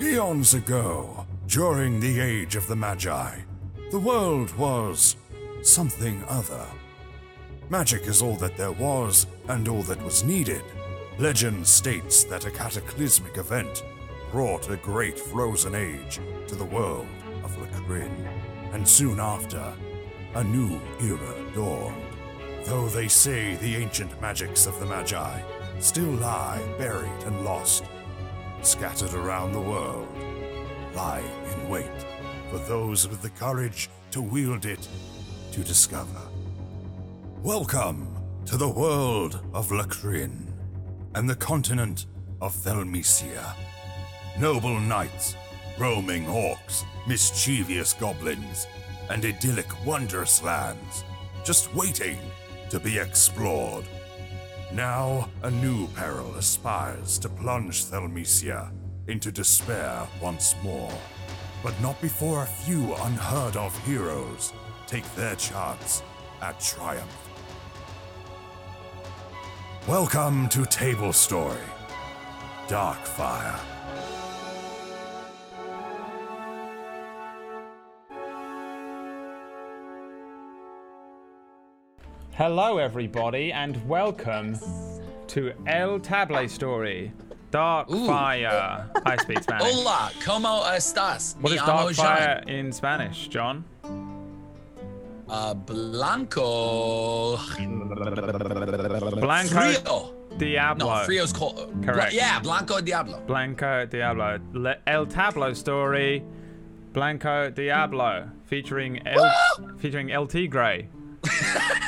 Eons ago, during the age of the Magi, the world was something other. Magic is all that there was and all that was needed. Legend states that a cataclysmic event brought a great frozen age to the world of Lacrin, and soon after, a new era dawned. Though they say the ancient magics of the Magi still lie buried and lost, scattered around the world, lying in wait for those with the courage to wield it to discover. Welcome to the world of Lacrin and the continent of Thelmecia. Noble knights, roaming orcs, mischievous goblins, and idyllic wondrous lands, just waiting to be explored. Now, a new peril aspires to plunge Thelmecia into despair once more, but not before a few unheard-of heroes take their chance at triumph. Welcome to Tablestory, Darkfire. Hello everybody and welcome to El Tablestory, Darkfire. I speak Spanish. Hola, ¿cómo estás? What is Darkfire in Spanish, John? Blanco. Blanco Frio. Diablo. No, Frio's cold. Correct. Yeah, Blanco Diablo. Blanco Diablo. El Tablo Story, Blanco Diablo, featuring El Tigre.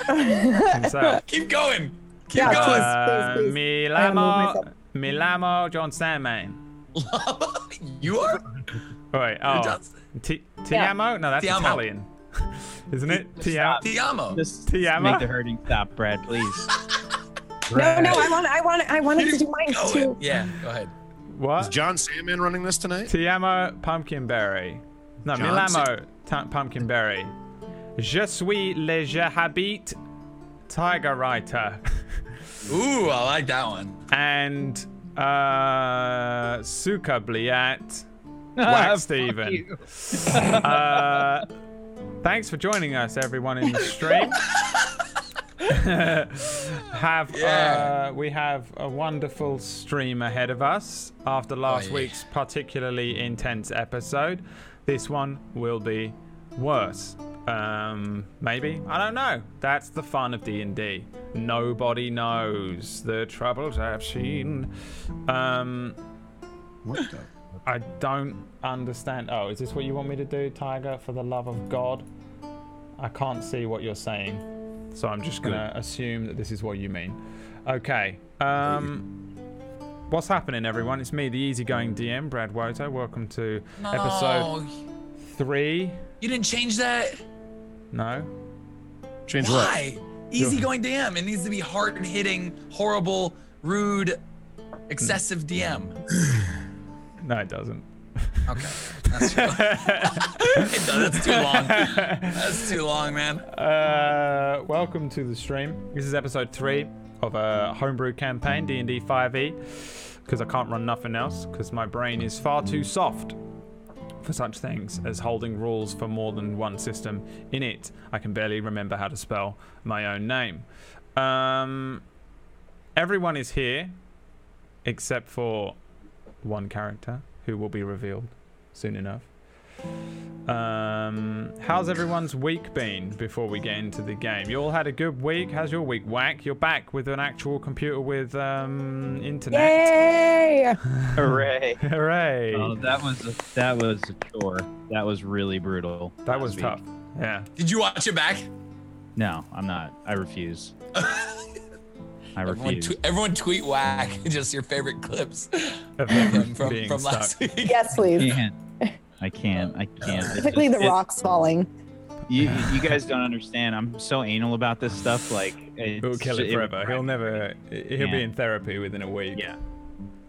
Himself. Keep going. Keep Yeah, going. please. Mi lamo John Sandman. You are? Wait, Ti amo? No, that's Ti amo. Italian. Isn't it? Ti amo. Just Ti amo? make the hurting stop, Brad, please. No, I wanted to do mine Go too. ahead. Yeah, go ahead. What? Is John Sandman running this tonight? Ti amo Pumpkinberry. No, mi John lamo Pumpkinberry. Je suis le habite Tiger Writer. Ooh, I like that one. And Suka Bliat Wax Steven. Thanks for joining us, everyone, in the stream. We have a wonderful stream ahead of us after last week's particularly intense episode. This one will be worse. Maybe, I don't know. That's the fun of D&D. Nobody knows the troubles I've seen. What the? I don't understand. Oh, is this what you want me to do, Tiger? For the love of God, I can't see what you're saying, so I'm just gonna assume that this is what you mean. Okay. What's happening, everyone? It's me, the easygoing DM, BradWOTO. Welcome to episode 3. You didn't change that? No. Change what? Why? Easygoing DM. It needs to be hard-hitting, horrible, rude, excessive DM. No, it doesn't. Okay. That's true. That's too long. That's too long, man. Welcome to the stream. This is episode 3 of a homebrew campaign, D&D 5e, because I can't run nothing else, because my brain is far too soft for such things as holding rules for more than one system in it. I can barely remember how to spell my own name. Everyone is here except for one character who will be revealed soon enough. How's everyone's week been before we get into the game? You all had a good week? How's your week, Whack? You're back with an actual computer with internet. Yay! Hooray. Hooray. Oh, that was a chore. That was really brutal. That was last tough. week. Yeah. Did you watch it back? No, I'm not. I refuse. I refuse. Everyone tweet Whack just your favorite clips Of him from being last stuck. week. Yes, please. I can't. Specifically the rocks falling. You guys don't understand. I'm so anal about this stuff. Like, We'll kill it forever. He'll be in therapy within a week. Yeah.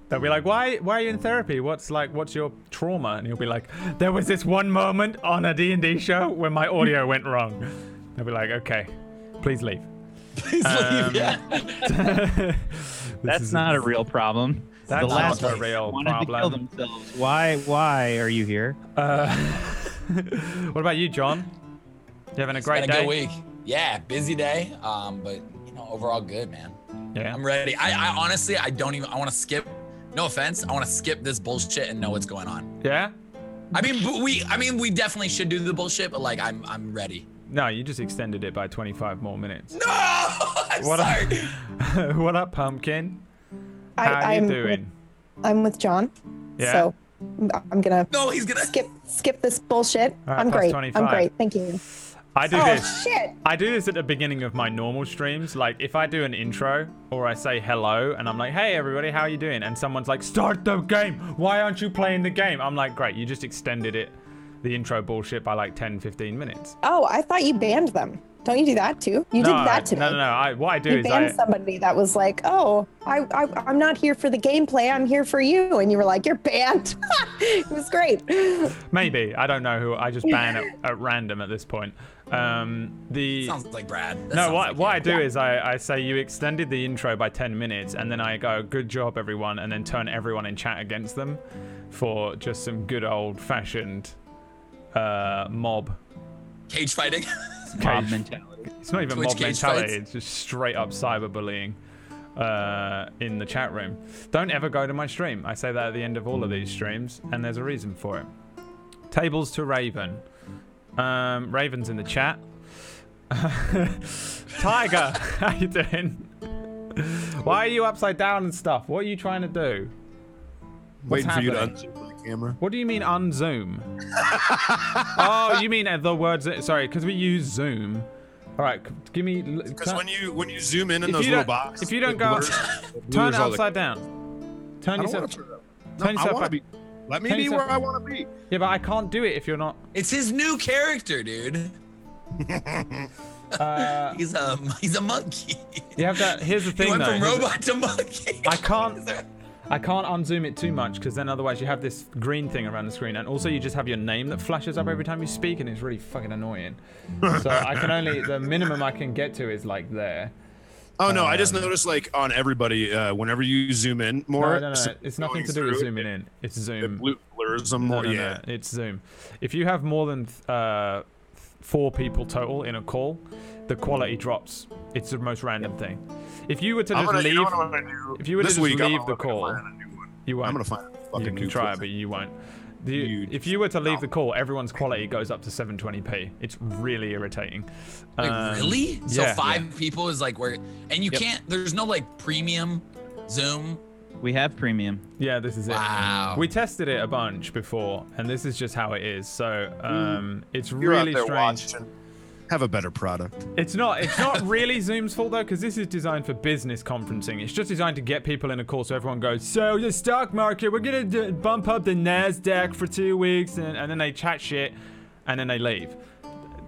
They'll be like, why are you in therapy? What's your trauma? And he'll be like, there was this one moment on a D&D show when my audio went wrong. They'll be like, okay, please leave. Please leave. Yeah. That's not a real problem. That's the last not a real wanted to kill problem. themselves. Why are you here? What about you, John? You having a great Been a day? good week. Yeah, busy day. But you know, overall good, man. Yeah. I'm ready. I honestly, I want to skip. No offense, I want to skip this bullshit and know what's going on. Yeah? I mean, we definitely should do the bullshit, but like, I'm ready. No, you just extended it by 25 more minutes. No, I'm sorry. What up, Pumpkin? How you doing? I'm with John. Yeah. So I'm gonna. No, he's gonna skip this bullshit. All right, I'm plus great. 25. I'm great. Thank you. I do Oh this. shit! I do this at the beginning of my normal streams. Like, if I do an intro or I say hello and I'm like, hey, everybody, how are you doing? And someone's like, start the game. Why aren't you playing the game? I'm like, great, you just extended the intro bullshit by like 10, 15 minutes. Oh, I thought you banned them. Don't you do that too? You did that today. No. What I do You is banned somebody that was like, "Oh, I'm not here for the gameplay. I'm here for you," and you were like, "You're banned." It was great. Maybe. I don't know who. I just ban at random at this point. Sounds like Brad. What I do is I say you extended the intro by 10 minutes, and then I go, good job, everyone, and then turn everyone in chat against them for just some good old-fashioned mob. Cage fighting. Mob mentality. It's not even Twitch mob cage mentality. fights. It's just straight up cyberbullying in the chat room. Don't ever go to my stream. I say that at the end of all of these streams, and there's a reason for it. Tables to Raven. Raven's in the chat. Tiger, how you doing? Why are you upside down and stuff? What are you trying to do? What's Waiting for you to happening? unzoom the camera. What do you mean unzoom? Oh, you mean the words? Sorry, because we use Zoom. All right, give me. Because when you zoom in if those you little don't- boxes, if you don't it go, blurs- turn blurs it all the- upside down. Turn I don't yourself. wanna turn it up. Turn No, I yourself want to up. be. Let me Turn be yourself- where I want to be. Yeah, but I can't do it if you're not. It's his new character, dude. He's a monkey. You have that. Here's the He thing, went though. from robot to monkey. I can't unzoom it too much because then otherwise you have this green thing around the screen, and also you just have your name that flashes up every time you speak, and it's really fucking annoying. So I can only the minimum I can get to is like there. Oh no! I just noticed like on everybody, whenever you zoom in more, No. It's nothing to do with zooming in. It's Zoom. It blurs them more. No, Yeah. it's Zoom. If you have more than 4 people total in a call, the quality drops. It's the most random thing. If you were to just leave, if you were to just leave the call, you won't. I'm gonna find a fucking You can new try, one. but you won't. If you were to leave the call, everyone's quality goes up to 720p. It's really irritating. Wait, really? So yeah, 5 people is like where, and you can't. There's no like premium Zoom. We have premium. Yeah, this is it. Wow. We tested it a bunch before, and this is just how it is. So it's You're out really there strange. watching. Have a better product. It's not really Zoom's fault though, because this is designed for business conferencing. It's just designed to get people in a call so everyone goes, so the stock market, we're gonna bump up the NASDAQ for 2 weeks, and then they chat shit and then they leave.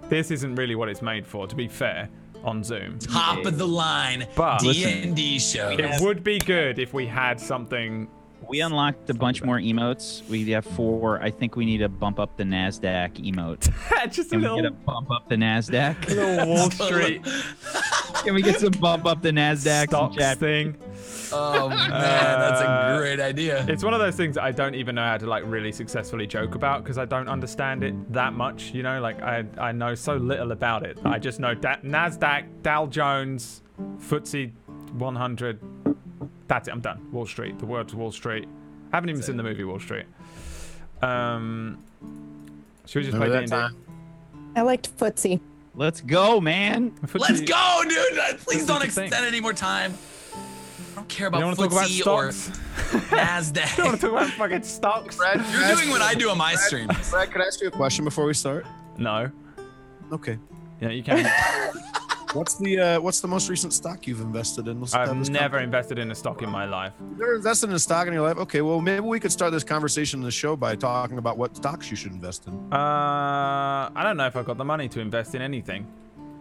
This isn't really what it's made for, to be fair, on Zoom. Top of the line But D&D show. It would be good if we had something. We unlocked a bunch more emotes. We have 4. I think we need to bump up the NASDAQ emote. Just a Can we little, get a bump up the NASDAQ? little Wall Street Can we get some bump up the NASDAQ stocks thing. Oh man, that's a great idea. It's one of those things that I don't even know how to like really successfully joke about because I don't understand it that much, you know, like I know so little about it. I just know NASDAQ, Dow Jones, FTSE 100. That's it, I'm done. Wall Street, the words Wall Street. I haven't even seen the movie Wall Street. Should we just play D&D? I liked footsie. Let's go, man. Let's go, dude. Please don't the extend thing. any more time. I don't care You about don't want to talk about FTSE or stocks? NASDAQ. You don't want to talk about fucking stocks? Brad, You're doing what I do on my stream. Brad, can I ask you a question before we start? No. Okay. Yeah, you can. What's the most recent stock you've invested in? Let's have I've this never invested in a stock in my life. You've never invested in a stock in your life? Okay, well maybe we could start this conversation in the show by talking about what stocks you should invest in. I don't know if I've got the money to invest in anything.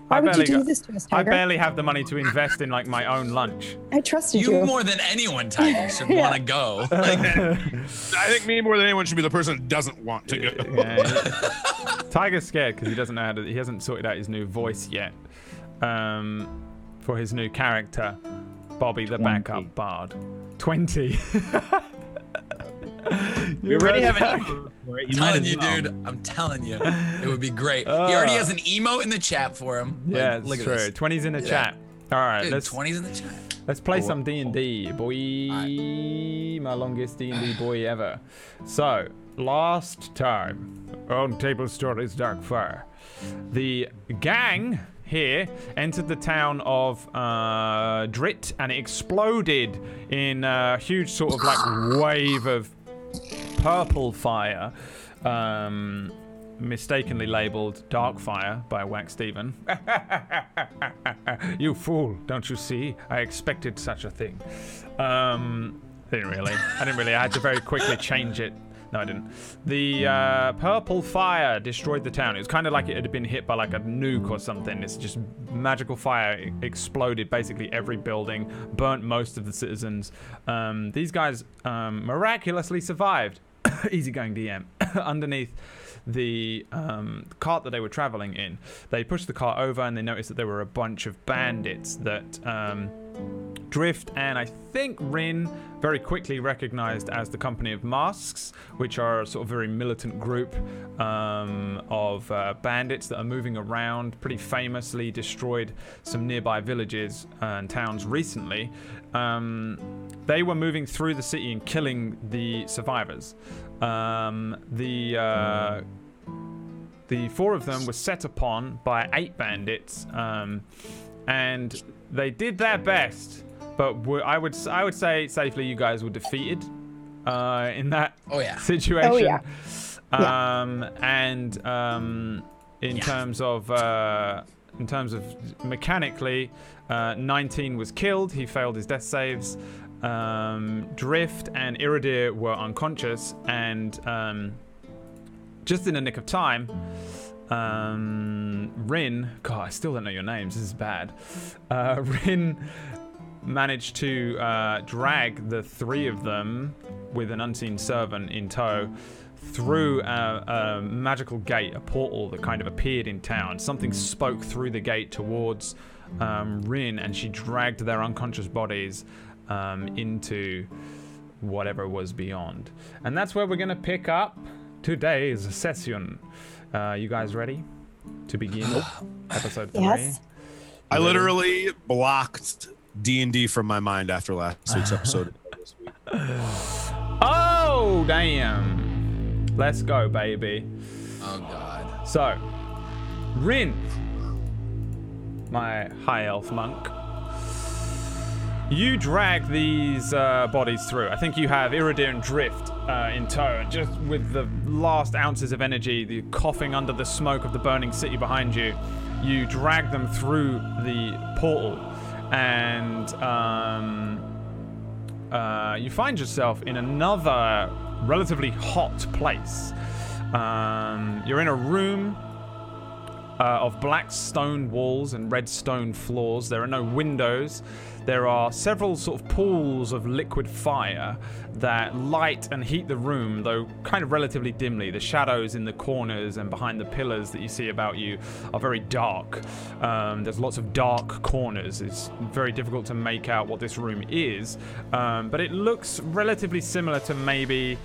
Why would you barely do got- this to us, I Tiger? barely have the money to invest in like my own lunch. I trusted You you. more than anyone, Tiger, should want to go. Like, I think me more than anyone should be the person that doesn't want to go. Yeah, Tiger's scared because he doesn't know how to. He hasn't sorted out his new voice yet. For his new character, Bobby the backup bard. 20. We already have an I'm telling you, it would be great. He already has an emote in the chat for him. Yeah, Like, look it's at true. this. 20's in the chat. All right, Dude, let's 20's in the chat. let's play some D&D, boy. My longest D&D boy ever. So, last time on Tablestory's Darkfire, the gang here entered the town of Drit, and it exploded in a huge sort of like wave of purple fire, mistakenly labeled Darkfire by Wax Steven. You fool, don't you see? I expected such a thing. Didn't really. I had to very quickly change it. No, I didn't. The purple fire destroyed the town. It was kind of like it had been hit by like a nuke or something. It's just magical fire exploded basically every building, burnt most of the citizens. These guys miraculously survived. Easygoing DM. Underneath the cart that they were traveling in, they pushed the cart over and they noticed that there were a bunch of bandits that Drift and I think Rin very quickly recognized as the Company of Masks, which are a sort of very militant group of bandits that are moving around, pretty famously destroyed some nearby villages and towns recently. They were moving through the city and killing the survivors. The 4 of them were set upon by 8 bandits, and they did their best, but I would say safely you guys were defeated in that situation. Oh, yeah. In terms of mechanically, 19 was killed. He failed his death saves. Drift and Iridir were unconscious, and just in the nick of time, Rin, God, I still don't know your names, this is bad. Rin managed to drag the 3 of them with an unseen servant in tow through a magical gate, a portal that kind of appeared in town. Something spoke through the gate towards Rin, and she dragged their unconscious bodies into whatever was beyond. And that's where we're going to pick up today's session. You guys ready to begin episode 3? Yes. I literally blocked D&D from my mind after last week's episode. Oh, damn. Let's go, baby. Oh, God. So, Rin, my high elf monk, you drag these bodies through. I think you have Iridir and Drift in tow, just with the last ounces of energy, the coughing under the smoke of the burning city behind you. You drag them through the portal, and you find yourself in another relatively hot place. You're in a room of black stone walls and red stone floors. There are no windows. There are several sort of pools of liquid fire that light and heat the room, though kind of relatively dimly. The shadows in the corners and behind the pillars that you see about you are very dark. There's lots of dark corners. It's very difficult to make out what this room is, but it looks relatively similar to maybe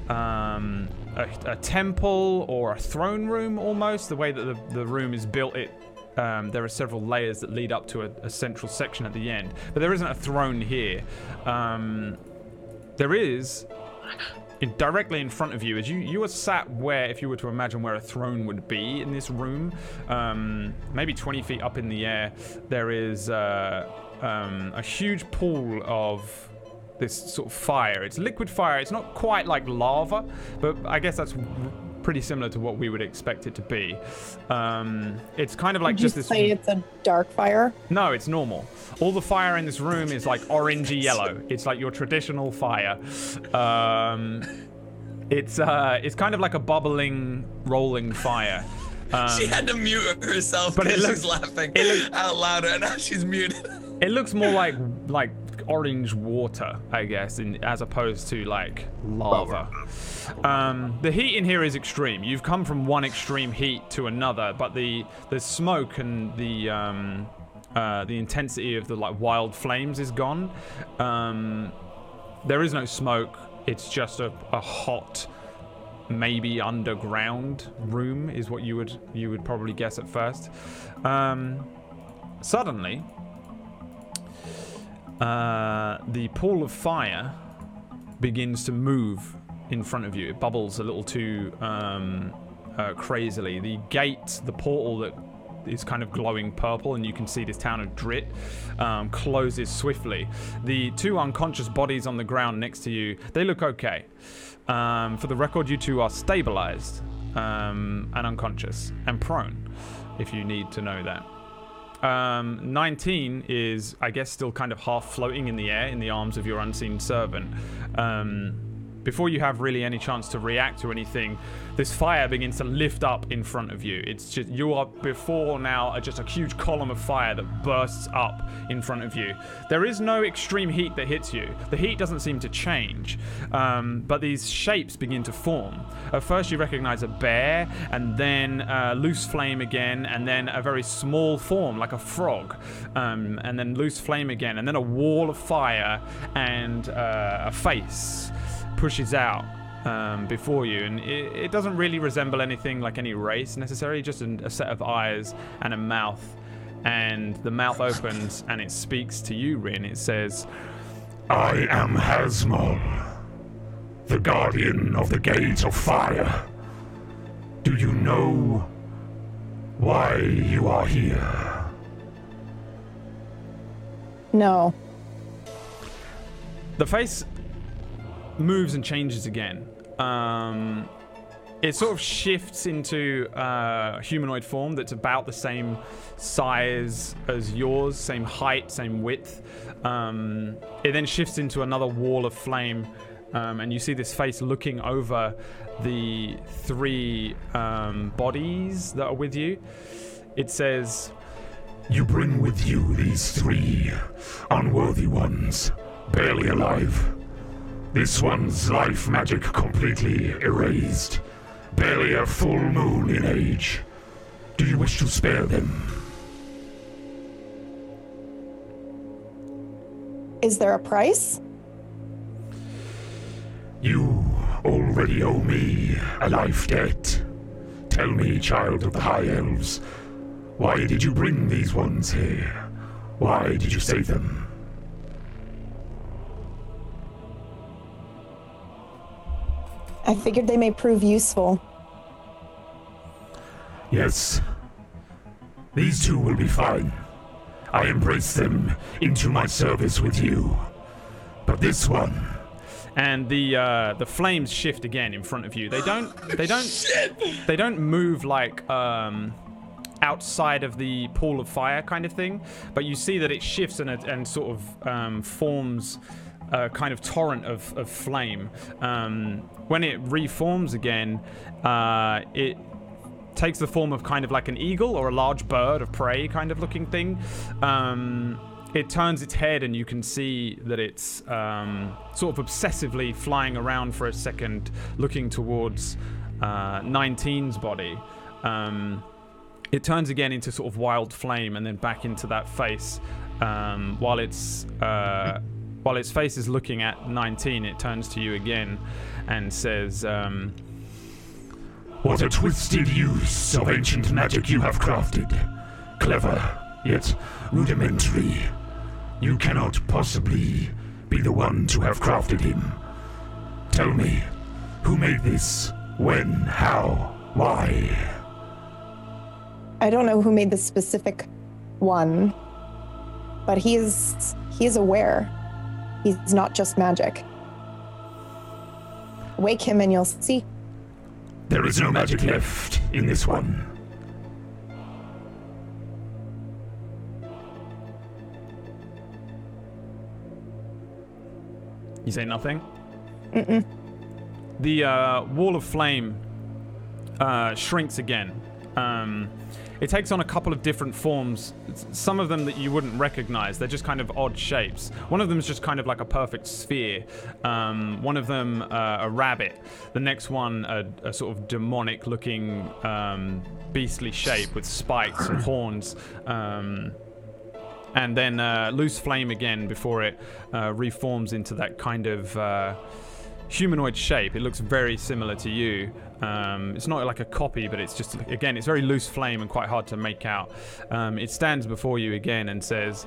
a temple or a throne room almost. The way that the room is built, there are several layers that lead up to a central section at the end, but there isn't a throne here. There is, directly in front of you, as you are sat where, if you were to imagine where a throne would be in this room, maybe 20 feet up in the air, there is a huge pool of this sort of fire. It's liquid fire. It's not quite like lava, but I guess that's pretty similar to what we would expect it to be. It's kind of like Did just you this. say it's a dark fire? No, it's normal. All the fire in this room is like orangey yellow. It's like your traditional fire. It's kind of like a bubbling, rolling fire. She had to mute herself but because she's laughing out loud, and now she's muted. It looks more like orange water, I guess, as opposed to like lava. The heat in here is extreme. You've come from one extreme heat to another, but the smoke and the intensity of the like wild flames is gone. There is no smoke. It's just a hot, maybe underground room is what you would probably guess at first. Suddenly, the pool of fire begins to move in front of you. It bubbles a little too crazily. The gate, the portal that is kind of glowing purple, and you can see this town of Drit, closes swiftly. The two unconscious bodies on the ground next to you, they look okay. For the record, you two are stabilized and unconscious and prone, if you need to know that. 19 is, I guess, still kind of half floating in the air in the arms of your unseen servant. Before you have really any chance to react to anything, this fire begins to lift up in front of you. It's just, you are before now just a huge column of fire that bursts up in front of you. There is no extreme heat that hits you. The heat doesn't seem to change, but these shapes begin to form. At first you recognize a bear, and then loose flame again, and then a very small form like a frog, and then loose flame again, and then a wall of fire and a face pushes out before you, and it doesn't really resemble anything like any race necessarily, just a set of eyes and a mouth, and the mouth opens and it speaks to you, Rin. It says, I am Hasmol, the guardian of the Gate of Fire. Do you know why you are here? No. The face moves and changes again. It sort of shifts into humanoid form that's about the same size as yours, same height, same width. It then shifts into another wall of flame, and you see this face looking over the three bodies that are with you. It says, You bring with you these three unworthy ones, barely alive. This one's life magic completely erased. Barely a full moon in age. Do you wish to spare them? Is there a price? You already owe me a life debt. Tell me, child of the High Elves, why did you bring these ones here? Why did you save them? I figured they may prove useful. Yes. These two will be fine. I embrace them into my service with you. But this one... And the flames shift again in front of you. They don't move like outside of the pool of fire kind of thing, but you see that it shifts and sort of forms a kind of torrent of flame. When it reforms again, it takes the form of kind of like an eagle or a large bird of prey kind of looking thing. It turns its head, and you can see that it's sort of obsessively flying around for a second, looking towards 19's body. It turns again into sort of wild flame, and then back into that face. While its face is looking at 19, it turns to you again and says, What a twisted use of ancient magic you have crafted. Clever, yet rudimentary. You cannot possibly be the one to have crafted him. Tell me, who made this? When? How? Why? I don't know who made the specific one, but he is aware. He's not just magic. Wake him and you'll see. There is no magic left in this one. You say nothing? Mm-mm. The wall of flame shrinks again. It takes on a couple of different forms, some of them that you wouldn't recognize. They're just kind of odd shapes. One of them is just kind of like a perfect sphere. One of them a rabbit. The next one a sort of demonic looking beastly shape with spikes and horns. and then loose flame again before it reforms into that kind of humanoid shape. It looks very similar to you. It's not like a copy, but it's just, again, it's very loose flame and quite hard to make out. It stands before you again and says,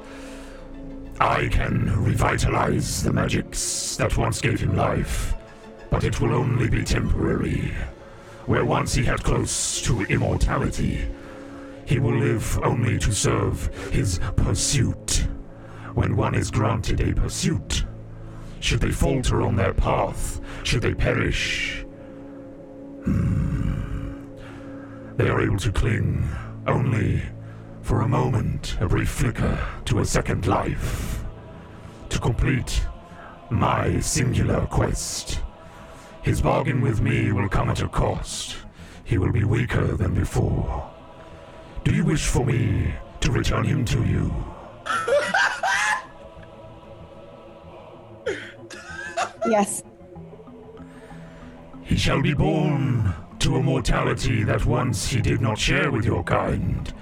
I can revitalize the magics that once gave him life, but it will only be temporary. Where once he had close to immortality, he will live only to serve his pursuit. When one is granted a pursuit, should they falter on their path, should they perish, they are able to cling only for a moment, a brief flicker to a second life. To complete my singular quest, his bargain with me will come at a cost. He will be weaker than before. Do you wish for me to return him to you? Yes. He shall be born to a mortality that once he did not share with your kind.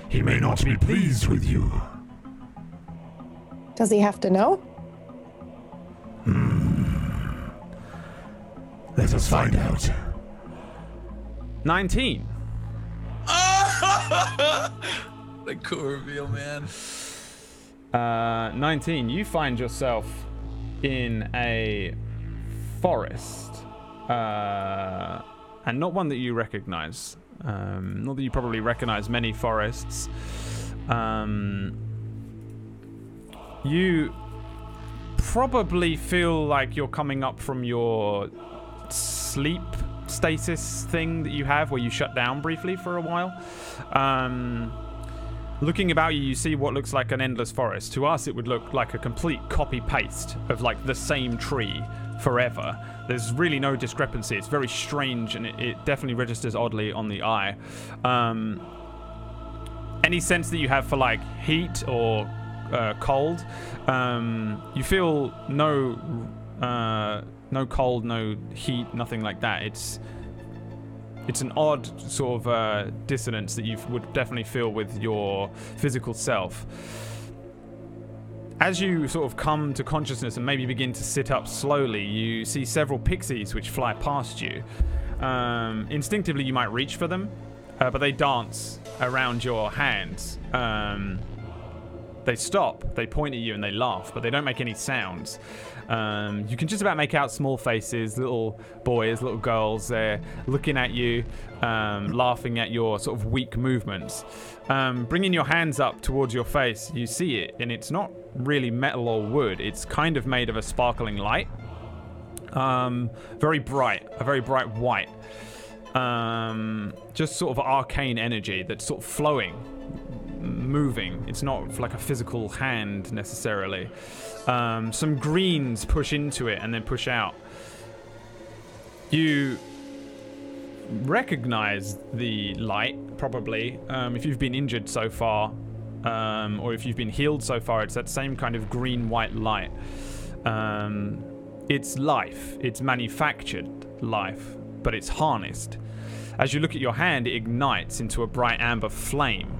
He may not be pleased with you. Does he have to know? Let us find out. 19. The cool reveal, man. 19. You find yourself in a forest, and not one that you recognize. Not that you probably recognize many forests. You probably feel like you're coming up from your sleep stasis thing that you have, where you shut down briefly for a while. Looking about you, you see what looks like an endless forest. To us, it would look like a complete copy-paste of like the same tree forever. There's really no discrepancy. It's very strange, and it definitely registers oddly on the eye. Any sense that you have for like heat or cold, you feel no cold, no heat, nothing like that. It's an odd sort of dissonance that you would definitely feel with your physical self. As you sort of come to consciousness and maybe begin to sit up slowly, you see several pixies which fly past you. Instinctively, you might reach for them, but they dance around your hands. They stop, they point at you, and they laugh, but they don't make any sounds. You can just about make out small faces, little boys, little girls. They're looking at you, laughing at your sort of weak movements. Bringing your hands up towards your face, you see it, and it's not really metal or wood. It's kind of made of a sparkling light. Very bright, a very bright white. Just sort of arcane energy that's sort of flowing, moving. It's not like a physical hand necessarily. Some greens push into it and then push out. You recognize the light, probably, if you've been injured so far, or if you've been healed so far. It's that same kind of green-white light. It's life. It's manufactured life, but it's harnessed. As you look at your hand, it ignites into a bright amber flame.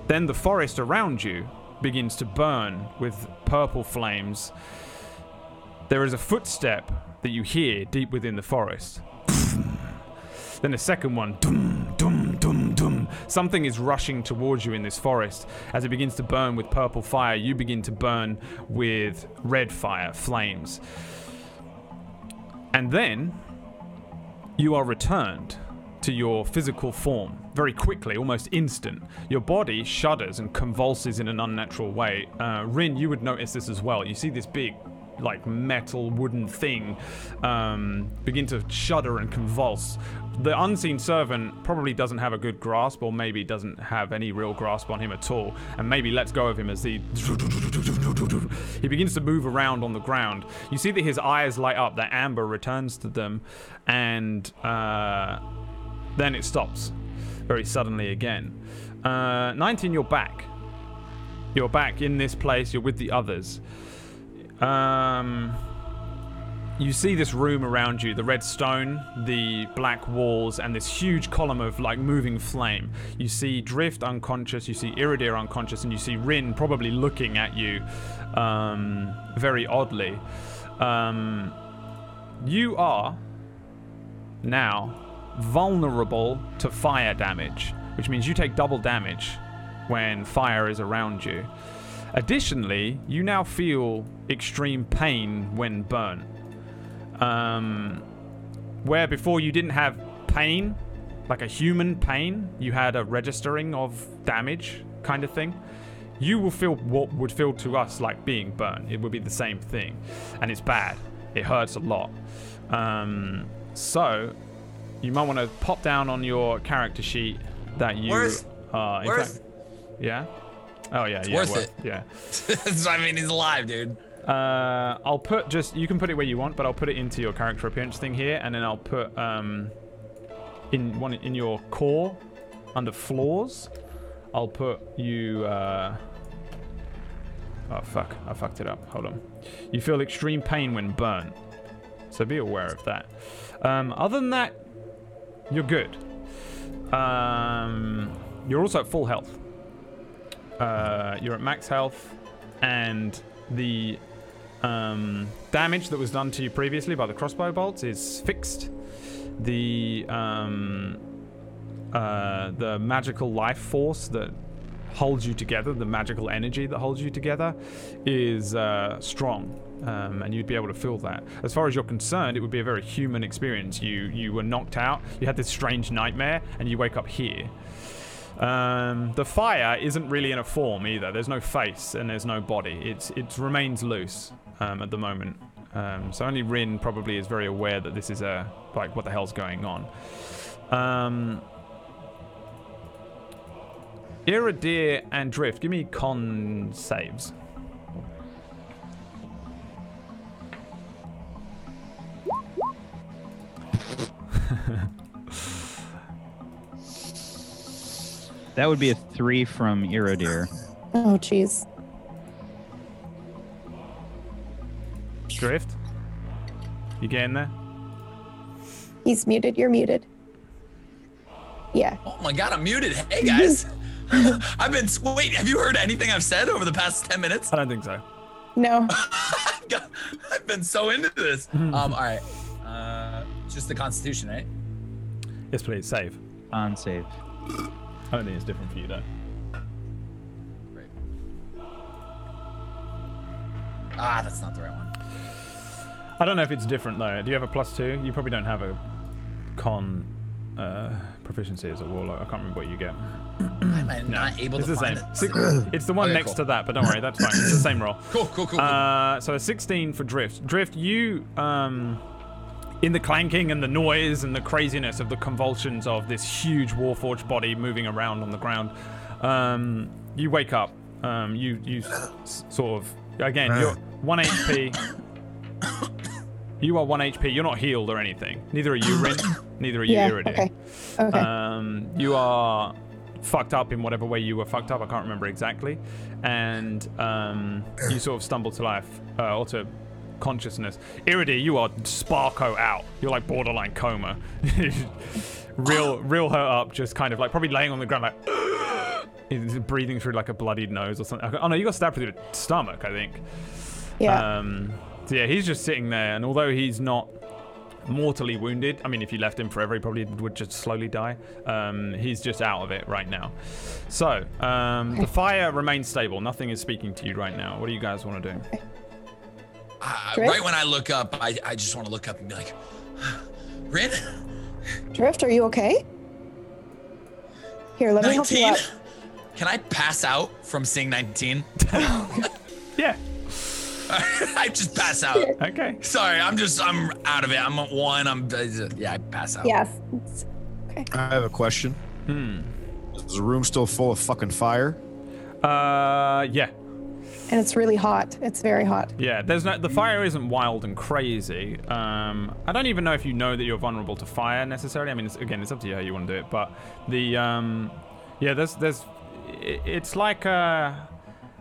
Then the forest around you begins to burn with purple flames. There is a footstep that you hear deep within the forest. Then a second one. Dum, dum, dum, dum. Something is rushing towards you in this forest. As it begins to burn with purple fire, you begin to burn with red fire, flames. And then you are returned to your physical form very quickly, almost instant. Your body shudders and convulses in an unnatural way. Rin, you would notice this as well. You see this big, like, metal wooden thing begin to shudder and convulse. The unseen servant probably doesn't have a good grasp, or maybe doesn't have any real grasp on him at all, and maybe lets go of him as he begins to move around on the ground. You see that his eyes light up, that amber returns to them, and then it stops very suddenly again. 19, you're back. You're back in this place. You're with the others. You see this room around you, the red stone, the black walls, and this huge column of like moving flame. You see Drift unconscious, you see Iridir unconscious, and you see Rin probably looking at you very oddly. You are now vulnerable to fire damage, which means you take double damage when fire is around you. Additionally, you now feel extreme pain when burnt. Where before you didn't have pain, like a human pain, you had a registering of damage kind of thing. You will feel what would feel to us like being burnt. It would be the same thing. And it's bad. It hurts a lot. So, you might want to pop down on your character sheet that you... Worth. Yeah? Oh, yeah, it's yeah. Worth it. Yeah. I mean, he's alive, dude. I'll put just... You can put it where you want, but I'll put it into your character appearance thing here, and then I'll put in your core, under flaws, I'll put you... Oh, fuck. I fucked it up. Hold on. You feel extreme pain when burnt. So be aware of that. Other than that, you're good. You're also at full health. You're at max health, and the damage that was done to you previously by the crossbow bolts is fixed. The magical life force that holds you together, the magical energy that holds you together, is strong, and you'd be able to feel that. As far as you're concerned, it would be a very human experience. You were knocked out, you had this strange nightmare, and you wake up here. The fire isn't really in a form either. There's no face and there's no body. It remains loose at the moment. So only Rin probably is very aware that this is like what the hell's going on. Iridir and Drift, give me con saves. That would be a 3 from Iridir. Oh, jeez. Drift? You getting there? He's muted. You're muted. Yeah. Oh my god, I'm muted. Hey guys. Wait, have you heard anything I've said over the past 10 minutes? I don't think so. No. I've been so into this. All right. Just the Constitution, right? Yes, please, save. On save. I don't think it's different for you, though. Right. Ah, that's not the right one. I don't know if it's different, though. Do you have a +2? You probably don't have a con proficiency as a warlock. I can't remember what you get. Am I not able to find it? It's the one Okay, next cool. to that, but don't worry, that's fine. It's the same roll. Cool. So a 16 for Drift. Drift, you, in the clanking and the noise and the craziness of the convulsions of this huge Warforged body moving around on the ground, you wake up. You sort of, again, you're 1 HP. You are 1 HP. You're not healed or anything. Neither are you, Rin. Neither are you, Iridir. Okay. You are fucked up in whatever way you were fucked up. I can't remember exactly. And you sort of stumble to life, or to consciousness. Iridir, you are sparko out. You're like borderline coma. real hurt up, just kind of like probably laying on the ground like breathing through like a bloodied nose or something. Oh no, you got stabbed through the stomach, I think. Yeah. So yeah, he's just sitting there, and although he's not mortally wounded, I mean, if you left him forever, he probably would just slowly die. He's just out of it right now. So, the fire remains stable. Nothing is speaking to you right now. What do you guys want to do? Right when I look up, I just want to look up and be like, Rin? Drift, are you okay? Here, let me help you 19? up. Can I pass out from seeing 19? Yeah. I just pass out. Okay. Sorry, I'm out of it. I'm at 1. I pass out. Yes. I have a question. Is the room still full of fucking fire? Yeah. And it's really hot. It's very hot. Yeah, the fire isn't wild and crazy. I don't even know if you know that you're vulnerable to fire necessarily. I mean, it's up to you how you want to do it. But it's like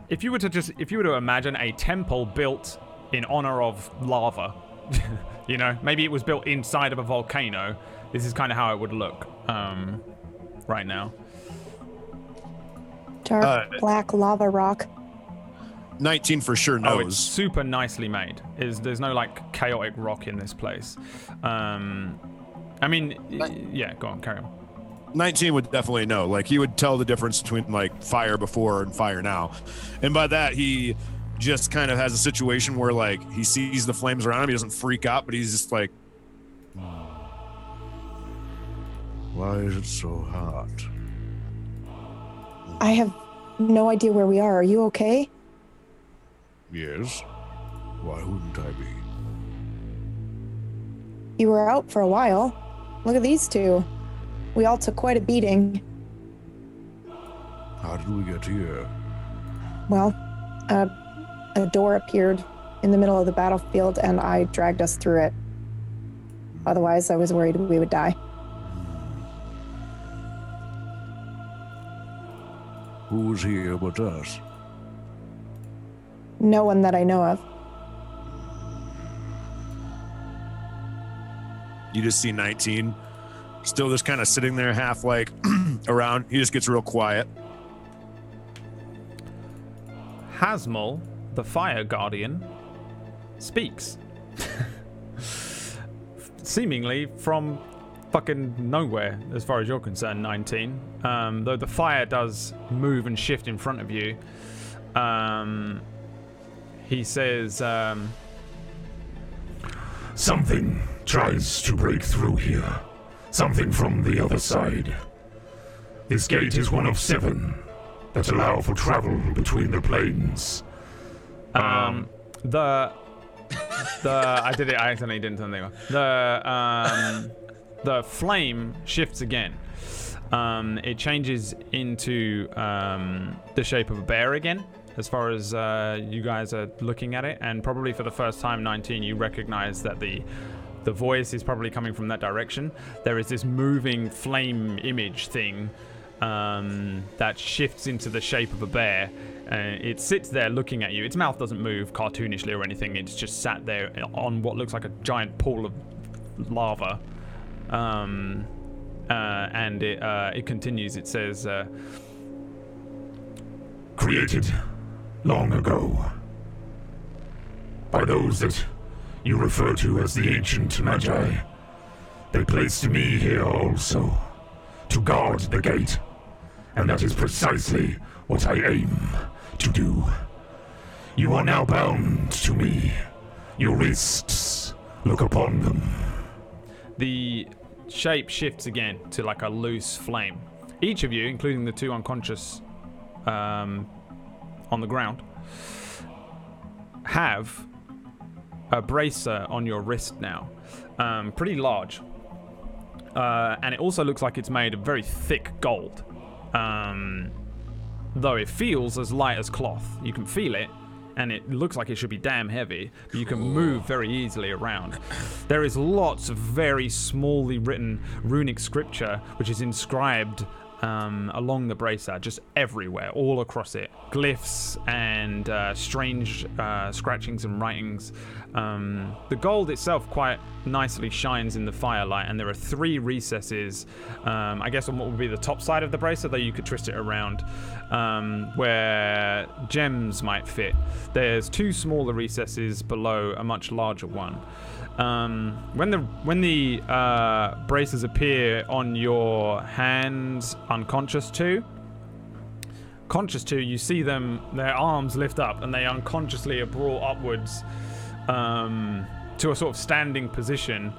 if you were to imagine a temple built in honor of lava, You know, maybe it was built inside of a volcano. This is kind of how it would look right now. Dark black lava rock. 19 for sure knows. Oh, it's super nicely made. There's no like chaotic rock in this place. I mean, yeah, go on, carry on. 19 would definitely know. Like, he would tell the difference between like fire before and fire now. And by that, he just kind of has a situation where like he sees the flames around him. He doesn't freak out, but he's just like, why is it so hot? I have no idea where we are. Are you okay? Yes. Why wouldn't I be? You were out for a while. Look at these two. We all took quite a beating. How did we get here? Well, a door appeared in the middle of the battlefield and I dragged us through it. Otherwise, I was worried we would die. Who's here but us? No one that I know of. You just see 19 still just kind of sitting there half like around. He just gets real quiet. Hasmul, the fire guardian, speaks. Seemingly from fucking nowhere, as far as you're concerned, 19. Though the fire does move and shift in front of you. He says, Something tries to break through here. Something from the other side. This gate is one of 7 that allow for travel between the planes. I did it. I accidentally didn't turn the thing on. The flame shifts again. It changes into the shape of a bear again, as far as you guys are looking at it, and probably for the first time, 19, you recognize that the voice is probably coming from that direction. There is this moving flame image thing that shifts into the shape of a bear. It sits there looking at you. Its mouth doesn't move cartoonishly or anything. It's just sat there on what looks like a giant pool of lava. And it continues. It says, created long ago by those that you refer to as the ancient Magi. They placed me here also to guard the gate, and that is precisely what I aim to do. You are now bound to me. Your wrists, look upon them. The shape shifts again to like a loose flame. Each of you, including the 2 unconscious on the ground, have a bracer on your wrist now. Pretty large. And it also looks like it's made of very thick gold. Though it feels as light as cloth. You can feel it, and it looks like it should be damn heavy, but you can move very easily around. There is lots of very smallly written runic scripture, which is inscribed along the bracer, just everywhere, all across it. Glyphs and strange scratchings and writings. The gold itself quite nicely shines in the firelight, and there are 3 recesses, I guess on what would be the top side of the bracer, though you could twist it around, where gems might fit. There's 2 smaller recesses below a much larger one. When the bracers appear on your hands, unconscious to, conscious to, you see them, their arms lift up and they unconsciously are brought upwards to a sort of standing position.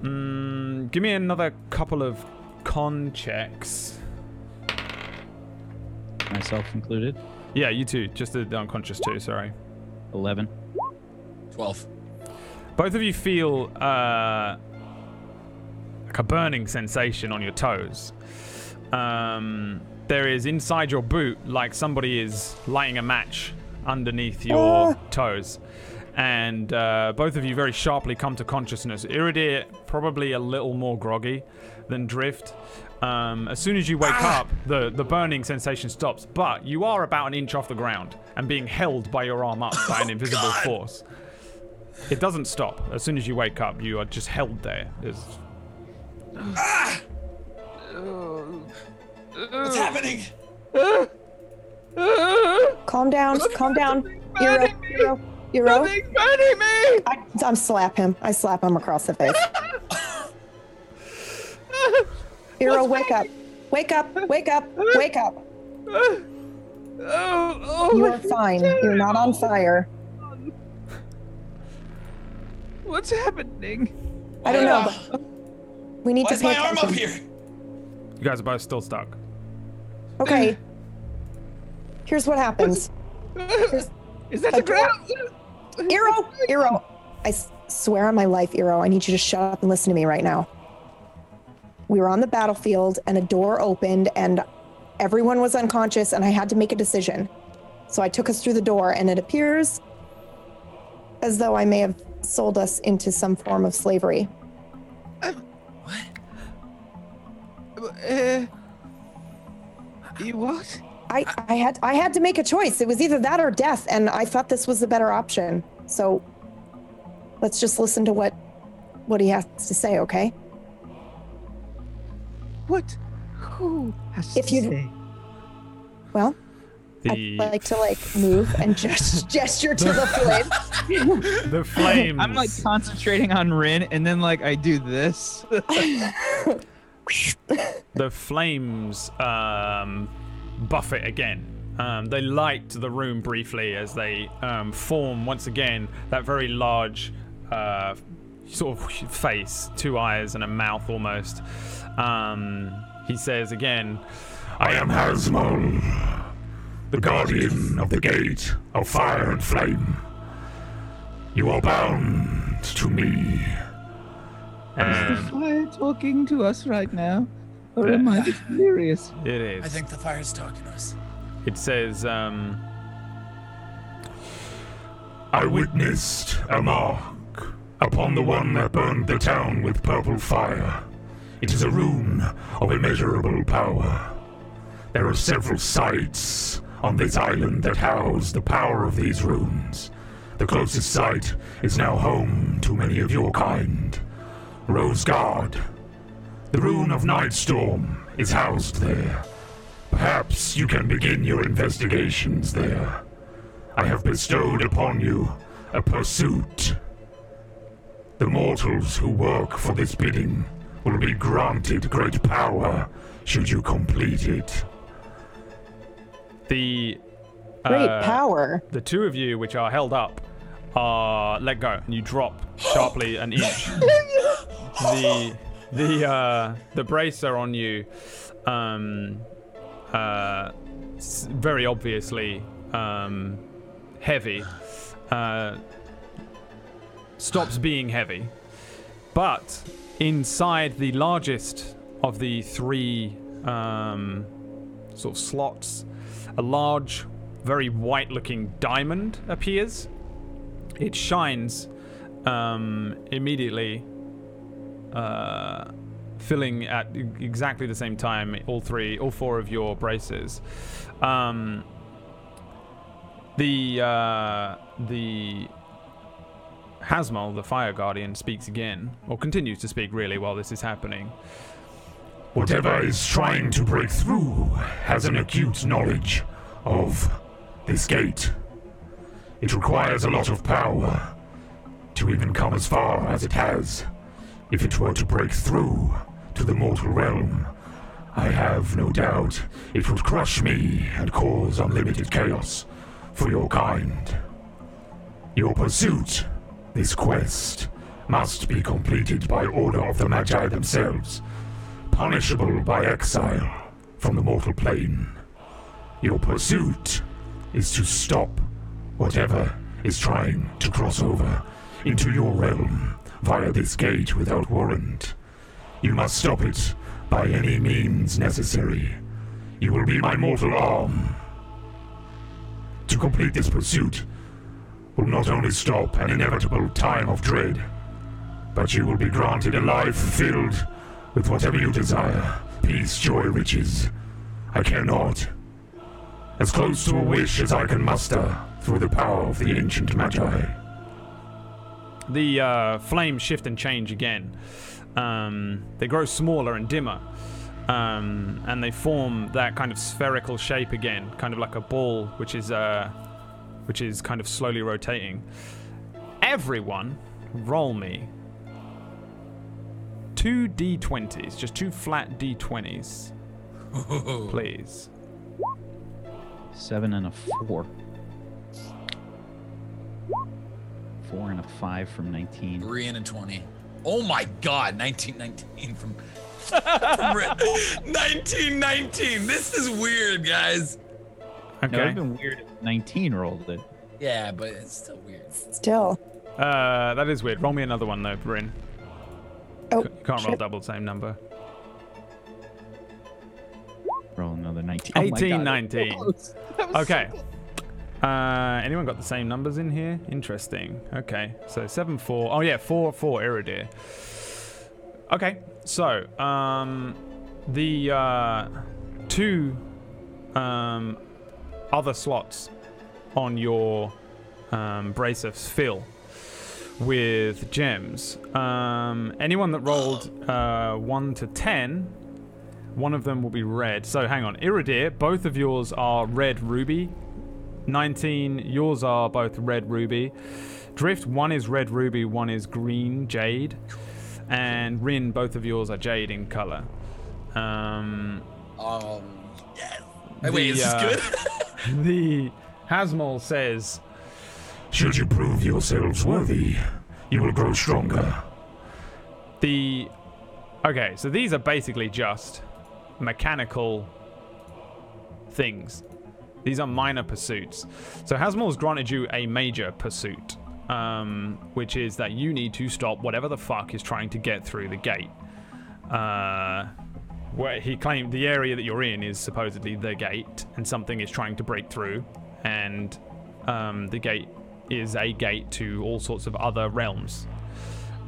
Give me another couple of con checks. Myself included. Yeah, you too. Just the unconscious too, sorry. 11. 12. Both of you feel like a burning sensation on your toes. There is inside your boot, like somebody is lighting a match underneath your toes. And both of you very sharply come to consciousness. Iridir probably a little more groggy than Drift. As soon as you wake up, the burning sensation stops, but you are about an inch off the ground and being held by your arm up by an invisible force. It doesn't stop. As soon as you wake up, you are just held there. What's happening? Calm down. Eero. Nothing's burning me! I slap him. I slap him across the face. Eero, wake up. Wake up. You are fine. You're not on fire. What's happening? I don't know, but we need Why to is pay my arm attention. up here? You guys are both still stuck. Okay. Here's what happens. Is that the ground? Eero! I swear on my life, Eero, I need you to shut up and listen to me right now. We were on the battlefield and a door opened and everyone was unconscious and I had to make a decision. So I took us through the door and it appears as though I may have sold us into some form of slavery. What? I had to make a choice. It was either that or death, and I thought this was the better option. So let's just listen to what he has to say, okay? What? Who has If to you- say? Well, The I'd like to move and just gesture to the flame. the flames. I'm concentrating on Rin, and then I do this. The flames buffet again. They light the room briefly as they form once again that very large sort of face, 2 eyes and a mouth almost. He says again, I am Hasmol, the guardian of the gate of fire and flame. You are bound to me. Is the fire talking to us right now? Or am I just delirious? it is. I think the fire's talking to us. It says, I witnessed a mark upon the one that burned the town with purple fire. It is a rune of immeasurable power. There are several sites on this island that house the power of these runes. The closest site is now home to many of your kind. Rose Guard. The rune of Nightstorm is housed there. Perhaps you can begin your investigations there. I have bestowed upon you a pursuit. The mortals who work for this bidding will be granted great power should you complete it. the Great power. the two of you which are held up are let go and you drop sharply an inch. The bracer on you very obviously heavy stops being heavy, but inside the largest of the three sort of slots, a large, very white-looking diamond appears. It shines immediately, filling at exactly the same time all four of your braces. The Hasmol, the Fire Guardian, speaks again, or continues to speak really while this is happening. Whatever is trying to break through has an acute knowledge of this gate. It requires a lot of power to even come as far as it has. If it were to break through to the mortal realm, I have no doubt it would crush me and cause unlimited chaos for your kind. Your pursuit, this quest, must be completed by order of the Magi themselves, punishable by exile from the mortal plane. Your pursuit is to stop whatever is trying to cross over into your realm via this gate without warrant. You must stop it by any means necessary. You will be my mortal arm. To complete this pursuit will not only stop an inevitable time of dread, but you will be granted a life filled with whatever you desire. Peace, joy, riches. I care not. As close to a wish as I can muster through the power of the ancient Magi. the flames shift and change again. They grow smaller and dimmer, and they form that kind of spherical shape again, kind of like a ball, which is kind of slowly rotating. Everyone, roll me 2 d20s, just 2 flat d20s, please. 7 and a 4. 4 and a 5 from 19. 3 and a 20. Oh my God, 1919 from 1919. This is weird, guys. Okay. No, it would have been weird if 19 rolled it. Yeah, but it's still weird. Still. That is weird. Roll me another one though, Bryn. Oh, You can't roll shit. double the same number. Roll another 19. 18, 19. Okay. Anyone got the same numbers in here? Interesting. Okay. So 7, 4. Oh yeah, 4, 4 Iridir. Okay. So, the 2 other slots on your bracelets fill with gems. Anyone that rolled 1 to 10, one of them will be red. So hang on. Iridir, both of yours are red ruby. 19, yours are both red ruby. Drift, one is red ruby, one is green jade. And Rin, both of yours are jade in color. Yes. Wait, is this good? The Hasmol says, Should you prove yourselves worthy, you will grow stronger. okay, so these are basically just mechanical things. These are minor pursuits. So Hasmol's granted you a major pursuit, which is that you need to stop whatever the fuck is trying to get through the gate. Where he claimed the area that you're in is supposedly the gate, and something is trying to break through, and the gate is a gate to all sorts of other realms.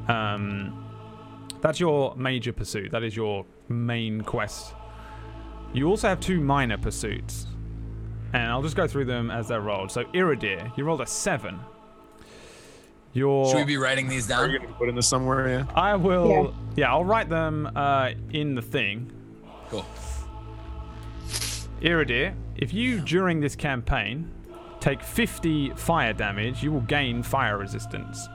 That's your major pursuit. That is your main quest. You also have 2 minor pursuits, and I'll just go through them as they're rolled. So Iridir, you rolled a 7. Should we be writing these Are down? you gonna put in this somewhere? Yeah. I will. Yeah, I'll write them in the thing. Cool. Iridir, if you during this campaign take 50 fire damage, you will gain fire resistance.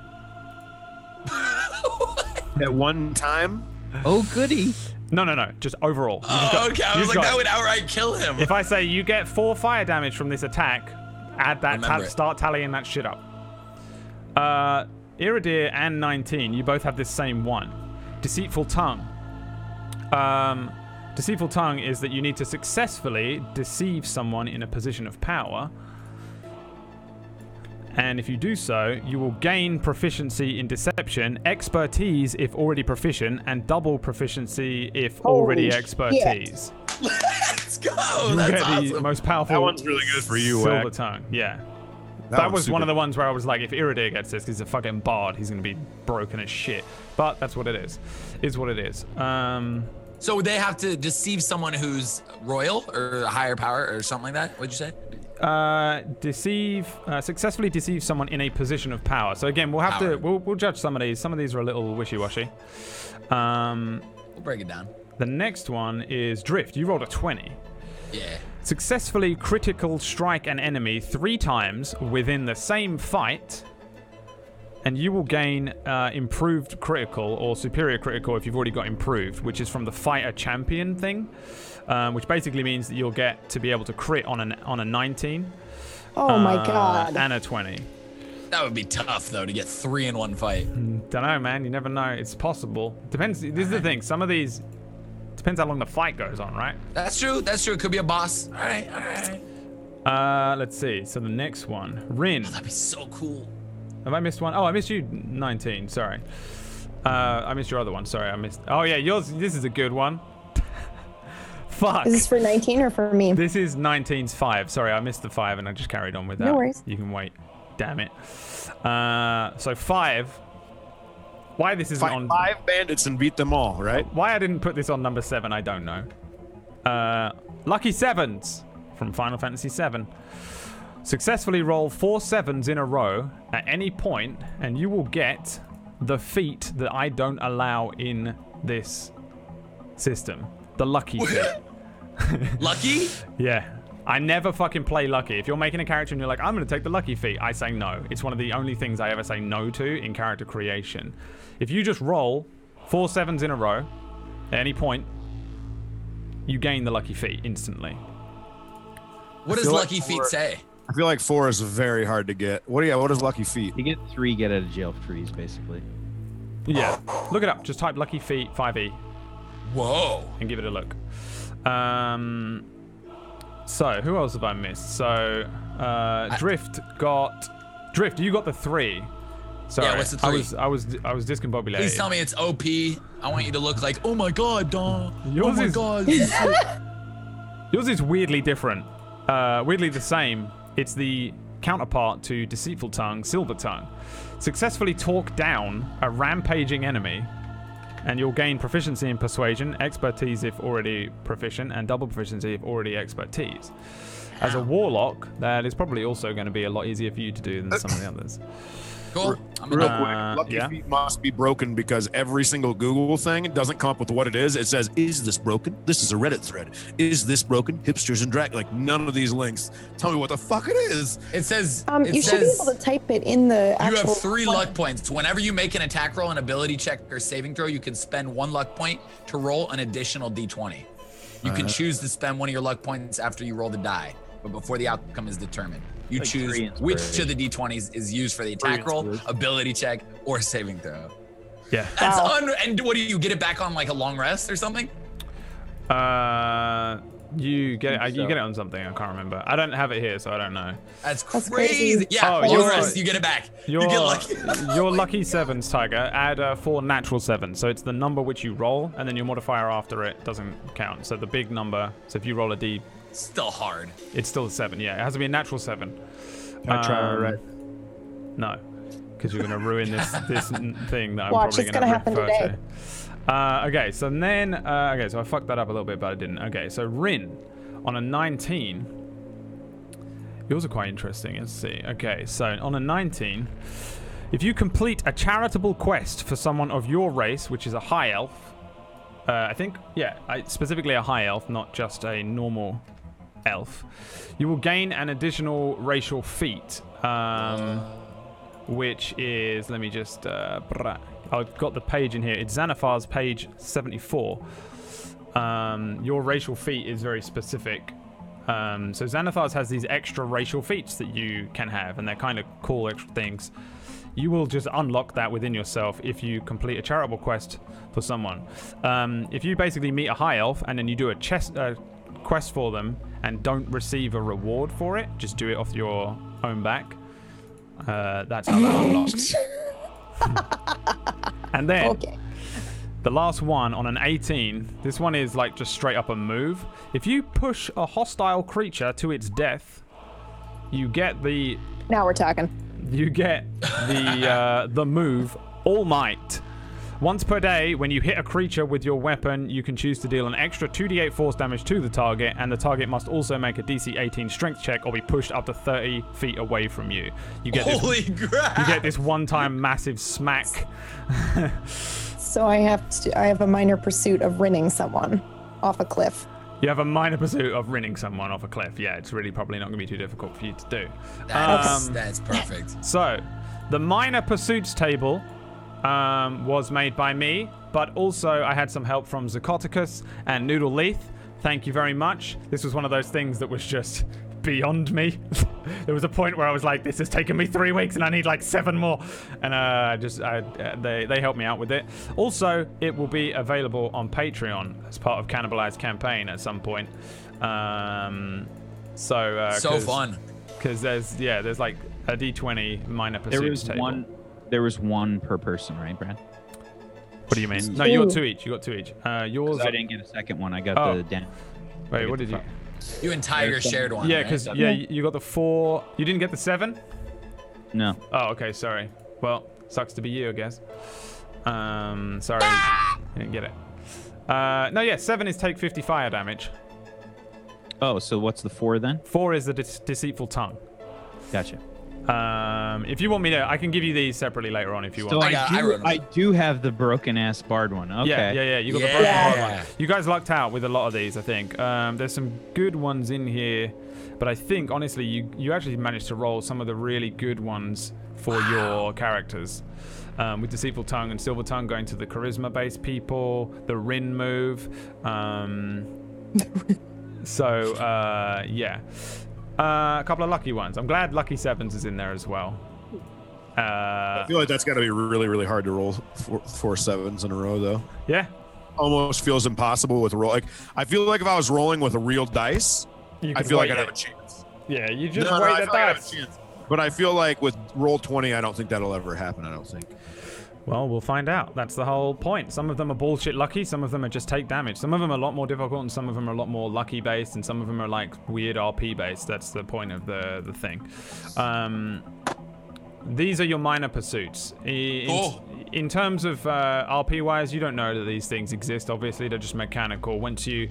At one time. Oh, goody. No, just overall. Okay, I was like, that would outright kill him. If I say you get 4 fire damage from this attack, add that, Remember it. start tallying that shit up. Iridir and 19, you both have this same one. Deceitful Tongue. Deceitful Tongue is that you need to successfully deceive someone in a position of power. And if you do so, you will gain proficiency in deception, expertise if already proficient, and double proficiency if already Holy expertise. Let's go. You That's get awesome. the most powerful. That one's really good for you, Silver Wack. Tongue. Yeah. That That one's was one super- of the ones where I was like, if Iridir gets this, 'cause he's a fucking bard, he's gonna be broken as shit. But that's what it is. Is what it is. So they have to deceive someone who's royal or a higher power or something like that? What'd you say? Successfully deceive someone in a position of power. So again, we'll have Power. to, we'll judge some of these. Some of these are a little wishy-washy. We'll break it down. The next one is Drift. You rolled a 20. Yeah. Successfully critical strike an enemy 3 times within the same fight, and you will gain improved critical or superior critical if you've already got improved, which is from the fighter champion thing, which basically means that you'll get to be able to crit on a 19. Oh my god. And a 20. That would be tough though to get 3 in one fight. Don't know, man. You never know. It's possible. Depends. This is the thing. Some of these depends how long the fight goes on, right? That's true. That's true. It could be a boss. All right. Let's see. So the next one, Rin. That'd be so cool. Have I missed one? Oh, I missed you. 19. Sorry. I missed your other one. Sorry, I missed. Oh yeah, yours. This is a good one. Fuck. Is this for 19 or for me? This is 19's 5. Sorry, I missed the 5 and I just carried on with that. No worries. You can wait. Damn it. So 5. Why this isn't Fight on 5 bandits and beat them all, right? Why I didn't put this on number 7, I don't know. Lucky Sevens from Final Fantasy VII. Successfully roll 4 sevens in a row at any point, and you will get the feat that I don't allow in this system. The lucky feat. Lucky? Yeah. I never fucking play lucky. If you're making a character and you're like, I'm going to take the lucky feat, I say no. It's one of the only things I ever say no to in character creation. If you just roll 4 sevens in a row at any point, you gain the lucky feat instantly. What does lucky feat say? I feel like 4 is very hard to get. What is lucky feat? You get 3 get out of jail freeze, basically. Yeah. Look it up. Just type lucky feat 5e. Whoa. And give it a look. So, who else have I missed? So, Drift, you got the 3. Sorry, yeah, what's the 3? I was discombobulated. Please tell me it's OP. I want you to look like, oh my god, Dawn. Yours oh my is, god. Yours is weirdly different. Weirdly the same. It's the counterpart to Deceitful Tongue, Silver Tongue. Successfully talk down a rampaging enemy, and you'll gain proficiency in persuasion, expertise if already proficient, and double proficiency if already expertise. As a warlock, that is probably also going to be a lot easier for you to do than some of the others. Cool. Real quick, lucky feet must be broken because every single Google thing doesn't come up with what it is. It says, is this broken? This is a Reddit thread. Is this broken? Hipsters and drag. Like, none of these links tell me what the fuck it is. It says... you should be able to type it in the actual... You have 3 luck points. Whenever you make an attack roll, an ability check, or saving throw, you can spend 1 luck point to roll an additional d20. You can choose to spend 1 of your luck points after you roll the die, but before the outcome is determined. You like choose which of the d20s is used for the attack roll, ability check, or saving throw. Yeah. That's and what do you get it back on, like a long rest or something? You get it on something. I can't remember. I don't have it here, so I don't know. That's crazy. Yeah, long rest, you get it back. You get lucky. Your lucky 7s, Tiger. Add 4 natural 7s. So it's the number which you roll, and then your modifier after it doesn't count. So the big number. So if you roll a d. Still hard. It's still a 7, yeah. It has to be a natural 7. Can I try red? No, because you're going to ruin this thing that I'm Watch, probably going to happen today. Okay, so then... okay, so I fucked that up a little bit, but I didn't. Okay, so Rin, on a 19... Yours are quite interesting. Let's see. Okay, so on a 19... If you complete a charitable quest for someone of your race, which is a high elf... I think, yeah, specifically a high elf, not just a normal elf. You will gain an additional racial feat, which is, let me just, I've got the page in here. It's Xanathar's page 74. Your racial feat is very specific. So Xanathar's has these extra racial feats that you can have, and they're kind of cool extra things. You will just unlock that within yourself if you complete a charitable quest for someone. If you basically meet a high elf and then you do a quest for them and don't receive a reward for it, just do it off your own back. That's how that unlocks. And then the last one on an 18, this one is like just straight up a move. If you push a hostile creature to its death, you get the... Now we're talking. You get the move All Might. Once per day, when you hit a creature with your weapon, you can choose to deal an extra 2d8 force damage to the target, and the target must also make a DC 18 strength check or be pushed up to 30 feet away from you. You get Holy crap! You get this one-time massive smack. So I have a minor pursuit of rinning someone off a cliff. You have a minor pursuit of rinning someone off a cliff. Yeah, it's really probably not going to be too difficult for you to do. That's perfect. So, the minor pursuits table was made by me, but also I had some help from Zakoticus and Noodle Leith. Thank you very much. This was one of those things that was just beyond me. There was a point where I was like, this has taken me 3 weeks and I need like 7 more. And they helped me out with it. Also, it will be available on Patreon as part of Cannibalized campaign at some point. So fun. Because there's like a D20 minor pursuits table. There was one per person, right, Brad? What do you mean? No, you got 2 each. Yours. I didn't get a second one. I got the down. Wait, what did you? You and Tiger shared one. Yeah, because you got the 4. You didn't get the 7? No. Oh, okay. Sorry. Well, sucks to be you, I guess. Sorry, you didn't get it. No, yeah, 7 is take 50 fire damage. Oh, so what's the 4 then? 4 is the Deceitful Tongue. Gotcha. If you want me to, I can give you these separately later on if you So want. I do have the broken ass bard one. Okay. Yeah. You got the broken bard one. You guys lucked out with a lot of these, I think. There's some good ones in here, but I think honestly, you actually managed to roll some of the really good ones for your characters. With Deceitful Tongue and Silver Tongue going to the charisma-based people, the Rin move. Yeah. A couple of lucky ones. I'm glad Lucky Sevens is in there as well. I feel like that's got to be really, really hard to roll four sevens in a row, though. Yeah. Almost feels impossible with roll. Like, I feel like if I was rolling with a real dice, I feel like I'd have a chance. Yeah, you just wait the dice. But I feel like with roll 20, I don't think that'll ever happen. I don't think. Well, we'll find out. That's the whole point. Some of them are bullshit lucky, some of them are just take damage. Some of them are a lot more difficult, and some of them are a lot more lucky based, and some of them are like weird RP based. That's the point of the thing. These are your minor pursuits. In terms of RP wise, you don't know that these things exist. Obviously, they're just mechanical. Once you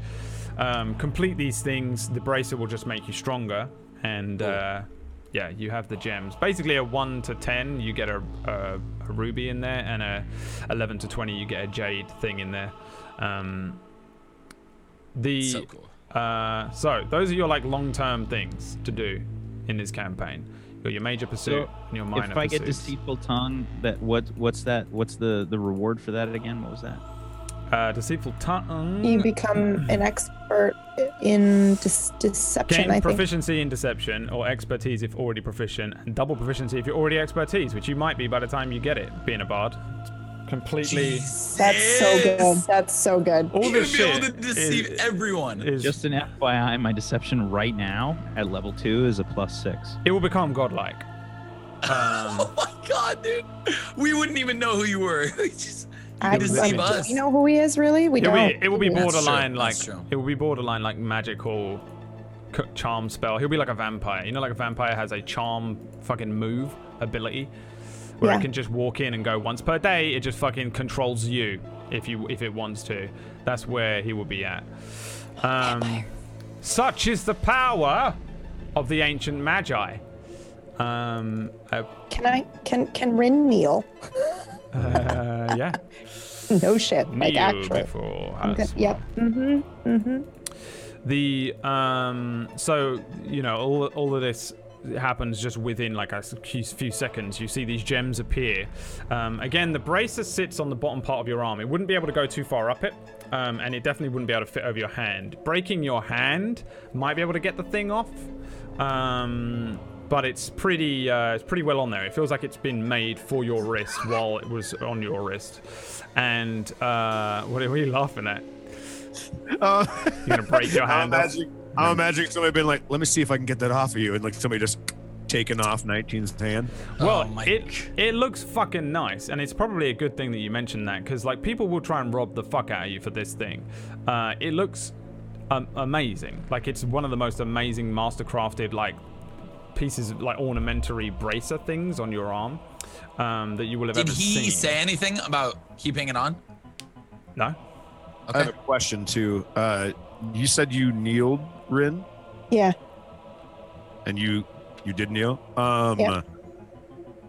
complete these things, the bracer will just make you stronger, and yeah, you have the gems. Basically, a 1 to 10, you get a ruby in there, and a 11 to 20, you get a jade thing in there. So cool. So those are your like long-term things to do in this campaign. You got your major pursuit and your minor pursuits. If I get Deceitful Tongue, what's that? What's the reward for that again? What was that? Deceitful Tongue. You become an expert in deception. Gain I think. proficiency in deception, or expertise if already proficient, and double proficiency if you're already expertise, which you might be by the time you get it. Being a bard, completely. That's so good. That's so good. All You're this gonna be shit able to deceive everyone. Just an FYI, my deception right now at level 2 is a +6. It will become godlike. Oh my god, dude! We wouldn't even know who you were. Do we know who he is really? We don't. It will be borderline That's like true. it will be borderline like magical charm spell. He'll be like a vampire. You know, like a vampire has a charm fucking move ability where it can just walk in and go once per day. It just fucking controls you if it wants to. That's where he will be at. Such is the power of the ancient Magi. Can Rin kneel? Yeah. No shit. Like Kneel actually. before Okay. us. Yep. The so you know all of this happens just within like a few seconds. You see these gems appear. Again, the bracer sits on the bottom part of your arm. It wouldn't be able to go too far up it, and it definitely wouldn't be able to fit over your hand. Breaking your hand might be able to get the thing off. But it's pretty well on there. It feels like it's been made for your wrist while it was on your wrist. And what are you laughing at? You're gonna break your hand off? I'm imagining somebody being like, "Let me see if I can get that off of you," and like somebody just taking off 19's hand. Well, it looks fucking nice, and it's probably a good thing that you mentioned that, because like people will try and rob the fuck out of you for this thing. It looks amazing. Like it's one of the most amazing mastercrafted like pieces of like ornamentary bracer things on your arm that you will have ever seen. Did he say anything about keeping it on? No. Okay. I have a question too. You said you kneeled, Rin, Yeah. and you did kneel. Yeah.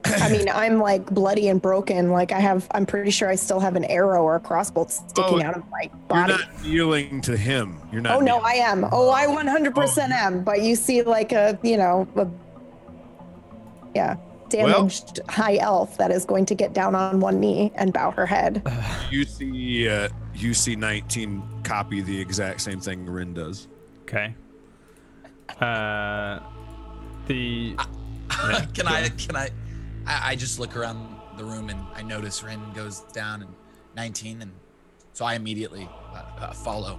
I mean, I'm like bloody and broken. Like I'm pretty sure I still have an arrow or a crossbow sticking out of my body. You're not kneeling to him. You're not. Oh no, I am. Oh, I 100% am. But you see, like damaged high elf that is going to get down on one knee and bow her head. You see 19 copy the exact same thing Rin does. Okay. Can I just look around the room and I notice Rin goes down and 19, and so I immediately follow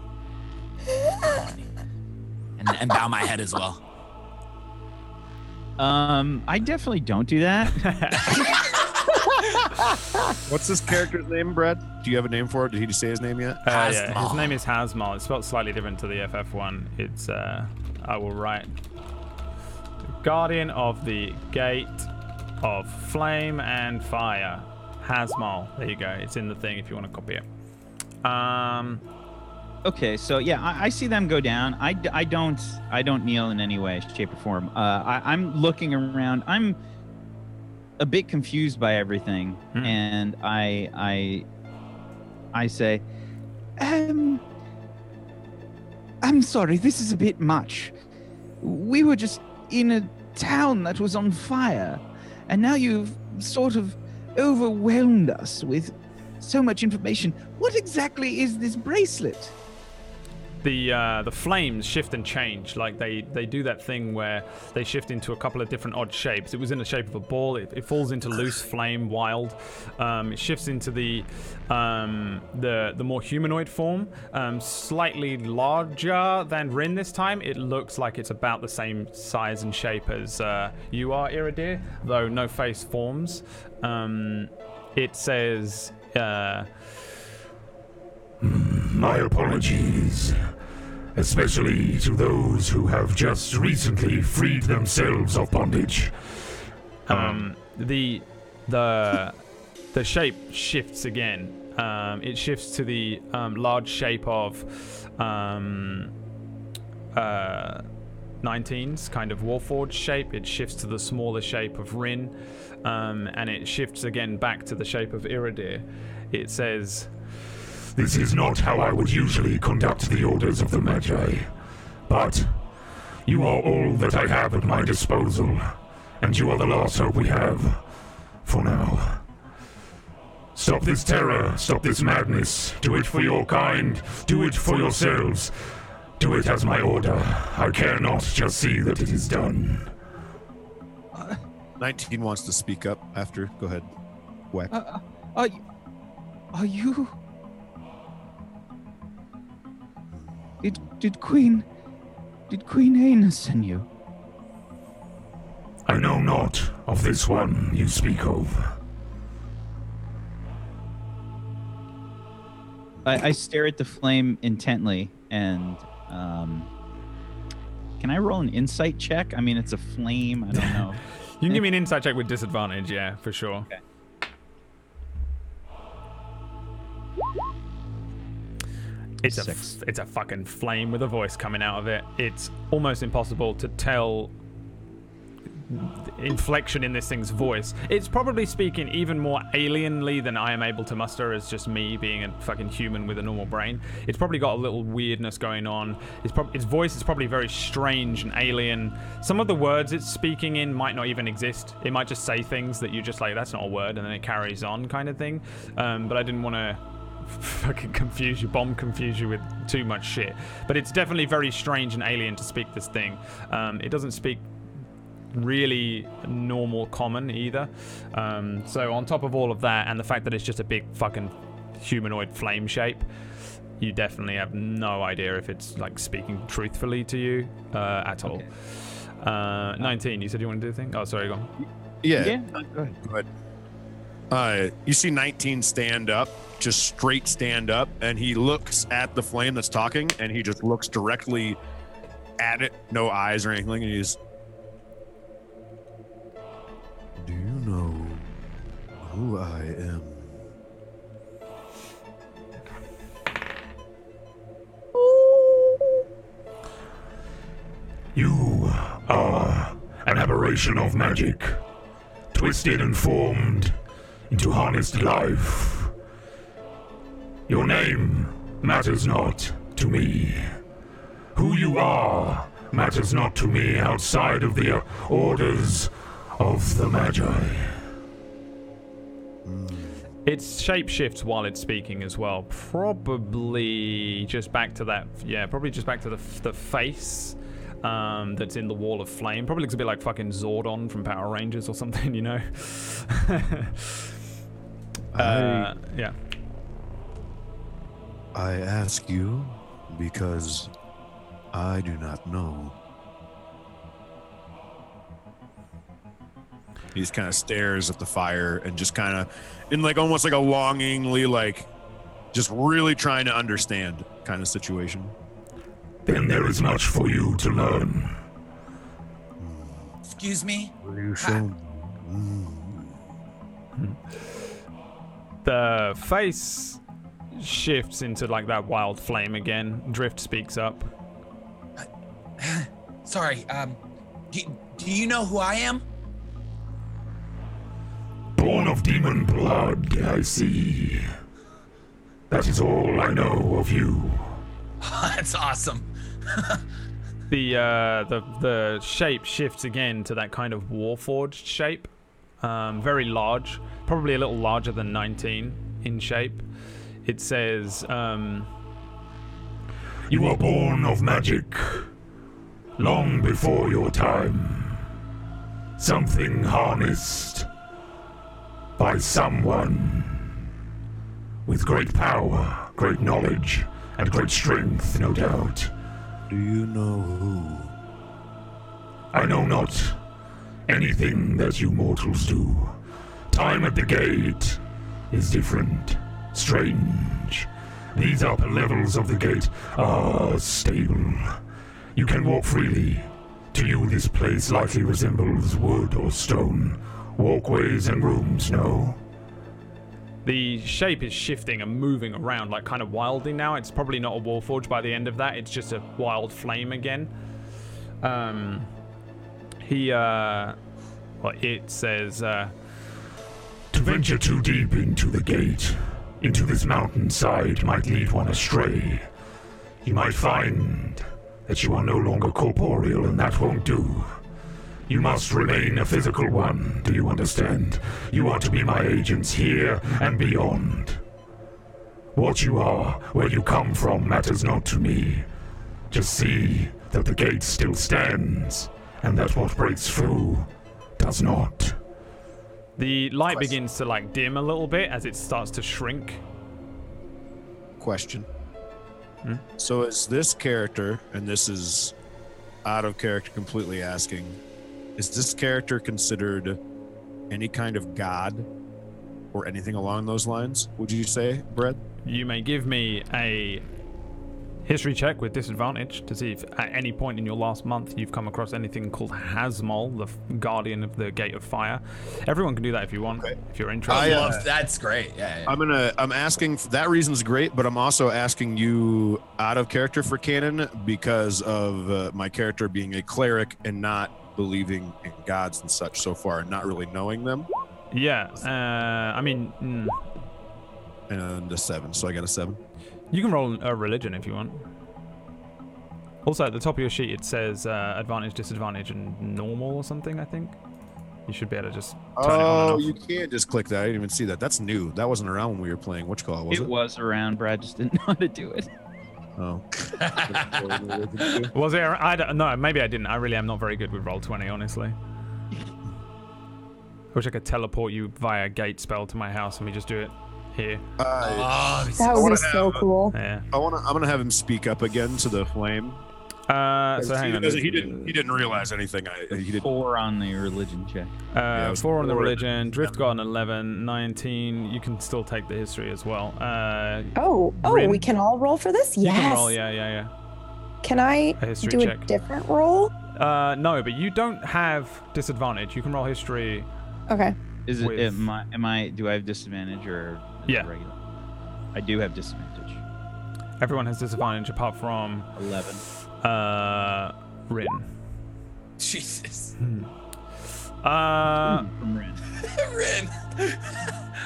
and bow my head as well. I definitely don't do that. What's this character's name, Brad? Do you have a name for it? Did he just say his name yet? Yeah, his name is Hasmal. It's spelled slightly different to the FF one. It's I will write Guardian of the Gate of Flame and Fire. Hasmal. There you go. It's in the thing if you want to copy it. Okay, so yeah, I see them go down. I don't kneel in any way, shape, or form. I'm looking around. I'm a bit confused by everything, and I say, I'm sorry, this is a bit much. We were just in a town that was on fire, and now you've sort of overwhelmed us with so much information. What exactly is this bracelet? The flames shift and change. Like they do that thing where they shift into a couple of different odd shapes. It was in the shape of a ball. It falls into loose flame, wild. It shifts into the more humanoid form, slightly larger than Rin this time. It looks like it's about the same size and shape as you are, Iridir, though no face forms. It says. My apologies, especially to those who have just recently freed themselves of bondage. The shape shifts again. It shifts to the large shape of 19's kind of Warforged shape. It shifts to the smaller shape of Rin, and it shifts again back to the shape of Iridir. It says, "This is not how I would usually conduct the orders of the Magi, but you are all that I have at my disposal, and you are the last hope we have, for now. Stop this terror, stop this madness, do it for your kind, do it for yourselves, do it as my order. I care not, just see that it is done." 19 wants to speak up after. Go ahead. Whack. Are you... Did Queen Aina send you? I know not of this one you speak of. I stare at the flame intently, and can I roll an insight check? I mean, it's a flame. I don't know. You can give me an insight check with disadvantage, yeah, for sure. Okay. It's a fucking flame with a voice coming out of it. It's almost impossible to tell inflection in this thing's voice. It's probably speaking even more alienly than I am able to muster as just me being a fucking human with a normal brain. It's probably got a little weirdness going on. Its voice is probably very strange and alien. Some of the words it's speaking in might not even exist. It might just say things that you're just like, that's not a word, and then it carries on kind of thing. But I didn't want to fucking confuse you with too much shit. But it's definitely very strange and alien to speak this thing. It doesn't speak really normal common either. So on top of all of that, and the fact that it's just a big fucking humanoid flame shape, you definitely have no idea if it's like speaking truthfully to you at all. 19, you said you want to do the thing? Oh, sorry, go on. Yeah. Go ahead. You see 19 stand up, just straight stand up, and he looks at the flame that's talking, and he just looks directly at it, no eyes or anything, and he's, "Do you know who I am?" You are an aberration of magic, twisted and formed into harnessed life. Your name matters not to me. Who you are matters not to me outside of the orders of the Magi. Its shape shifts while it's speaking as well. Probably just back to that. Yeah, probably just back to the face that's in the wall of flame. Probably looks a bit like fucking Zordon from Power Rangers or something, you know? Yeah. I ask you because I do not know. He just kind of stares at the fire and just kind of, in like almost like a longingly, like just really trying to understand kind of situation. Then there is much for you to learn. Excuse me? Will you show The face shifts into like that wild flame again. Drift speaks up. Sorry, do you know who I am? Born of demon blood, I see. That is all I know of you. That's awesome. The shape shifts again to that kind of warforged shape. Very large, probably a little larger than 19 in shape. It says, You were born of magic, long before your time. Something harnessed by someone with great power, great knowledge, and great strength, no doubt. Do you know who? I know not anything that you mortals do. Time at the gate is different, strange. These upper levels of the gate are stable. You can walk freely. To you, this place likely resembles wood or stone. Walkways and rooms, no? the shape is shifting and moving around like kind of wildly now. It's probably not a warforge by the end of that. It's just a wild flame again. It says, to venture too deep into the gate, into this mountainside, might lead one astray. You might find that you are no longer corporeal, and that won't do. You must remain a physical one, do you understand? You are to be my agents here and beyond. What you are, where you come from, matters not to me. Just see that the gate still stands, and that what breaks through does not. the light begins to like dim a little bit as it starts to shrink. Question. So is this character, and this is out of character completely asking, is this character considered any kind of god or anything along those lines, would you say, Brad? You may give me a history check with disadvantage to see if at any point in your last month you've come across anything called Hasmol, the guardian of the Gate of Fire. Everyone can do that if you want, if you're interested. That's great. Yeah. I'm asking, that reason's great, but I'm also asking you out of character for canon because of my character being a cleric and not believing in gods and such so far, and not really knowing them. Yeah, And a 7, so I got a 7. You can roll a religion if you want. Also, at the top of your sheet, it says advantage, disadvantage, and normal or something, I think. You should be able to just turn it on and off. You can't just click that. I didn't even see that. That's new. That wasn't around when we were playing. Which call was it? It was around. Brad just didn't know how to do it. Oh. Was it? I don't know. Maybe I didn't. I really am not very good with Roll20, honestly. I wish I could teleport you via gate spell to my house and we just do it here. That would be so cool. Yeah. I'm gonna have him speak up again to the flame. So hang on. He didn't realize anything. He did 4 on the religion check. 4 on the religion. Drift got an 11, 19. You can still take the history as well. Rin, we can all roll for this? you Yes. can roll, yeah. Can I A history do a check. different roll? No, but you don't have disadvantage. You can roll history. Okay. Is it? With- Do I have disadvantage or? Is it Yeah. regular? I do have disadvantage. Everyone has disadvantage apart from 11. Rin. Jesus. From Rin. Rin.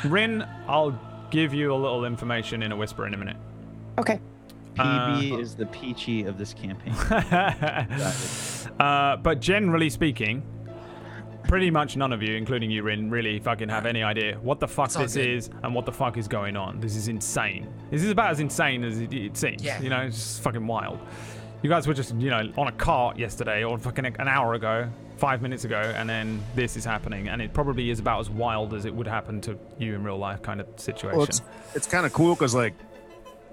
Rin, I'll give you a little information in a whisper in a minute. Okay. PB is the Peachy of this campaign. But generally speaking, pretty much none of you, including you, Rin, really fucking have any idea what the fuck It's all this good. is and what the fuck is going on. This is insane. This is about as insane as it seems. Yeah. You know, it's just fucking wild. You guys were just, on a cart yesterday or fucking an hour ago, 5 minutes ago, and then this is happening. And it probably is about as wild as it would happen to you in real life kind of situation. Well, it's kind of cool because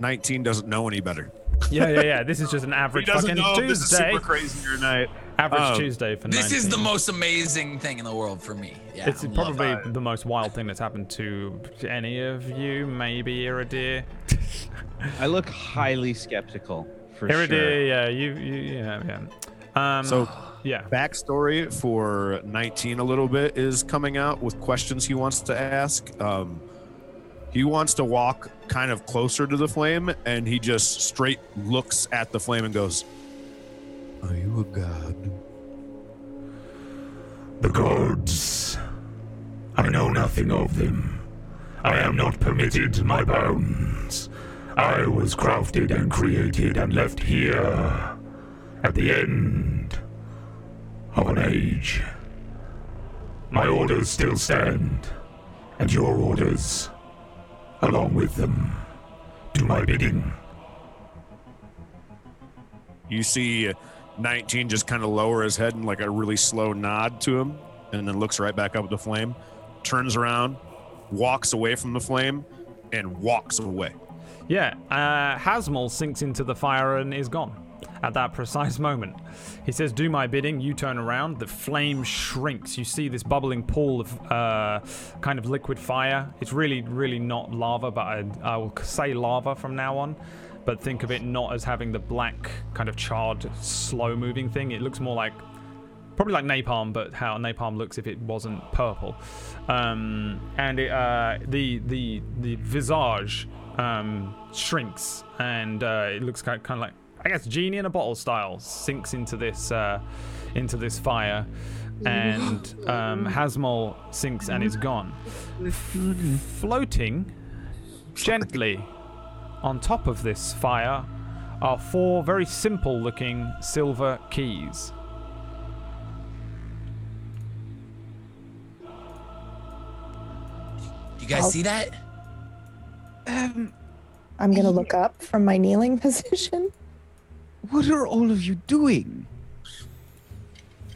19 doesn't know any better. Yeah. This is just an average He doesn't fucking know if this is Tuesday. super crazy or not. Average Tuesday for 19. This is the most amazing thing in the world for me. Yeah. It's I love probably it. the most wild thing that's happened to any of you, maybe Iridir. I look highly skeptical for sure. Iridir, yeah. So, yeah. backstory for 19 a little bit is coming out with questions he wants to ask. He wants to walk kind of closer to the flame, and he just straight looks at the flame and goes, "Are you a god?" The gods. I know nothing of them. I am not permitted my bounds. I was crafted and created and left here at the end of an age. My orders still stand, and your orders, along with them, do my bidding. You see 19 just kind of lower his head and like a really slow nod to him, and then looks right back up at the flame, turns around, walks away from the flame, and walks away. Yeah, Hasmul sinks into the fire and is gone at that precise moment. He says, "Do my bidding." You turn around. The flame shrinks. You see this bubbling pool of kind of liquid fire. It's really, really not lava, but I will say lava from now on. But think of it not as having the black kind of charred, slow-moving thing. It looks more like, probably like napalm, but how napalm looks if it wasn't purple. And the visage shrinks, and it looks kind of like, I guess, genie in a bottle style, sinks into this fire, and Hasmul sinks and is gone. Floating gently on top of this fire are 4 very simple-looking silver keys. You guys see that? I'm gonna look up from my kneeling position. What are all of you doing?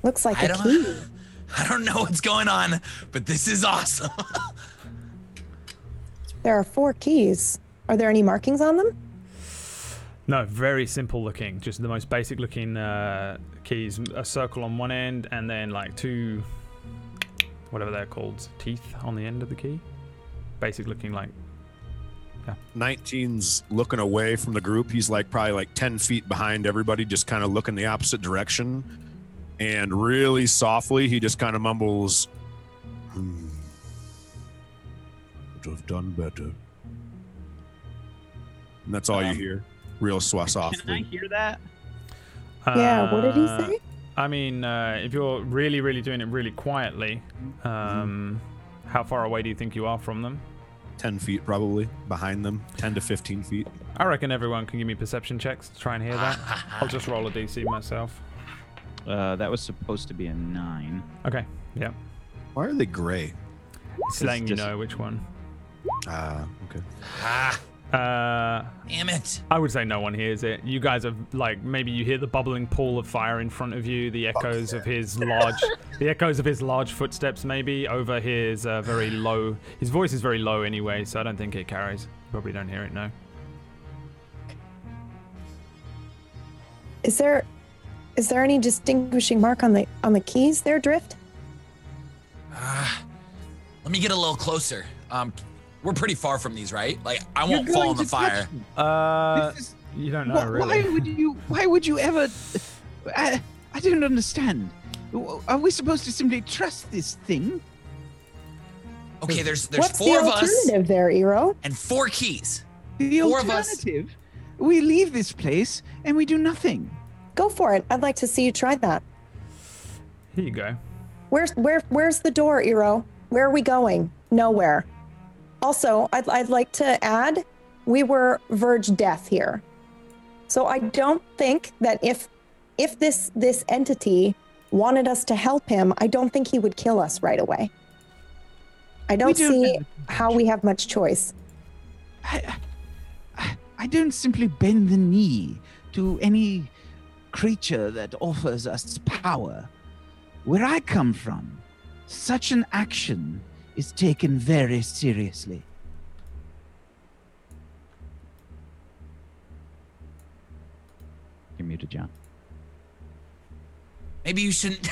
Looks like a key. I don't know what's going on, but this is awesome. There are 4 keys. Are there any markings on them? No, very simple looking. Just the most basic looking keys. A circle on one end, and then like 2, whatever they're called, teeth on the end of the key. Basic looking, like, yeah. 19's looking away from the group. He's like probably like 10 feet behind everybody, just kind of looking the opposite direction. And really softly, he just kind of mumbles, "Could have done better." And that's all you hear, real softly. Can I hear that? Yeah, what did he say? I mean, if you're really, really doing it really quietly, how far away do you think you are from them? 10 feet probably behind them, 10 to 15 feet. I reckon everyone can give me perception checks to try and hear that. I'll just roll a DC myself. That was supposed to be a 9. Okay, yeah. Why are they gray? It's letting you know which one. Okay. Damn it. I would say no one hears it. You guys are like, maybe you hear the bubbling pool of fire in front of you, the echoes of his large footsteps maybe over his very low. His voice is very low anyway, so I don't think it carries. You probably don't hear it, no. Is there any distinguishing mark on the keys there, Drift? Let me get a little closer. We're pretty far from these, right? Like, I won't fall in the fire. You don't know, really. Why would you ever? I don't understand. Are we supposed to simply trust this thing? Okay, there's What's 4 of the us alternative there, Eero? and 4 keys. The 4 of us. alternative? We leave this place and we do nothing. Go for it. I'd like to see you try that. Here you go. Where's the door, Eero? Where are we going? Nowhere. Also, I'd like to add, we were verge death here. So I don't think that if this entity wanted us to help him, I don't think he would kill us right away. I don't see how we have much choice. I don't simply bend the knee to any creature that offers us power. Where I come from, such an action is taken very seriously. You're muted, John. Maybe you shouldn't.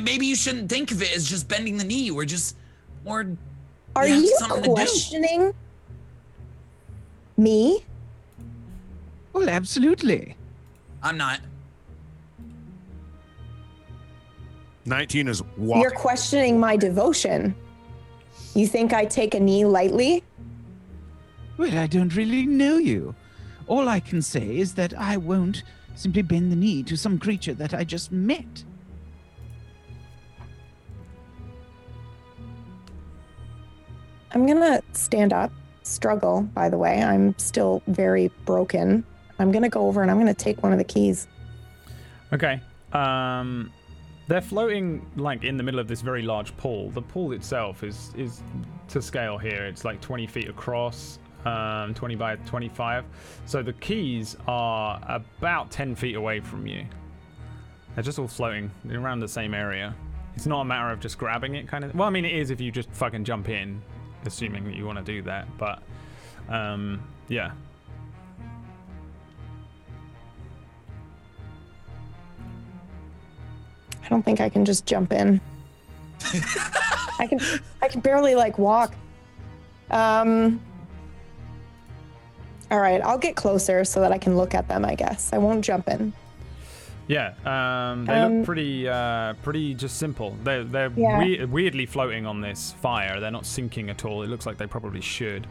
Maybe you shouldn't think of it as just bending the knee. We're just more. Are you questioning me? Well, absolutely. I'm not. 19 is walking. You're questioning my devotion. You think I take a knee lightly? Well, I don't really know you. All I can say is that I won't simply bend the knee to some creature that I just met. I'm gonna stand up, struggle, by the way. I'm still very broken. I'm gonna go over and I'm gonna take one of the keys. Okay. They're floating like in the middle of this very large pool. The pool itself is to scale here. It's like 20 feet across, 20 by 25. So the keys are about 10 feet away from you. They're just all floating around the same area. It's not a matter of just grabbing it, kind of. Well, I mean, it is if you just fucking jump in, assuming that you want to do that. But yeah. I don't think I can just jump in. I can barely like walk. All right, I'll get closer so that I can look at them, I guess. I won't jump in. Yeah, they look pretty just simple. They're weirdly floating on this fire. They're not sinking at all. It looks like they probably should.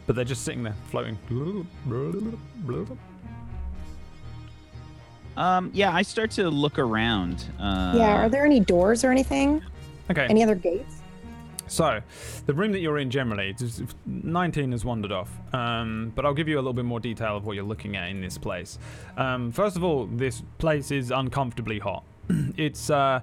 But they're just sitting there, floating. Yeah, I start to look around. Yeah, are there any doors or anything? Okay. Any other gates? So, the room that you're in generally, 19 has wandered off, but I'll give you a little bit more detail of what you're looking at in this place. First of all, this place is uncomfortably hot. It's so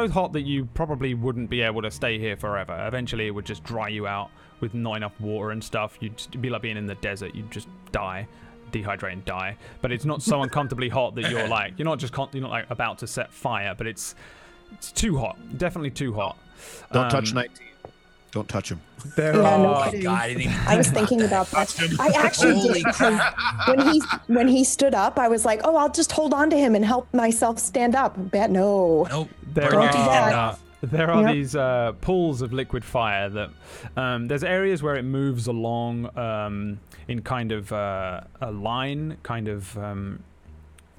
hot that you probably wouldn't be able to stay here forever. Eventually, it would just dry you out with not enough water and stuff. It'd be like being in the desert. You'd just die. Dehydrate and die. But it's not so uncomfortably hot that you're not like about to set fire, but it's too hot. Definitely too hot. Don't touch 19. Don't touch him. Oh God! I was thinking about that. I actually did, because when he stood up, I was like, "Oh, I'll just hold on to him and help myself stand up." Bet no. Nope. There Don't do that. There are these pools of liquid fire that there's areas where it moves along in kind of a line, kind of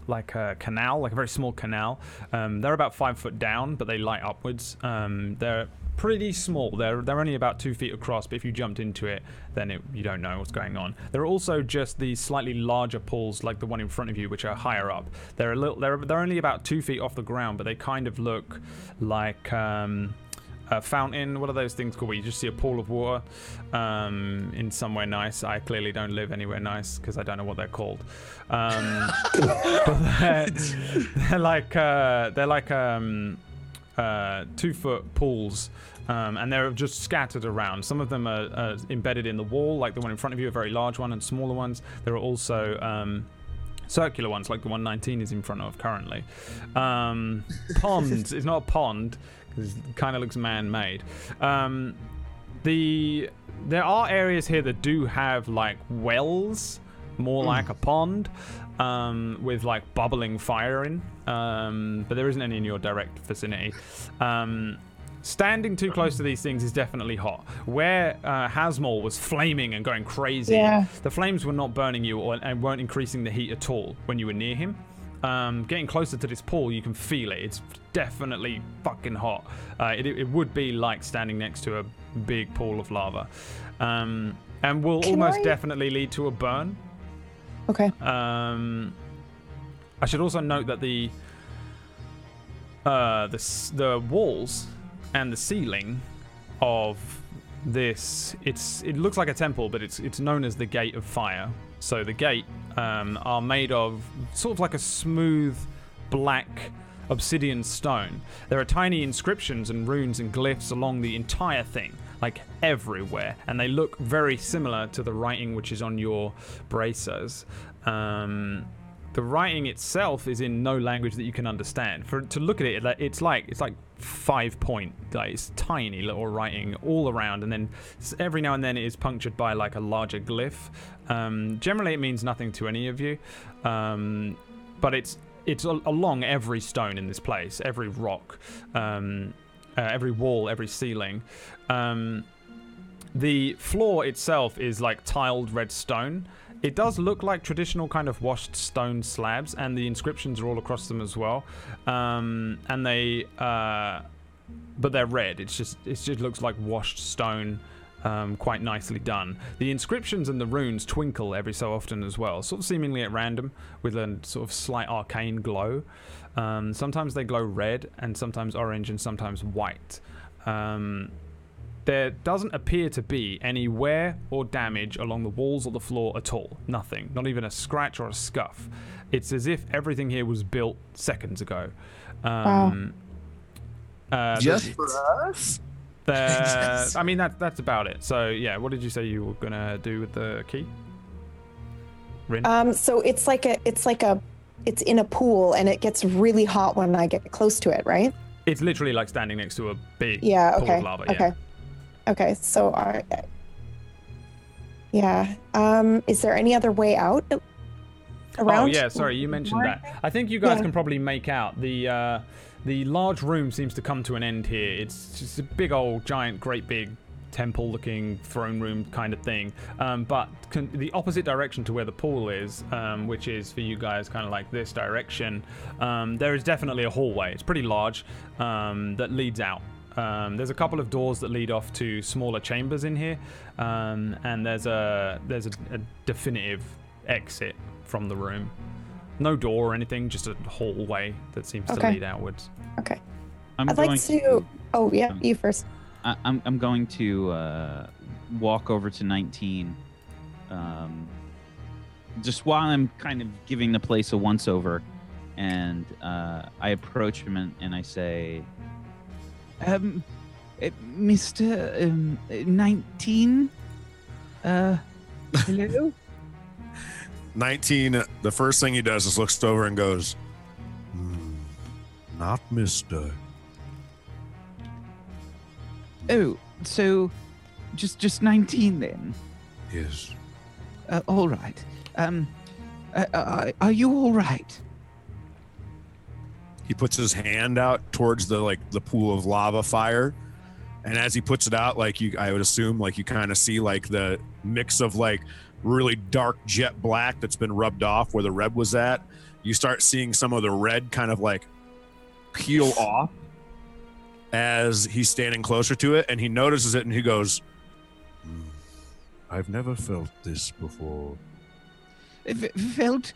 like a canal, like a very small canal. They're about 5 foot down, but they light upwards. They're pretty small. They're only about 2 feet across, but if you jumped into it, then you don't know what's going on. There are also just these slightly larger pools, like the one in front of you, which are higher up. They're only about 2 feet off the ground, but they kind of look like a fountain. What are those things called where you just see a pool of water in somewhere nice? I clearly don't live anywhere nice because I don't know what they're called. But they're like 2 foot pools, and they're just scattered around. Some of them are embedded in the wall, like the one in front of you, a very large one, and smaller ones. There are also circular ones, like the one 19 is in front of currently. Ponds. It's not a pond, because it kind of looks man-made. There are areas here that do have like wells, more like a pond, with like bubbling fire in, but there isn't any in your direct vicinity. Standing too close to these things is definitely hot. Where Hasmol was flaming and going crazy, the flames were not burning you and weren't increasing the heat at all when you were near him. Getting closer to this pool, you can feel it. It's definitely fucking hot. It would be like standing next to a big pool of lava, and will almost definitely lead to a burn. Okay. I should also note that the walls and the ceiling of this, it looks like a temple, but it's known as the Gate of Fire. So the gate are made of sort of like a smooth black obsidian stone. There are tiny inscriptions and runes and glyphs along the entire thing, like everywhere, and they look very similar to the writing which is on your bracers. The writing itself is in no language that you can understand. To look at it, it's like 5 point, like it's tiny little writing all around, and then every now and then it is punctured by like a larger glyph. Generally, it means nothing to any of you, but it's along every stone in this place, every rock, every wall, every ceiling. The floor itself is like tiled red stone. It does look like traditional kind of washed stone slabs, and the inscriptions are all across them as well. And they but they're red. It just looks like washed stone, quite nicely done. The inscriptions and the runes twinkle every so often as well, sort of seemingly at random, with a sort of slight arcane glow. Sometimes they glow red, and sometimes orange, and sometimes white. There doesn't appear to be any wear or damage along the walls or the floor at all. Nothing. Not even a scratch or a scuff. It's as if everything here was built seconds ago. Wow. Just for us? I mean, that's about it. So, yeah, what did you say you were going to do with the key? Rin? So it's in a pool, and it gets really hot when I get close to it, right? It's literally like standing next to a big pool of lava. Okay. Yeah. Okay, so is there any other way out around? Oh yeah, sorry, you mentioned that. I think you guys can probably make out the large room seems to come to an end here. It's just a big old giant, great big temple-looking throne room kind of thing. But the opposite direction to where the pool is, which is for you guys kind of like this direction, there is definitely a hallway. It's pretty large that leads out. There's a couple of doors that lead off to smaller chambers in here, and there's a definitive exit from the room. No door or anything, just a hallway that seems to lead outwards. Okay. I'd like to. Oh yeah, you first. I'm going to walk over to 19, just while I'm kind of giving the place a once over, and I approach him and I say, Mr. 19? Hello? 19, the first thing he does is looks over and goes, not Mr. Oh, so just 19 then? Yes. All right. Are you all right? He puts his hand out towards the pool of lava fire, and as he puts it out, I would assume you kind of see the mix of really dark jet black that's been rubbed off where the red was at. You start seeing some of the red kind of peel off as he's standing closer to it, and he notices it and he goes, I've never felt this before. Felt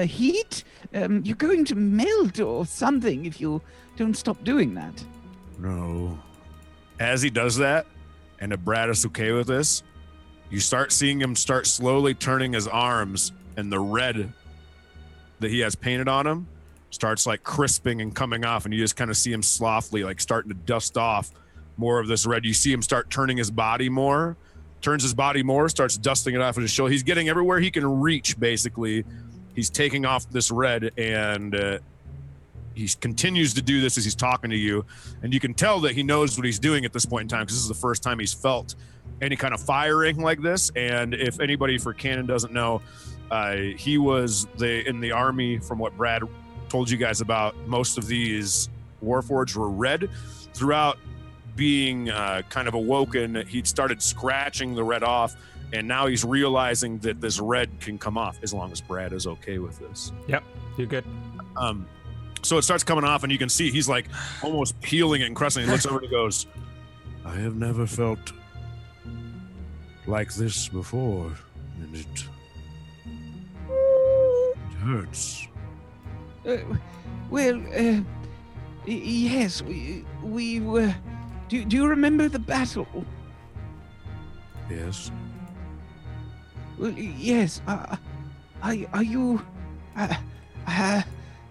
heat? You're going to melt or something if you don't stop doing that. No. As he does that, and if Brad is okay with this, you start seeing him start slowly turning his arms, and the red that he has painted on him starts crisping and coming off, and you just kind of see him softly starting to dust off more of this red. You see him start turning his body more, starts dusting it off of his shoulder. He's getting everywhere he can reach, basically. He's taking off this red, and he continues to do this as he's talking to you, and you can tell that he knows what he's doing at this point in time, because this is the first time he's felt any kind of firing like this. And if anybody for Canon doesn't know, he was in the army. From what Brad told you guys about, most of these Warforged were red. Throughout being kind of awoken, he'd started scratching the red off, and now he's realizing that this red can come off as long as Brad is okay with this. Yep, you're good. So it starts coming off, and you can see he's almost peeling it and crushing it. He looks over and he goes, I have never felt like this before, and it hurts. Yes, we were. Do you remember the battle? Yes. Well, yes. Are you?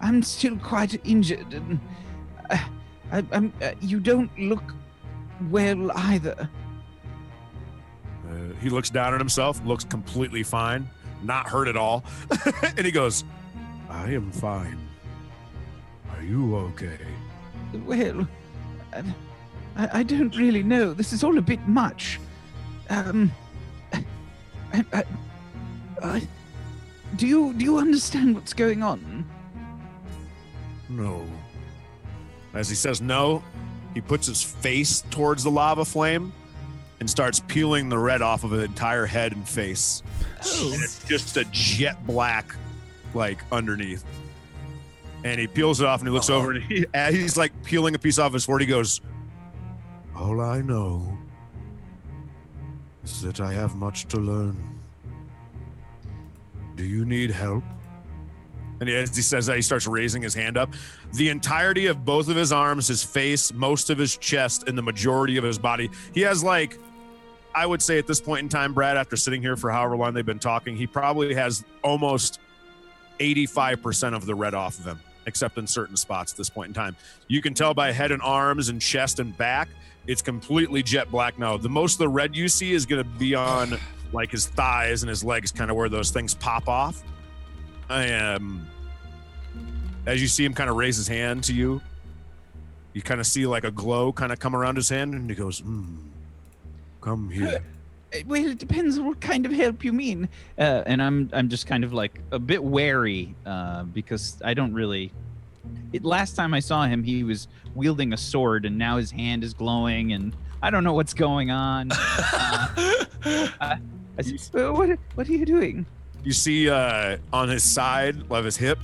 I'm still quite injured, and you don't look well either. He looks down at himself, looks completely fine, not hurt at all, and he goes, I am fine. Are you okay? Well, I don't really know. This is all a bit much. Do you understand what's going on? No. As he says no, he puts his face towards the lava flame and starts peeling the red off of his entire head and face. Oh. And it's just a jet black, underneath. And he peels it off, and he looks over, and he's peeling a piece off his sword. He goes, All I know is that I have much to learn. Do you need help? And as he says that, he starts raising his hand up. The entirety of both of his arms, his face, most of his chest, and the majority of his body. He has like, I would say at this point in time, Brad, after sitting here for however long they've been talking, he probably has almost 85% of the red off of him, except in certain spots at this point in time. You can tell by head and arms and chest and back, it's completely jet black now. The most of the red you see is going to be on like his thighs and his legs, kind of where those things pop off. As you see him kind of raise his hand to you, you kind of see like a glow kind of come around his hand, and he goes, come here. Well, it depends on what kind of help you mean. And I'm just kind of like a bit wary because I don't really... last time I saw him, he was wielding a sword, and now his hand is glowing, and I don't know what's going on. I said, what are you doing? You see on his side of his hip,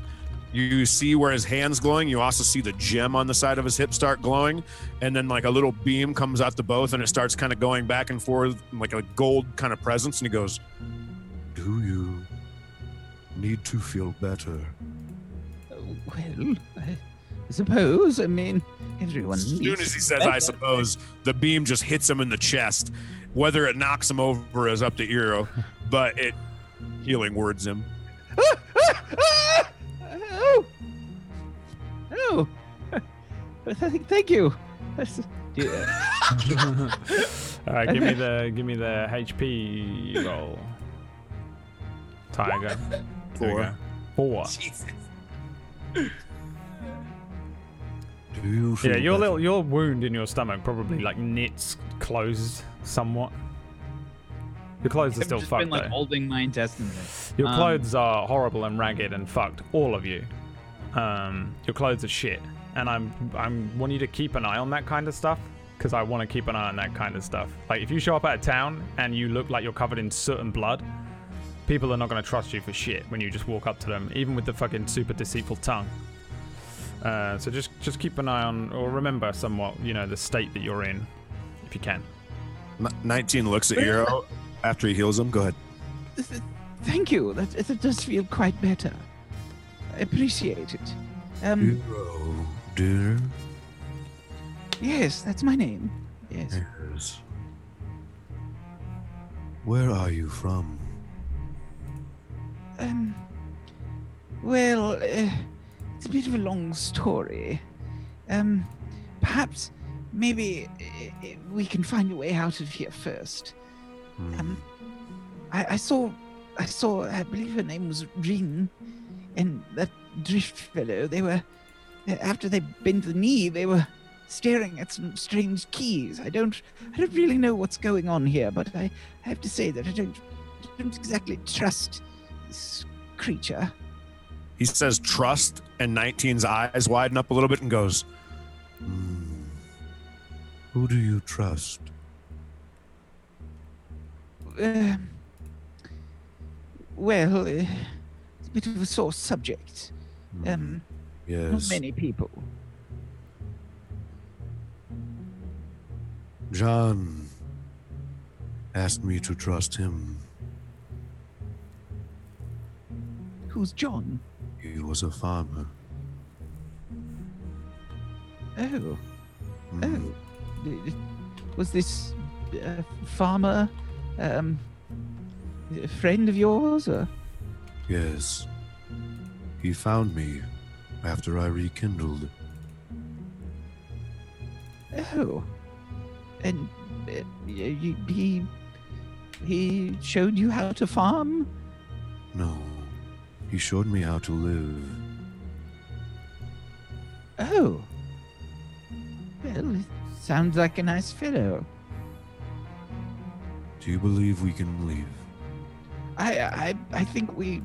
you see where his hand's glowing. You also see the gem on the side of his hip start glowing. And then like a little beam comes out to both, and it starts kind of going back and forth like a gold kind of presence. And he goes, do you need to feel better? Well, I suppose. I mean, everyone As soon as he says, I suppose, the beam just hits him in the chest. Whether it knocks him over is up to Eero, but it healing words him. Oh. Thank you. All right, give me the HP roll. Tiger. 4. Jesus. Do you feel your wound in your stomach probably like knits closed somewhat. Your clothes are still just fucked been like though. holding my intestines. Your clothes are horrible and ragged and fucked, all of you. Your clothes are shit, and I want you to keep an eye on that kind of stuff, because I want to keep an eye on that kind of stuff. Like if you show up at a town and you look like you're covered in soot and blood, people are not going to trust you for shit when you just walk up to them, even with the fucking super deceitful tongue. So just keep an eye on, or remember somewhat, the state that you're in, if you can. 19 looks at Eero after he heals him. Go ahead. Thank you. That does feel quite better. I appreciate it. Eero, dear. Yes, that's my name. Yes. Yes. Where are you from? Well, it's a bit of a long story. Perhaps, maybe we can find a way out of here first. I saw, I believe her name was Rin, and that drift fellow, they were, after they bent the knee, they were staring at some strange keys. I don't really know what's going on here, but I have to say that I don't exactly trust this creature. He says trust, and 19's eyes widen up a little bit and goes, who do you trust? Well, it's a bit of a sore subject. Yes. Not many people. John asked me to trust him. Who's John? He was a farmer. Oh. Was this farmer a friend of yours, or? Yes. He found me after I rekindled. Oh. And he showed you how to farm? No. He showed me how to live. Oh. Well, it sounds like a nice fellow. Do you believe we can leave? I think we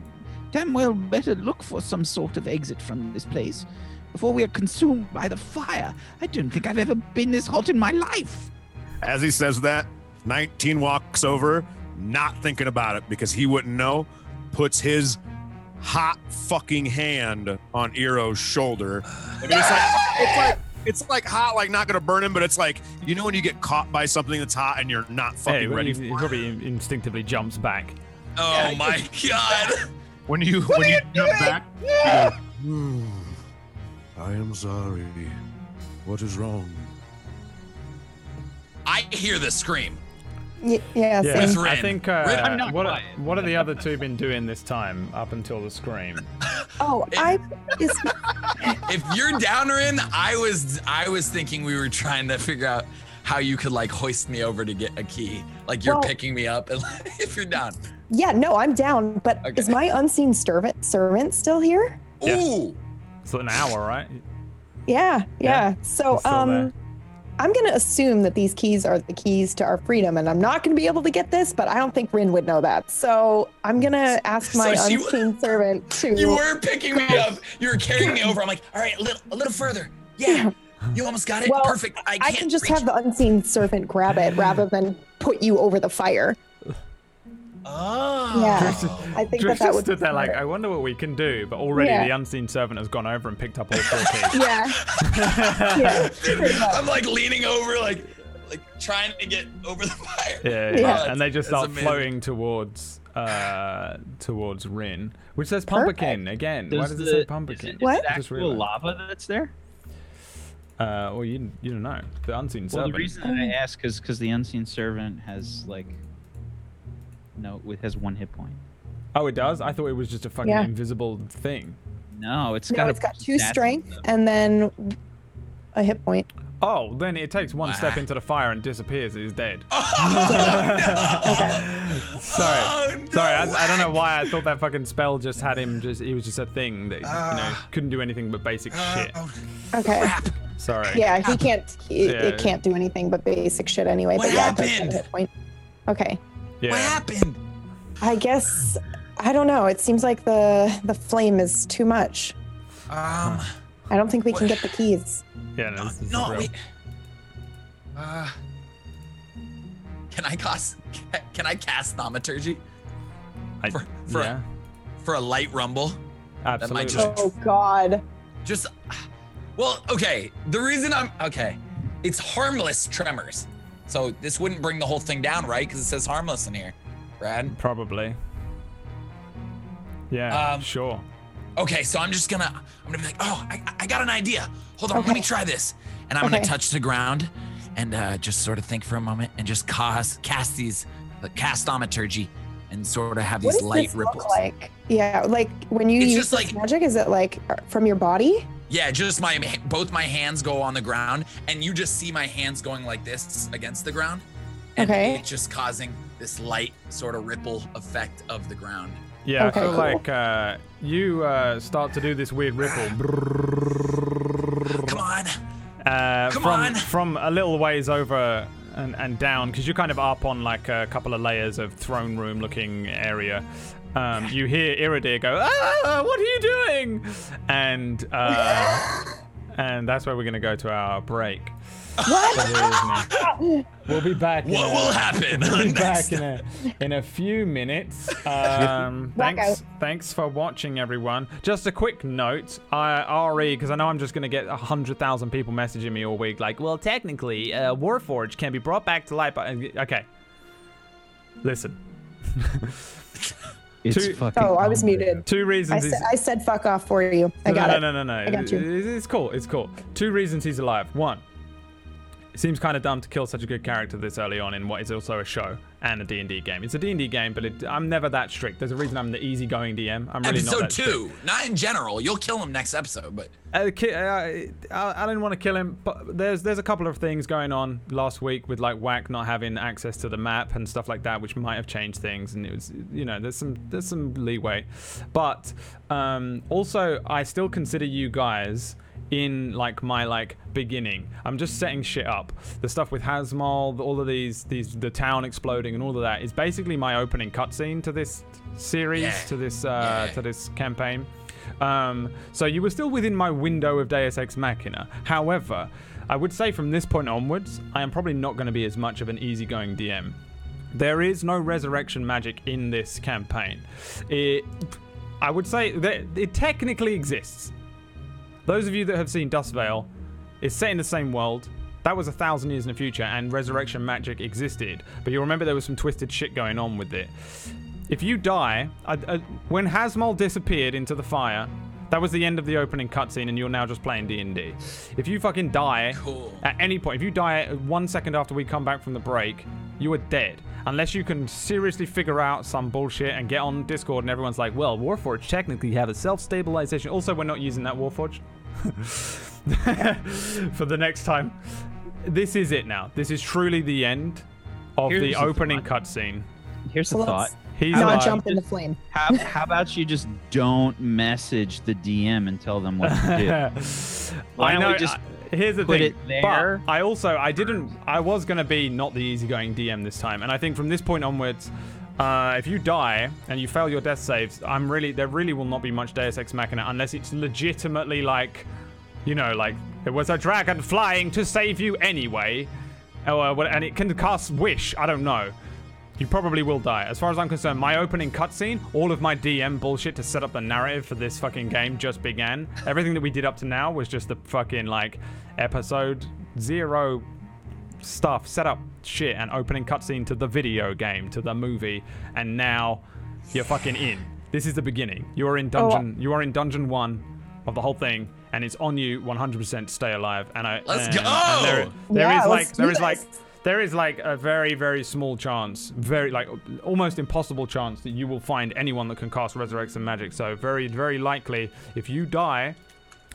damn well better look for some sort of exit from this place before we are consumed by the fire. I don't think I've ever been this hot in my life. As he says that, 19 walks over, not thinking about it because he wouldn't know, puts his hot fucking hand on Eero's shoulder. I mean, it's like hot, like not gonna burn him, but it's like, you know when you get caught by something that's hot and you're not fucking ready for he it? probably instinctively jumps back. Oh my god. When you jump back, you go, I am sorry. What is wrong? I hear the scream. Yeah, Yeah, same. I think. I'm not what quiet. what are the other two been doing this time up until the scream? Oh, If you're down, Rin, I was thinking we were trying to figure out how you could like hoist me over to get a key. Like you're Well- picking me up, and if you're down. yeah, no, I'm down. But Okay. is my unseen servant still here? Yeah. Ooh. It's an hour, right? Yeah. Yeah, So, he's still there. I'm gonna assume that these keys are the keys to our freedom, and I'm not gonna be able to get this, but I don't think Rin would know that. So I'm gonna ask my So she- unseen servant to. You were picking me up. You were carrying me over. I'm like, all right, a little further. Yeah. You almost got it. Well, Perfect. I I can't can just reach. have the unseen servant grab it rather than put you over the fire. Oh. Yeah, I think that Tristan would. stood be there like, better. I wonder what we can do. But already Yeah. the unseen servant has gone over and picked up all 4 keys. Yeah. Yeah. pretty much. I'm like leaning over, like trying to get over the fire. Yeah, Yeah. and they just That's start amazing. floating towards Rin, which says pumpkin again. Why does it say pumpkin? What? Is it Just actual realized. lava that's there? Well, you don't know. The unseen Well, servant. the reason I ask is because the unseen servant has has 1 hit point. Oh, it does? I thought it was just a fucking Yeah. invisible thing. No, it's No, got it's got 2 stats strength and stuff. and then a hit point. Oh, then it takes 1 step into the fire and disappears. He's dead. Sorry. Sorry, I don't know why I thought that fucking spell just had him he was just a thing that, couldn't do anything but basic shit. Okay. Sorry. Yeah, he can't. Yeah. It can't do anything but basic shit anyway. What but yeah, it does have a happened? hit point. Okay. Yeah. What happened? I guess I don't know. It seems like the flame is too much. I don't think we can get the keys. Yeah, no, this is No, real. wait. Can I cast thaumaturgy Yeah, for a light rumble? absolutely. just- Oh God. Just, well, okay. The reason it's harmless tremors. So this wouldn't bring the whole thing down, right? Because it says harmless in here, Brad. Probably. Yeah, Um, sure. Okay, so I'm gonna be like, oh, I got an idea. Hold on, let me try this. And I'm gonna Okay. touch the ground and just sort of think for a moment and just cast thaumaturgy and sort of have What these does light this ripples. look like? Yeah, like when you It's use just this like- magic, is it like from your body? Yeah, just both my hands go on the ground, and you just see my hands going like this against the ground, and Okay. it's just causing this light sort of ripple effect of the ground. Yeah, Okay, I feel cool. like you start to do this weird ripple. Come on. Come from on. from a little ways over and down, because you're kind of up on like a couple of layers of throne room looking area. You hear Iridir go, "Ah, what are you doing?" And that's where we're gonna go to our break. What? We'll be back. What will happen? We'll be next? back in a few minutes. Thanks for watching, everyone. Just a quick note, RE, because I know I'm just gonna get 100,000 people messaging me all week, like, well, technically, Warforged can be brought back to life. Okay, listen. It's Two- fucking. Oh, I was muted. 2 reasons. I said fuck off for you. I got it. No. I got you. It's cool. It's cool. 2 reasons he's alive. 1, it seems kind of dumb to kill such a good character this early on in what is also a show and a D&D game. It's a D&D game, but I'm never that strict. There's a reason I'm the easygoing DM. I'm really not Episode that strict. 2, not in general. You'll kill him next episode, but I didn't want to kill him, but there's a couple of things going on last week with like Whack not having access to the map and stuff like that, which might have changed things. And it was, there's some leeway, but also I still consider you guys in like my like beginning. I'm just setting shit up. The stuff with Hazmal, all of the town exploding and all of that is basically my opening cutscene to this series, to this campaign. So you were still within my window of Deus Ex Machina. However, I would say from this point onwards, I am probably not going to be as much of an easygoing DM. There is no resurrection magic in this campaign. I would say that it technically exists. Those of you that have seen Dustveil It's set in the same world. That was 1,000 years in the future, and resurrection magic existed. But you remember there was some twisted shit going on with it. If you die, when Hasmol disappeared into the fire, that was the end of the opening cutscene, and you're now just playing D&D. If you fucking die at any point, if you die 1 second after we come back from the break, you are dead. Unless you can seriously figure out some bullshit and get on Discord and everyone's like, well, Warforged technically have a self-stabilization. Also, we're not using that Warforged for the next time. This is it now. This is truly the end of the opening cutscene. Here's a thought. He's not jump in the flame. How about you just don't message the DM and tell them what to do? I know. Here's the thing. It there. But I was going to be not the easygoing DM this time. And I think from this point onwards, if you die and you fail your death saves, there really will not be much Deus Ex Machina unless it's legitimately like, you know, like it was a dragon flying to save you anyway. And it can cast Wish. I don't know. You probably will die. As far as I'm concerned, my opening cutscene, all of my DM bullshit to set up the narrative for this fucking game just began. Everything that we did up to now was just the fucking, like, episode 0 stuff, set up shit, and opening cutscene to the video game, to the movie, and now you're fucking in. This is the beginning. You are in dungeon 1 of the whole thing, and it's on you 100% to stay alive. Let's go! And there is like a very, very small chance, very like almost impossible chance that you will find anyone that can cast resurrection magic. So very, very likely, if you die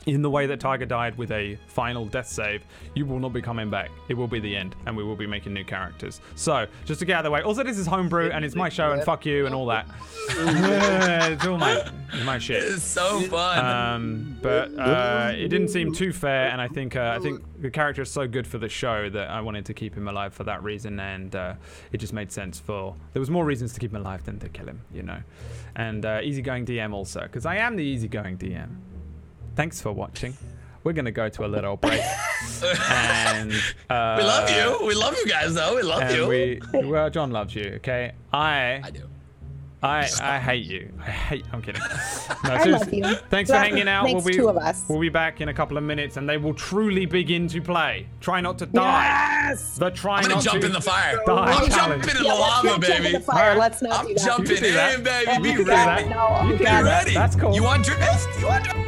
in the way that Tiger died with a final death save, you will not be coming back. It will be the end, and we will be making new characters. So, just to get out of the way, also this is homebrew, and it's my show, and fuck you, and all that. It's all my shit. It's so fun. But it didn't seem too fair, and I think the character is so good for the show that I wanted to keep him alive for that reason, and it just made sense there was more reasons to keep him alive than to kill him, you know. And easygoing DM also, because I am the easygoing DM. Thanks for watching. We're going to go to a little break. And we love you. We love you guys, though. We love you. Well, John loves you, okay? I do. I hate you. I'm kidding. No, I love you. Thanks for hanging out. Makes two of us. We'll be back in a couple of minutes, and they will truly begin to play. Try not to die. Yes! I'm gonna jump in the fire. I'm jumping in the lava, baby. The fire. Let's not do that. I'm jumping in, baby. Be ready. No, you can be ready. That's cool. You want drift? You want drift?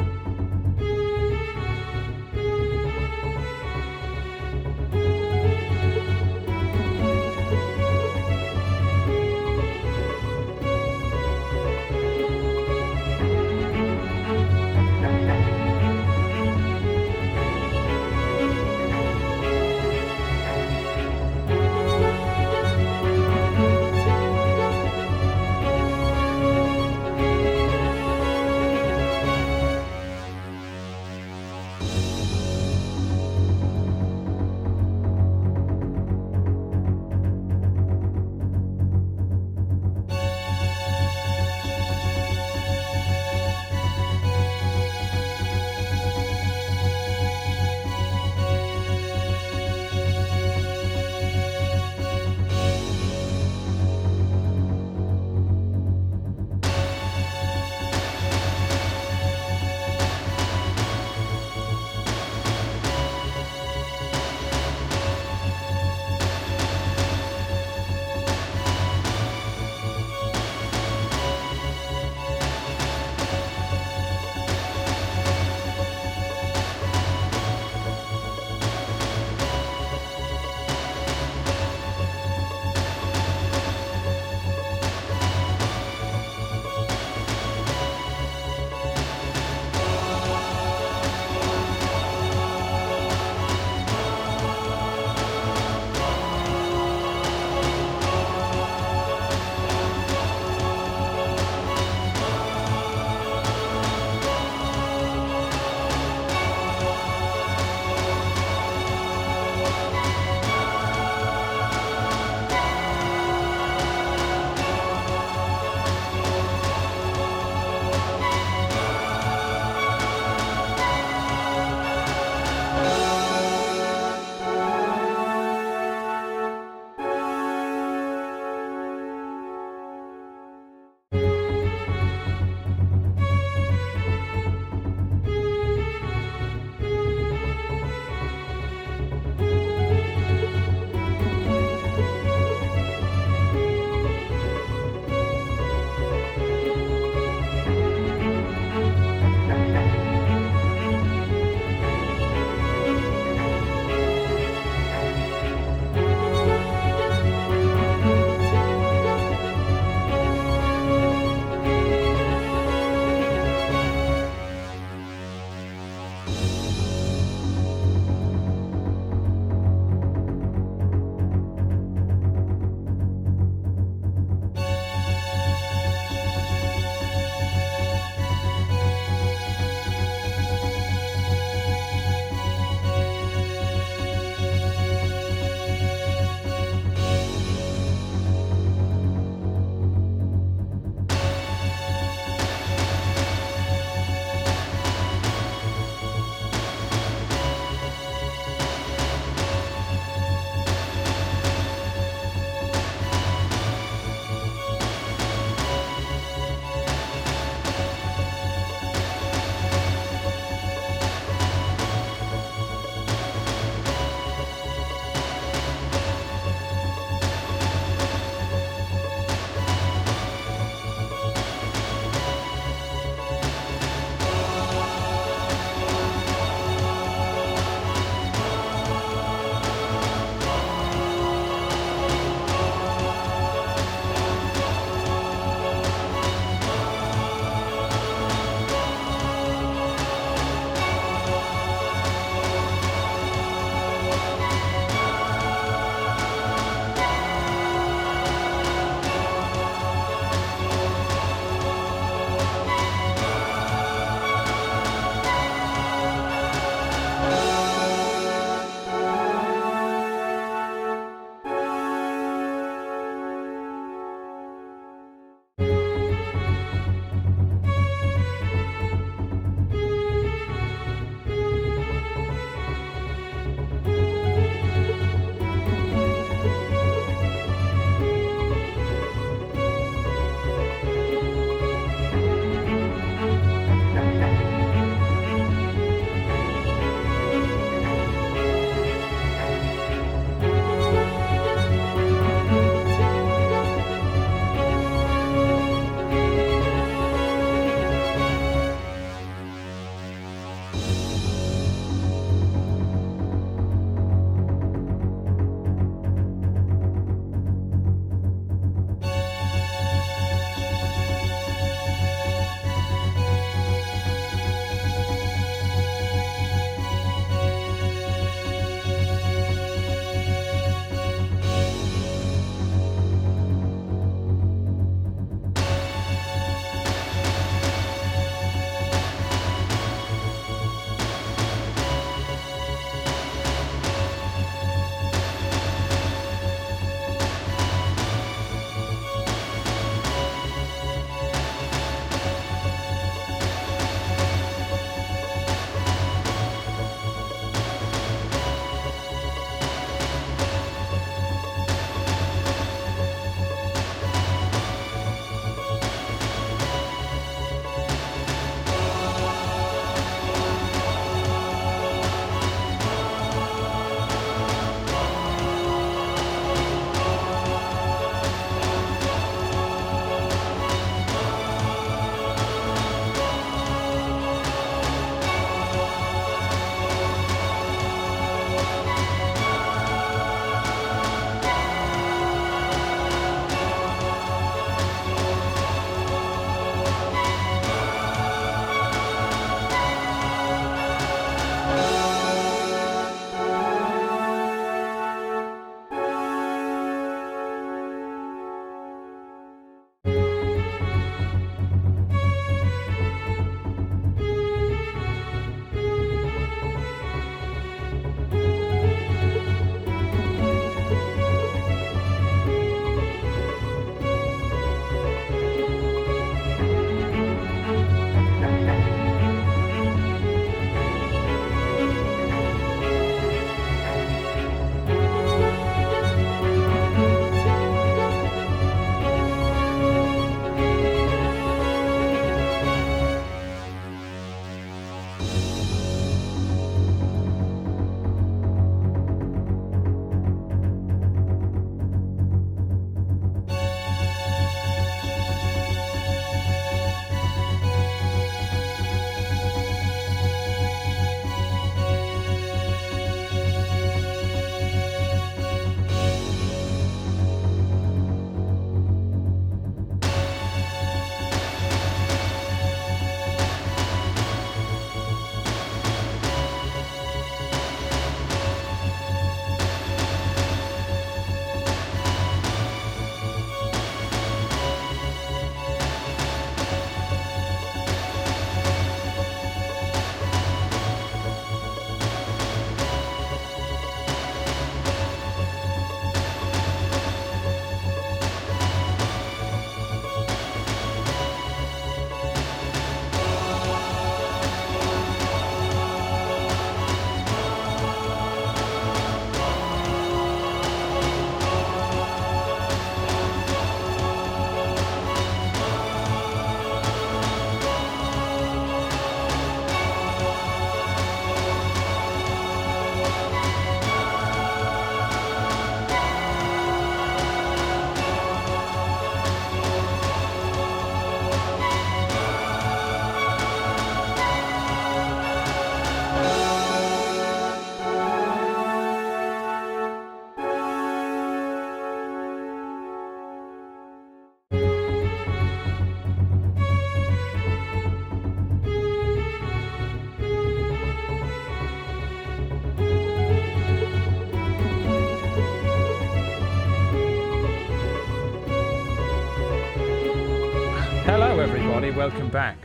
Hello, everybody. Welcome back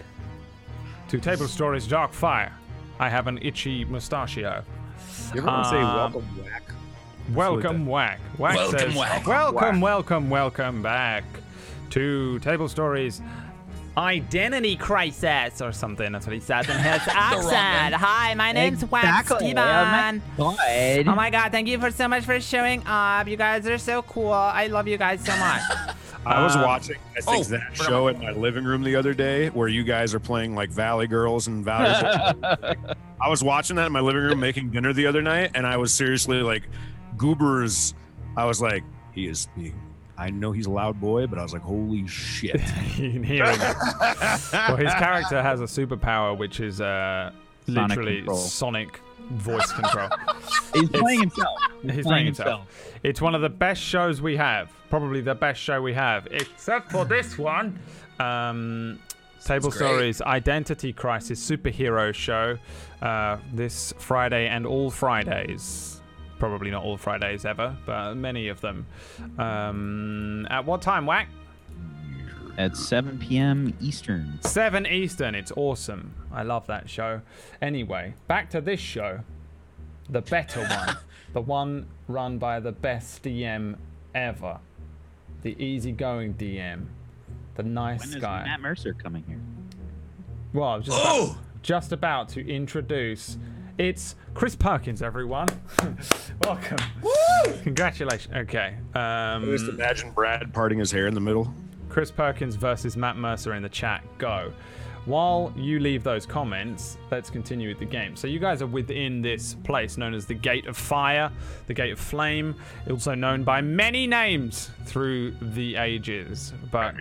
to Tablestory's Darkfire. I have an itchy mustachio. You ever want to say welcome, Whack? Welcome, Whack. Whack Welcome, says, Whack. welcome back to Tablestory's Identity Crisis or something. That's what he says in his accent. Hi, my name's Whack Steven. Oh my god, thank you so much for showing up. You guys are so cool. I love you guys so much. I was watching, I think, that show in my living room the other day where you guys are playing like Valley Girls and Valley. I was watching that in my living room making dinner the other night, and I was seriously like, Goobers. I was like, he is being. I know he's a loud boy, but I was like, holy shit. You can hear him. Well, his character has a superpower, which is literally sonic voice control. He's playing himself. He's playing himself. It's one of the best shows we have. Probably the best show we have, except for this one. Tablestory's Identity Crisis superhero show this Friday and all Fridays. Probably not all Fridays ever, but many of them. At what time, Whack? At 7 p.m. Eastern. 7 Eastern. It's awesome. I love that show. Anyway, back to this show. The better one. The one run by the best DM ever. The easygoing DM. The nice When is guy. Matt Mercer coming here? Well, I was just about to introduce. It's Chris Perkins, everyone. Welcome. Woo! Congratulations. Okay. Just imagine Brad parting his hair in the middle. Chris Perkins versus Matt Mercer in the chat. Go. While you leave those comments, let's continue with the game. So you guys are within this place known as the Gate of Fire, the Gate of Flame, also known by many names through the ages. But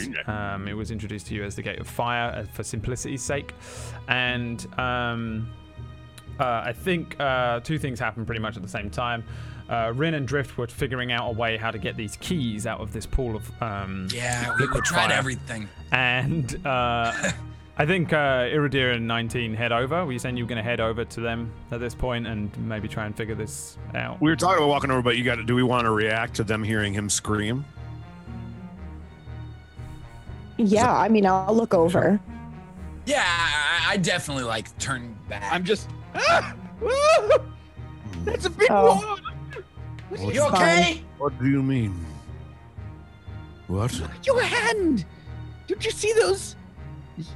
it was introduced to you as the Gate of Fire for simplicity's sake. And I think two things happened pretty much at the same time. Rin and Drift were figuring out a way how to get these keys out of this pool of we tried everything. And I think Iridir and 19 head over. Were you saying you were going to head over to them at this point and maybe try and figure this out? We were talking about walking over, but do we want to react to them hearing him scream? Yeah, I mean, I'll look over. Yeah, I definitely like turn back. I'm just. That's a big Oh. one. You okay? What do you mean? What? Your hand. Did you see those?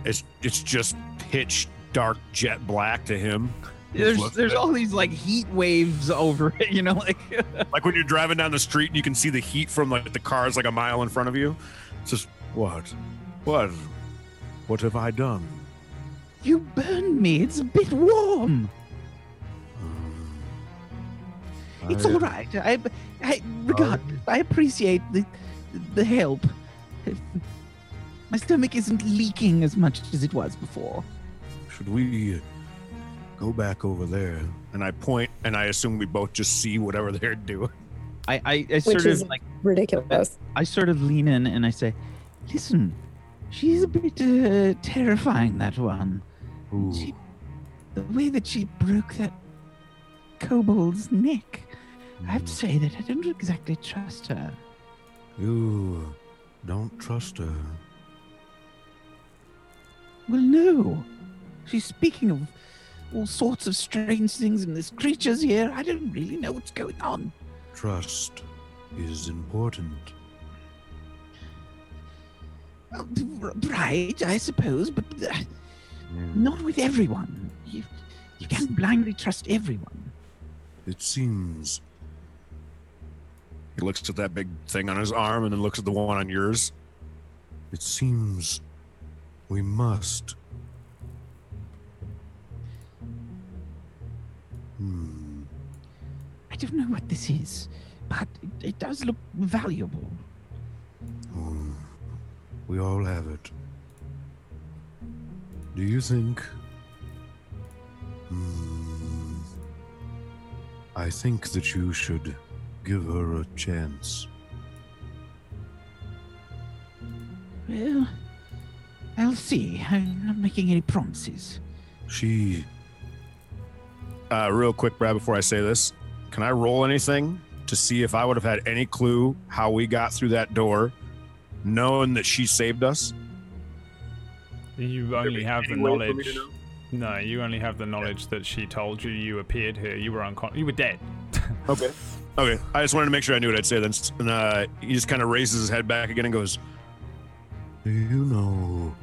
It's just pitch dark jet black to him. There's all these like heat waves over it, you know, like Like when you're driving down the street and you can see the heat from like the cars like a mile in front of you. It's just what have I done? you burned me. It's a bit warm. It's all right. I appreciate the help. My stomach isn't leaking as much as it was before. Should we go back over there? And I point, and I assume we both just see whatever they're doing. I Which sort is of like ridiculous. I sort of lean in and I say, "Listen, she's a bit terrifying. That one. Ooh. The way that she broke that kobold's neck. I have to say that I don't exactly trust her." You don't trust her. Well, no. She's speaking of all sorts of strange things, and there's creatures here. I don't really know what's going on. Trust is important. Right, I suppose, but not with everyone. You can't blindly trust everyone. It seems. He looks at that big thing on his arm and then looks at the one on yours. It seems we must. I don't know what this is, but it does look valuable. We all have it. Do you think? I think that you should give her a chance. Well, I'll see. I'm not making any promises. She. Real quick, Brad, before I say this, can I roll anything to see if I would have had any clue how we got through that door, knowing that she saved us? You only have the knowledge. No, you only have the knowledge that she told you. You appeared here. You were you were dead. Okay. I just wanted to make sure I knew what I'd say then. And he just kind of raises his head back again and goes, Do you know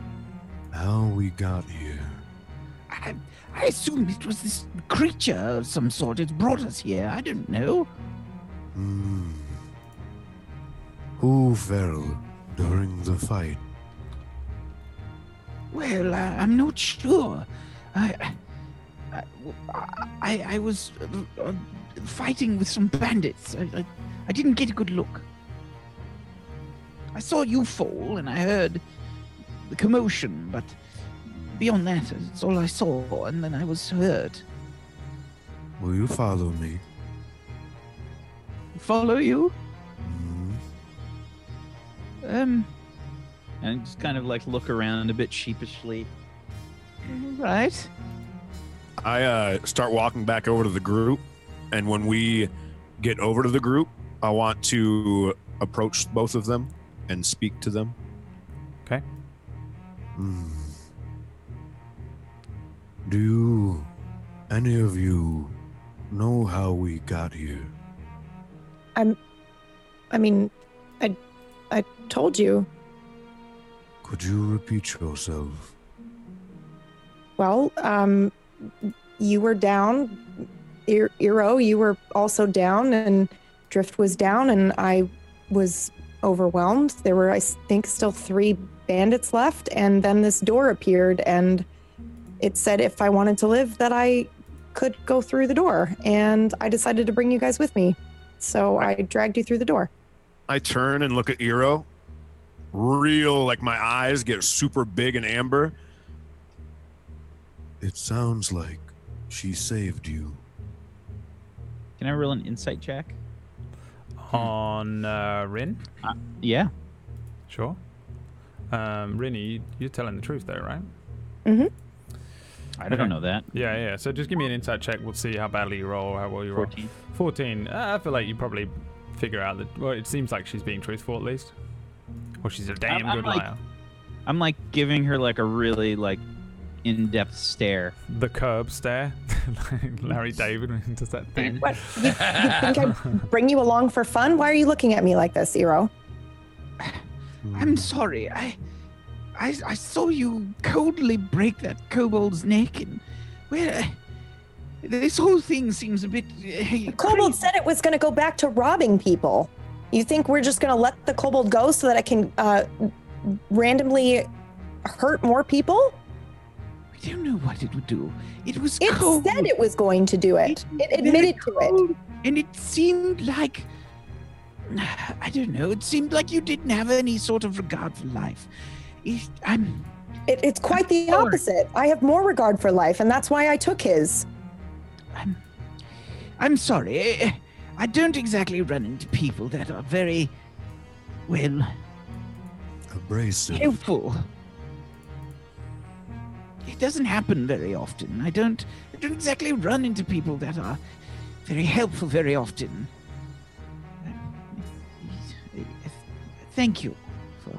how we got here? I assumed it was this creature of some sort. It brought us here. I don't know. Who fell during the fight? Well, I'm not sure. I was fighting with some bandits. I didn't get a good look. I saw you fall and I heard the commotion, but beyond that, that's all I saw, and then I was hurt. Will you follow me? Follow you? And just kind of like look around a bit sheepishly. Right. I start walking back over to the group, and when we get over to the group, I want to approach both of them and speak to them. Okay. Do any of you know how we got here? I mean, I told you. Could you repeat yourself? Well, you were down. Eero, you were also down, and Drift was down, and I was overwhelmed. There were, I think, still 3 bandits left, and then this door appeared, and it said if I wanted to live that I could go through the door, and I decided to bring you guys with me. So I dragged you through the door. I turn and look at Eero. Like my eyes get super big and amber. It sounds like she saved you. Can I roll an insight check? On Rin? Yeah. Sure. Rin, you're telling the truth though, right? Mm-hmm. I don't know that. Yeah. So just give me an insight check. We'll see how badly you roll, how well you roll. 14. 14. I feel like you probably figure out that. Well, it seems like she's being truthful at least. Or she's a damn good liar. I'm like giving her like a really like in-depth stare. The curb stare, like Larry David when he does that thing. What? You think I'd bring you along for fun? Why are you looking at me like this, Eero? I'm sorry. I saw you coldly break that kobold's neck, and this whole thing seems a bit. The kobold said it was going to go back to robbing people. You think we're just going to let the kobold go so that I can randomly hurt more people? I don't know what it would do. It was It cold. said it was going to do it. It admitted to it. And it seemed like, I don't know, it seemed like you didn't have any sort of regard for life. It's quite the opposite. I have more regard for life, and that's why I took his. I'm sorry. I don't exactly run into people that are very, well, Abrasive. helpful. It doesn't happen very often. I don't exactly run into people that are very helpful very often. Thank you for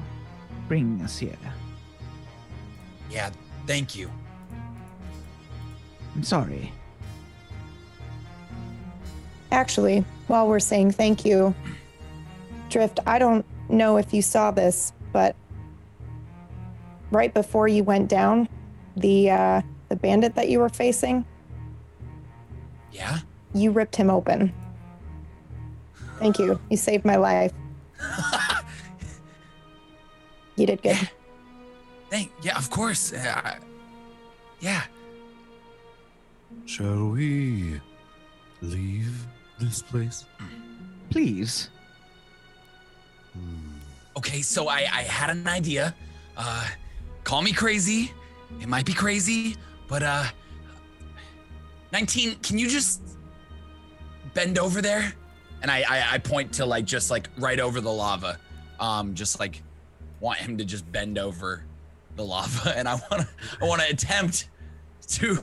bringing us here. Yeah, thank you. I'm sorry. Actually, while we're saying thank you, Drift, I don't know if you saw this, but right before you went down, the bandit that you were facing, Yeah? you ripped him open. Thank you. You saved my life. You did good. Yeah, of course. Yeah. Shall we leave this place? Please. Okay, so I had an idea. Call me crazy. It might be crazy, but 19, can you just bend over there? And I point to like just like right over the lava. Just like want him to just bend over the lava, and I wanna attempt to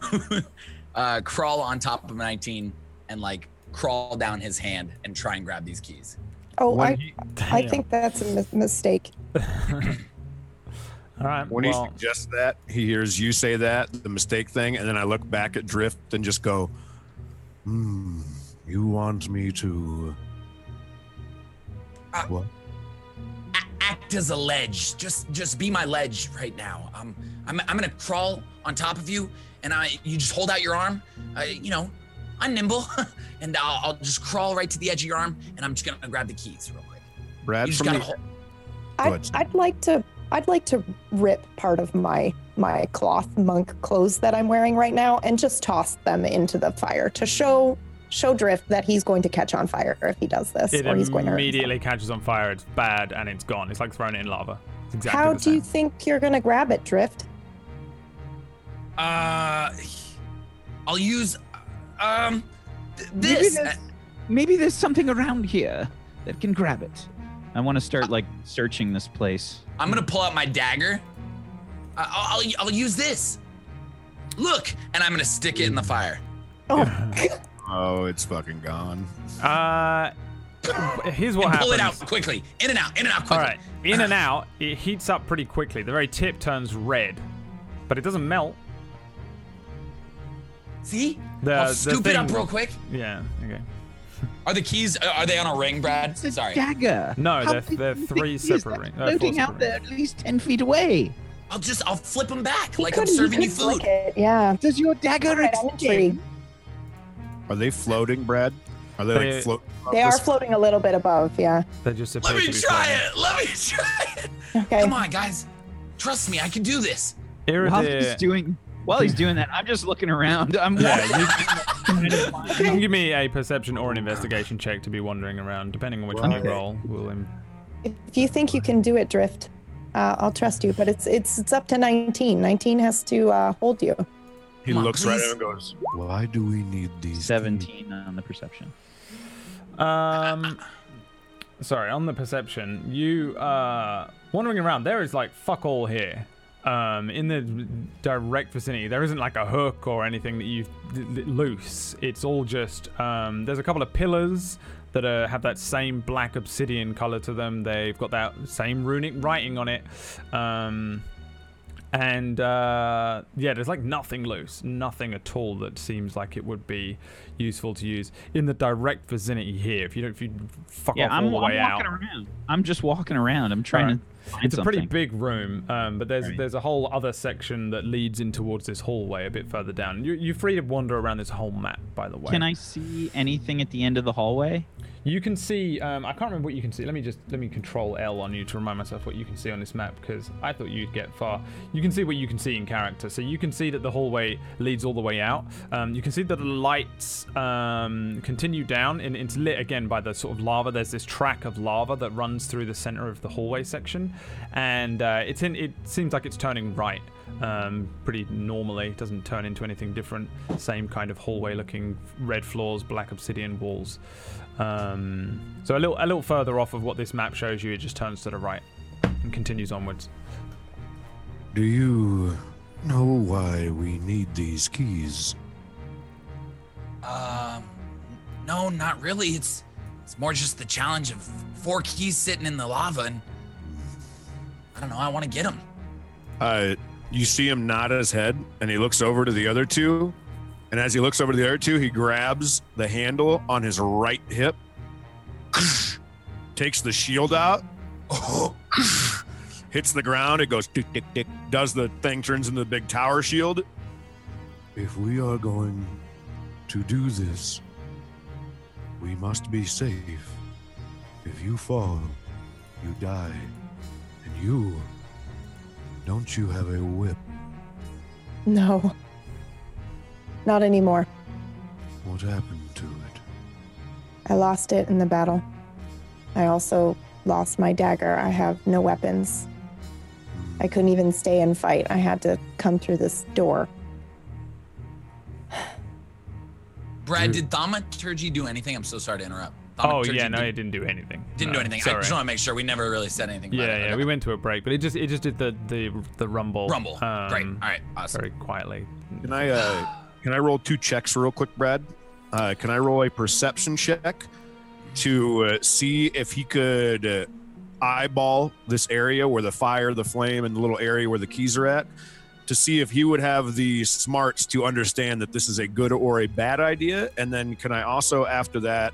crawl on top of 19 and like crawl down his hand and try and grab these keys. Oh, I think that's a mistake. All right. When he suggests that, he hears you say that, the mistake thing, and then I look back at Drift and just go, you want me to... what? Act as a ledge. Just be my ledge right now. I'm gonna crawl on top of you, and you just hold out your arm. I'm nimble, and I'll just crawl right to the edge of your arm, and I'm just gonna grab the keys real quick. Brad, you just gotta hold. I'd like to rip part of my cloth monk clothes that I'm wearing right now and just toss them into the fire to show Drift that he's going to catch on fire if he does this, or he's going to immediately catches on fire. It's bad and it's gone. It's like throwing it in lava. It's exactly How the same. do you think you're going to grab it, Drift? I'll use this. Maybe there's something around here that can grab it. I want to start searching this place. I'm gonna pull out my dagger. I'll use this. Look, and I'm gonna stick it in the fire. Oh, it's fucking gone. Here's what happens. Pull it out quickly. In and out quickly. All right, in and out. It heats up pretty quickly. The very tip turns red, but it doesn't melt. See? I'll scoop it up real quick. Yeah. Okay. Are the keys? Are they on a ring, Brad? It's a Sorry. dagger. No, they're three separate rings. Floating out there at least 10 feet away. I'll flip them back He like could- I'm serving he you could food. flick it, yeah. Does your dagger Alright, I'm intrigued. Are they floating, Brad? Are they floating? They are floating a little bit above, yeah. They're just supposed Let me to be try floating. it. Let me try it. Okay. Come on, guys. Trust me, I can do this. While he's doing that, I'm just looking around. You can give me a perception or an investigation check to be wandering around, depending on which one you roll. If you think you can do it, Drift, I'll trust you. But it's up to 19. 19 has to hold you. He looks right at him and goes, "Why do we need these?" 17 on the perception. Sorry, on the perception, you wandering around. There is fuck all here. In the direct vicinity, there isn't a hook or anything that you've loose. It's all just there's a couple of pillars that have that same black obsidian color to them. They've got that same runic writing on it. There's nothing loose, nothing at all that seems like it would be useful to use in the direct vicinity here. If you fuck off all the way out. I'm just walking around. I'm trying to find It's a pretty something. big room, but there's a whole other section that leads in towards this hallway a bit further down. You're free to wander around this whole map, by the way. Can I see anything at the end of the hallway? You can see. I can't remember what you can see. Let me control L on you to remind myself what you can see on this map, because I thought you'd get far. You can see what you can see in character. So you can see that the hallway leads all the way out. You can see that the lights continue down, and it's lit again by the sort of lava. There's this track of lava that runs through the center of the hallway section, and it seems like it's turning right. Pretty normally. It doesn't turn into anything different. Same kind of hallway looking, red floors, black obsidian walls. So a little further off of what this map shows you, it just turns to the right and continues onwards. Do you know why we need these keys? No, not really. It's more just the challenge of 4 keys sitting in the lava, and I don't know. I want to get them. You see him nod his head, and he looks over to the other two. And as he looks over to the other two, he grabs the handle on his right hip, takes the shield out, hits the ground. It goes tick, tick, tick, does the thing, turns into the big tower shield. If we are going to do this, we must be safe. If you fall, you die. And don't you have a whip? No. Not anymore. What happened to it? I lost it in the battle. I also lost my dagger. I have no weapons. I couldn't even stay and fight. I had to come through this door. Brad, did thaumaturgy do anything? I'm so sorry to interrupt. Oh yeah, no, it didn't do anything. Didn't do anything. Sorry. I just want to make sure. We never really said anything about it. Yeah, we went to a break, but it just did the rumble. Rumble. Great. All right. Awesome. Very quietly. Can I roll 2 checks real quick, Brad? Can I roll a perception check to see if he could eyeball this area where the fire, the flame, and the little area where the keys are at, to see if he would have the smarts to understand that this is a good or a bad idea. And then can I also, after that,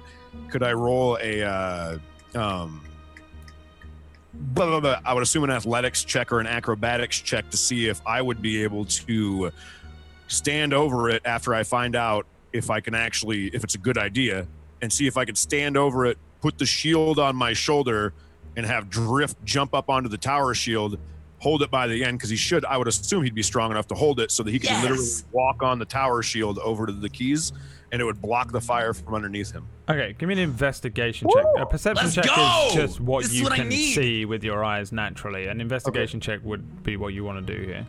could I roll a I would assume an athletics check or an acrobatics check to see if I would be able to stand over it after I find out if I can actually, if it's a good idea, and see if I could stand over it, put the shield on my shoulder, and have Drift jump up onto the tower shield, hold it by the end, because he should, I would assume he'd be strong enough to hold it so that he could literally walk on the tower shield over to the keys, and it would block the fire from underneath him. Okay, give me an investigation check. A perception check is just what you can see with your eyes naturally. An investigation check would be what you want to do here.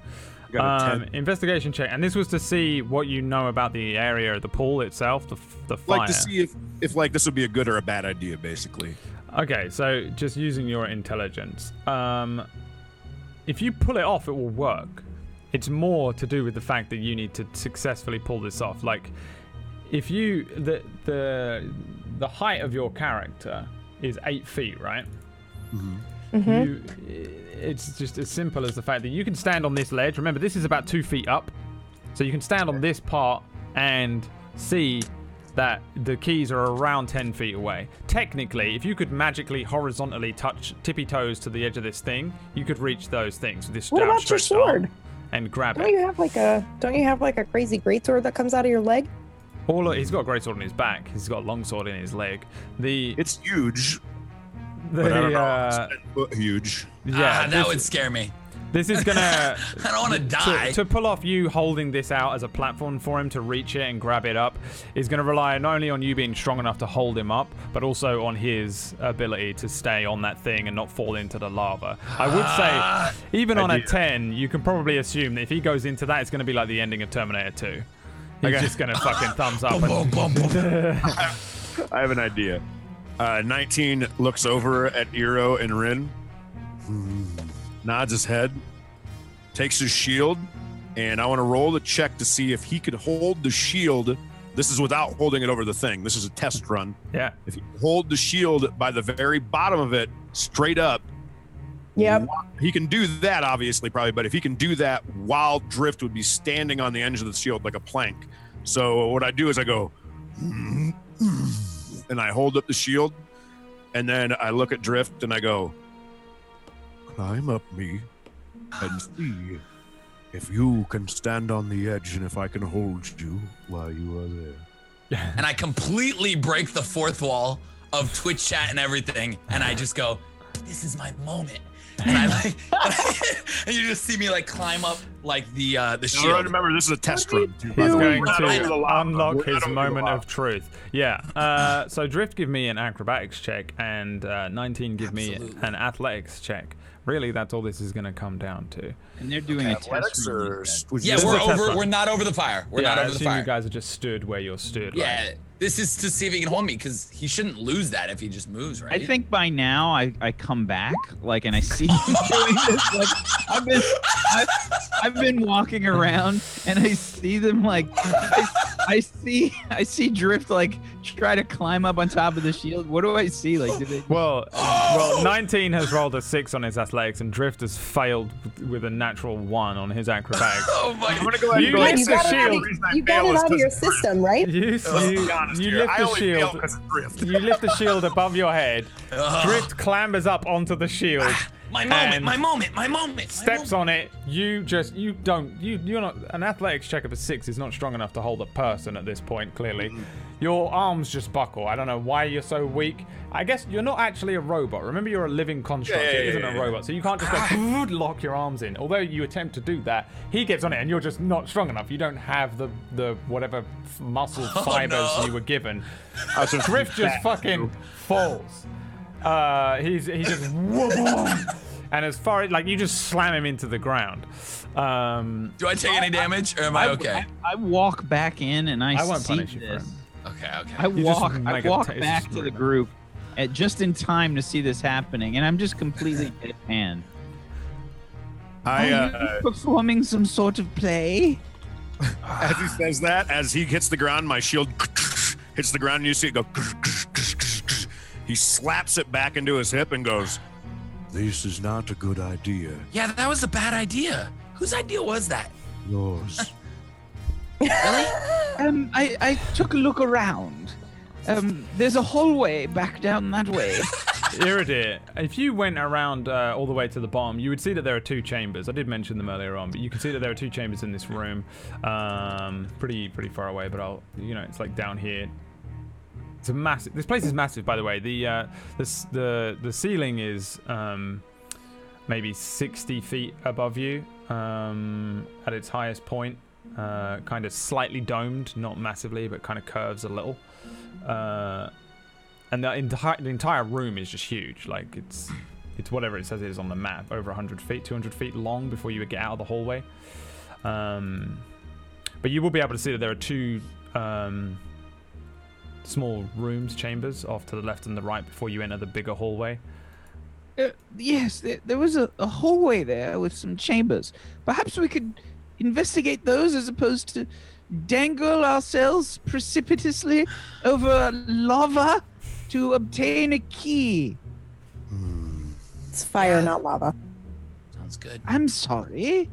Investigation check, and this was to see what you know about the area of the pool itself, the fire. Like to see if like this would be a good or a bad idea, basically. Okay, so just using your intelligence. If you pull it off, it will work. It's more to do with the fact that you need to successfully pull this off. Like, if you the height of your character is 8 feet, right? It's just as simple as the fact that you can stand on this ledge. Remember, this is about 2 feet up, so you can stand on this part and see that the keys are around 10 feet away. Technically, if you could magically horizontally touch tippy toes to the edge of this thing, you could reach those things with this What about your outstretched sword? arm and grab Don't it. you have like a crazy greatsword that comes out of your leg? He's got a great sword in his back. He's got a long sword in his leg. It's huge. But I don't know. Huge. Yeah, that would scare me. This is gonna. I don't want to die. To pull off you holding this out as a platform for him to reach it and grab it up is going to rely not only on you being strong enough to hold him up, but also on his ability to stay on that thing and not fall into the lava. I would say, even on a 10, you can probably assume that if he goes into that, it's going to be like the ending of Terminator 2. He's just going to fucking thumbs up. I have an idea. 19 looks over at Eero and Rin, nods his head, takes his shield, and I want to roll the check to see if he could hold the shield. This is without holding it over the thing. This is a test run. Yeah. If he hold the shield by the very bottom of it, straight up. Yep. He can do that, obviously, probably, but if he can do that while Drift would be standing on the edge of the shield like a plank. So what I do is I go, and I hold up the shield, and then I look at Drift and I go, climb up me and see if you can stand on the edge and if I can hold you while you are there. And I completely break the fourth wall of Twitch chat and everything, and I just go, this is my moment. And I and you just see me like climb up like the shield. Now, remember, this is a test run. He's going to unlock his moment of truth. Yeah. So Drift, give me an acrobatics check, and 19 give me an athletics check. Really, that's all this is going to come down to. And they're doing a test run. Yeah, we're not over the fire. We're not over the fire. You guys are just stood where you're stood. Yeah. Right? This is to see if he can hold me, because he shouldn't lose that if he just moves, right? I think by now I come back, like, and I see him doing this. Like, I've been walking around and I see them like I see Drift like try to climb up on top of the shield. What do I see? Like, do they? Well, 19 has rolled a 6 on his athletics, and Drift has failed with a natural 1 on his acrobatics. Oh my! I'm gonna go ahead and go. You got it out of your system, right? You lift the shield. You lift the shield above your head. Drift clambers up onto the shield. My moment. Steps on it. You're not. An athletics check of a 6 is not strong enough to hold a person at this point, clearly. Your arms just buckle. I don't know why you're so weak. I guess you're not actually a robot. Remember, you're a living construct. It isn't a robot. So you can't just go lock your arms in. Although you attempt to do that, he gets on it and you're just not strong enough. You don't have the whatever muscle fibers you were given. Drift just fucking falls. He just and as far as like you just slam him into the ground. Do I take any damage or am I okay? I walk back in and I won't see punish you, this. friend. Okay. I walk back to the group just in time to see this happening, and I'm just completely deadpan. Are you performing some sort of play? As he says that, as he hits the ground, my shield hits the ground, and you see it go. He slaps it back into his hip and goes, This is not a good idea. Yeah, that was a bad idea. Whose idea was that? Yours. Really? I took a look around. There's a hallway back down that way. Iridir, if you went around all the way to the bottom, you would see that there are 2 chambers. I did mention them earlier on, but you can see that there are 2 chambers in this room. Pretty far away, but it's like down here. It's a massive. This place is massive, by the way. The ceiling is maybe 60 feet above you at its highest point. Kind of slightly domed, not massively, but kind of curves a little. And the entire room is just huge. Like it's whatever it says it is on the map, over 100 feet, 200 feet long before you would get out of the hallway. But you will be able to see that there are 2 small rooms, chambers, off to the left and the right before you enter the bigger hallway. Yes, there was a hallway there with some chambers. Perhaps we could investigate those as opposed to dangle ourselves precipitously over lava to obtain a key. It's fire, not lava. Sounds good. I'm sorry.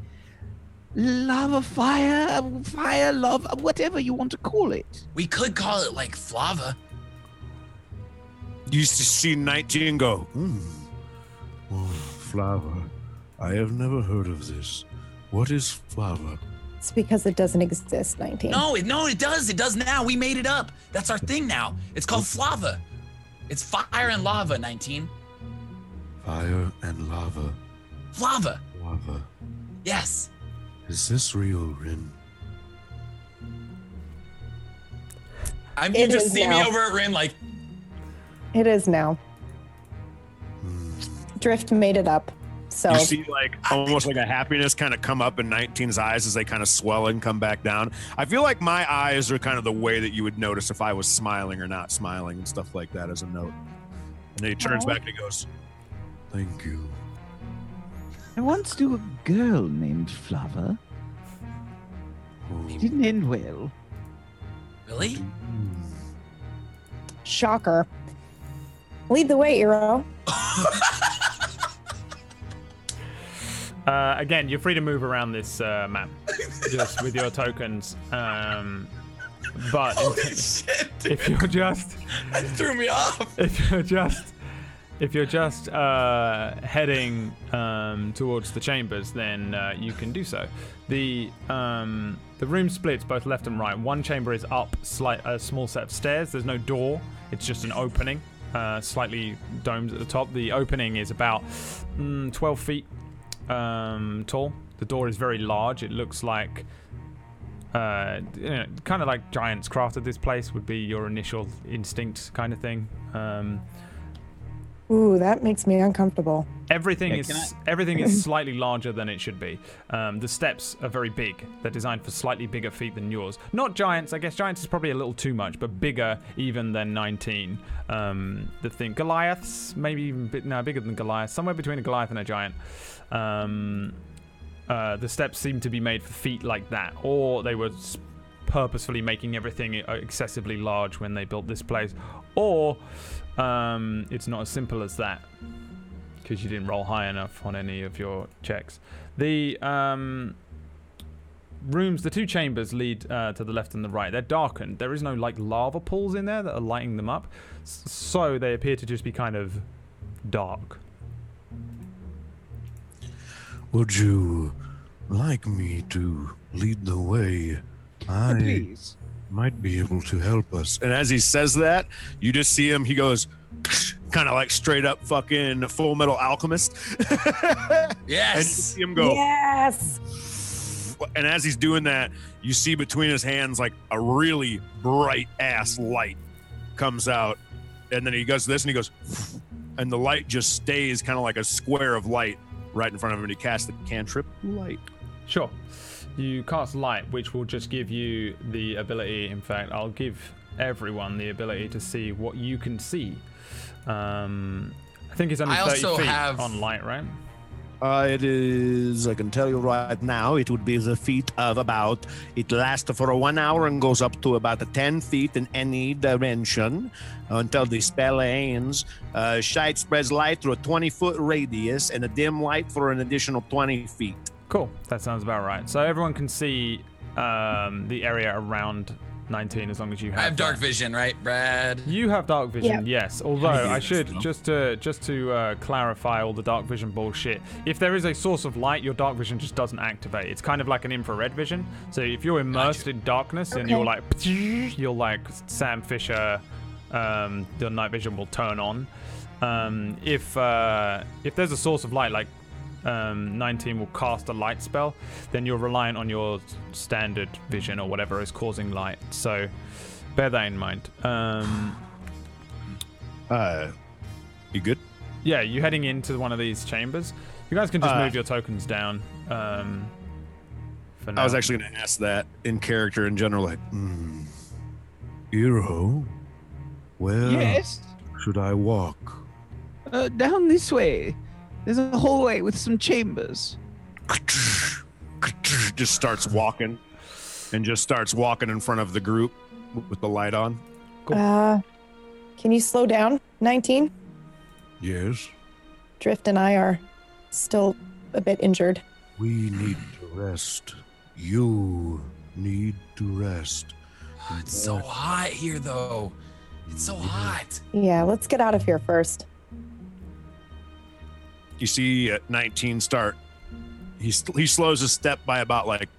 Lava, fire, lava, whatever you want to call it. We could call it like Flava. You used to see 19 go, flower. I have never heard of this. What is flower? It's because it doesn't exist, 19. No, it does. It does now. We made it up. That's our thing now. It's called Flava. It's fire and lava, 19. Fire and lava. Flava. Lava. Yes. Is this real, Rin? You just see me over at Rin like... It is now. Drift made it up. So you see like almost like a happiness kind of come up in 19's eyes as they kind of swell and come back down. I feel like my eyes are kind of the way that you would notice if I was smiling or not smiling and stuff like that as a note. And then he turns back and he goes, thank you. I once knew a girl named Flava. It didn't end well. Really? shocker. Lead the way, Eero. Again, you're free to move around this map just with your tokens. But Holy shit, dude. if you're just That threw me off. If you're just heading towards the chambers, then you can do so. The room splits both left and right. One chamber is up a small set of stairs. There's no door. It's just an opening, slightly domed at the top. The opening is about 12 feet tall. The door is very large. It looks like kind of like giants crafted this place would be your initial instinct kind of thing. Ooh, that makes me uncomfortable. Everything is slightly larger than it should be. The steps are very big. They're designed for slightly bigger feet than yours. Not giants. I guess giants is probably a little too much, but bigger even than 19. The thing Goliaths, maybe even bigger than Goliath. Somewhere between a Goliath and a giant. The steps seem to be made for feet like that, or they were purposefully making everything excessively large when they built this place, or it's not as simple as that because you didn't roll high enough on any of your checks. The rooms, the two chambers lead to the left and the right. They're darkened. There is no like lava pools in there that are lighting them up, so they appear to just be kind of dark. Would you like me to lead the way? Please. Might be able to help us. And as he says that, you just see him, he goes kind of like straight up fucking Full Metal Alchemist. Yes. And you see him go. Yes. And as he's doing that, you see between his hands like a really bright ass light comes out. And then he does this and he goes, and the light just stays kind of like a square of light right in front of him, and he casts the cantrip light. Sure. You cast light, which will just give you the ability. In fact, I'll give everyone the ability to see what you can see. I think it's only 30 feet on light, right? It is, I can tell you right now, it would be the feat of about, it lasts for 1 hour and goes up to about 10 feet in any dimension until the spell ends. Shite spreads light through a 20-foot radius and a dim light for an additional 20 feet. Cool. That sounds about right. So everyone can see the area around 19 as long as you have. I have dark vision, right, Brad? You have dark vision, yes. Although I should though. just to clarify all the dark vision bullshit. If there is a source of light, your dark vision just doesn't activate. It's kind of like an infrared vision. So if you're immersed in darkness and you're like Sam Fisher, your night vision will turn on. If there's a source of light, like 19 will cast a light spell, then you're reliant on your standard vision or whatever is causing light. So bear that in mind. You good? Yeah, you heading into one of these chambers. You guys can just move your tokens down. For now. I was actually going to ask that in character in general, like, Hero, where Yes. should I walk? Down this way. There's a hallway with some chambers. Just starts walking in front of the group with the light on. Can you slow down, 19? Yes, Drift and I are still a bit injured. we need to rest. You need to rest. It's so hot here, though. It's so hot. Yeah, let's get out of here first. You see at 19 start. He slows his step by about like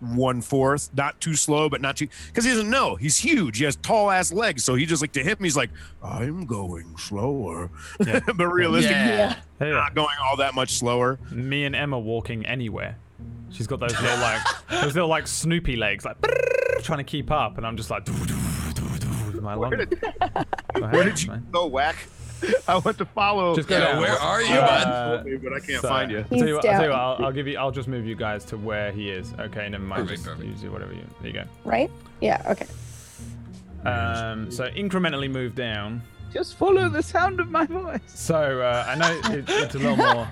1/4, not too slow, but not too, because he doesn't know. He's huge. He has tall ass legs, so he just like to him. He's like, I'm going slower, but realistically, not going all that much slower. Me and Emma walking anywhere. She's got those little like Snoopy legs, like trying to keep up, and I'm just like. Where did you go, Whack? I want to follow. Just go down. Where are you, bud? But I can't find you. I'll tell you what, I'll just move you guys to where he is. Okay, never mind. Perfect. Use it, whatever you. There you go. Right? Yeah, okay. So incrementally move down. Just follow the sound of my voice. So I know it's a little more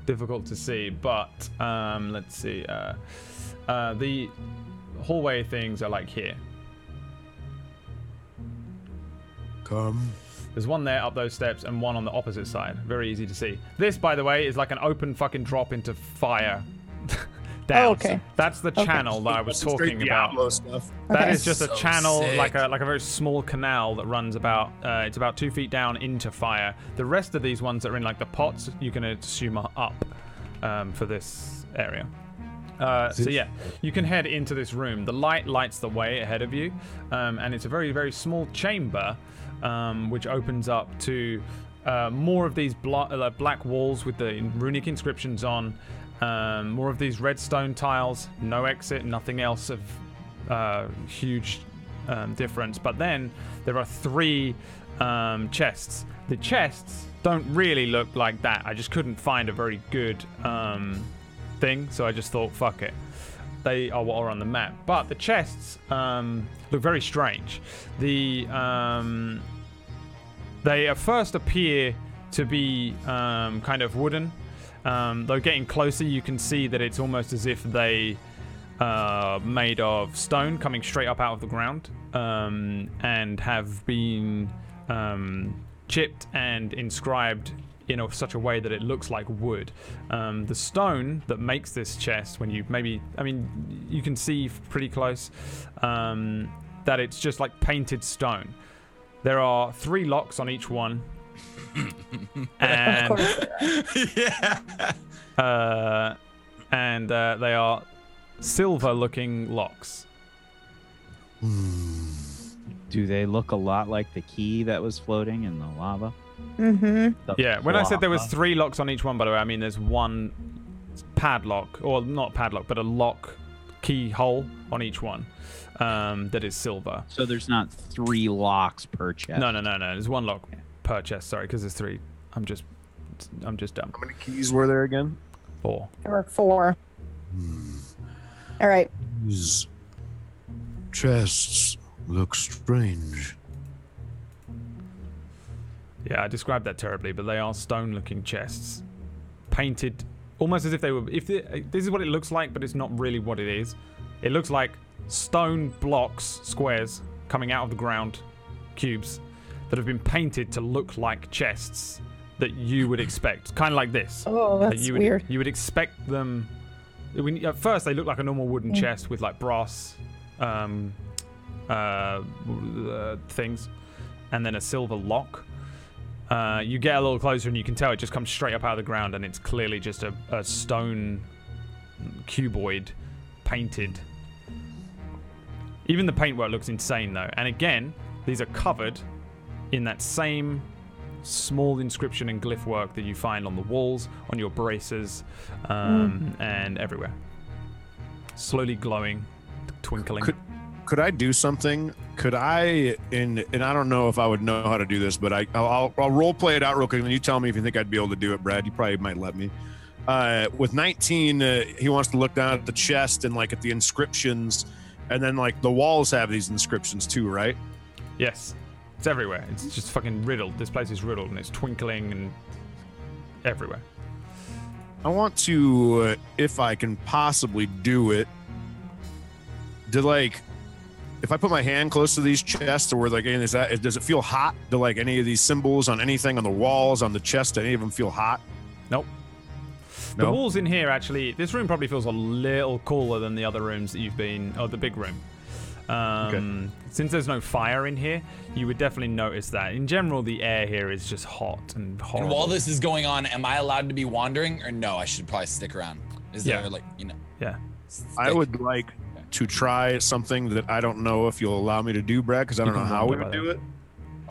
difficult to see, but let's see. The hallway things are like here. Come. There's one there up those steps and one on the opposite side. Very easy to see. This, by the way, is like an open fucking drop into fire. Down. Oh, okay. So that's the channel that I was talking about. Diablo stuff. That is just a So channel, sick. like a very small canal that runs about. It's about 2 feet down into fire. The rest of these ones that are in like the pots, you can assume are up for this area. So yeah, you can head into this room. The light lights the way ahead of you, and it's a very, very small chamber, which opens up to more of these black walls with the runic inscriptions on, more of these redstone tiles, no exit, nothing else of huge difference. But then there are 3 chests. The chests don't really look like that. I just couldn't find a very good thing, so I just thought, fuck it. They are what are on the map. But the chests look very strange. They at first appear to be kind of wooden. Though getting closer, you can see that it's almost as if they are made of stone coming straight up out of the ground, and have been chipped and inscribed in such a way that it looks like wood. The stone that makes this chest, when you you can see pretty close that it's just like painted stone. There are 3 locks on each one. And and they are silver-looking locks. Do they look a lot like the key that was floating in the lava? Mm-hmm. Yeah, when I said there was 3 locks on each one, by the way, I mean there's one padlock, or not padlock, but a lock keyhole on each one that is silver. So there's not 3 locks per chest. No. There's 1 lock per chest. Sorry, because there's 3. I'm just dumb. How many keys were there again? 4. There were 4. All right. These chests look strange. Yeah, I described that terribly, but they are stone-looking chests, painted almost as if they were. This is what it looks like, but it's not really what it is. It looks like stone blocks, squares, coming out of the ground, cubes, that have been painted to look like chests that you would expect. Kind of like this. Oh, that's weird. You would expect them... At first, they look like a normal wooden chest with like brass things, and then a silver lock. You get a little closer and you can tell it just comes straight up out of the ground, and it's clearly just a stone cuboid painted. Even the paintwork looks insane though. And again, these are covered in that same small inscription and glyph work that you find on the walls, on your braces, and everywhere. Slowly glowing, twinkling. Could I do something? Could I, and I don't know if I would know how to do this, but I'll role play it out real quick, and you tell me if you think I'd be able to do it, Brad. You probably might let me. With 19, he wants to look down at the chest and like at the inscriptions, and then like the walls have these inscriptions too, right? Yes. It's everywhere. It's just fucking riddled. This place is riddled, and it's twinkling and everywhere. I want to, if I can possibly do it, if I put my hand close to these chests, or like, does it feel hot? Do like any of these symbols on anything on the walls, on the chest, any of them feel hot? Nope. The walls in here, actually, this room probably feels a little cooler than the other rooms that you've been, or the big room. Okay. Since there's no fire in here, you would definitely notice that. In general, the air here is just hot and horrible. And while this is going on, am I allowed to be wandering, or no? I should probably stick around. Is there like, Yeah. I would like to try something that I don't know if you'll allow me to do, Brad, because I don't know how we would do it.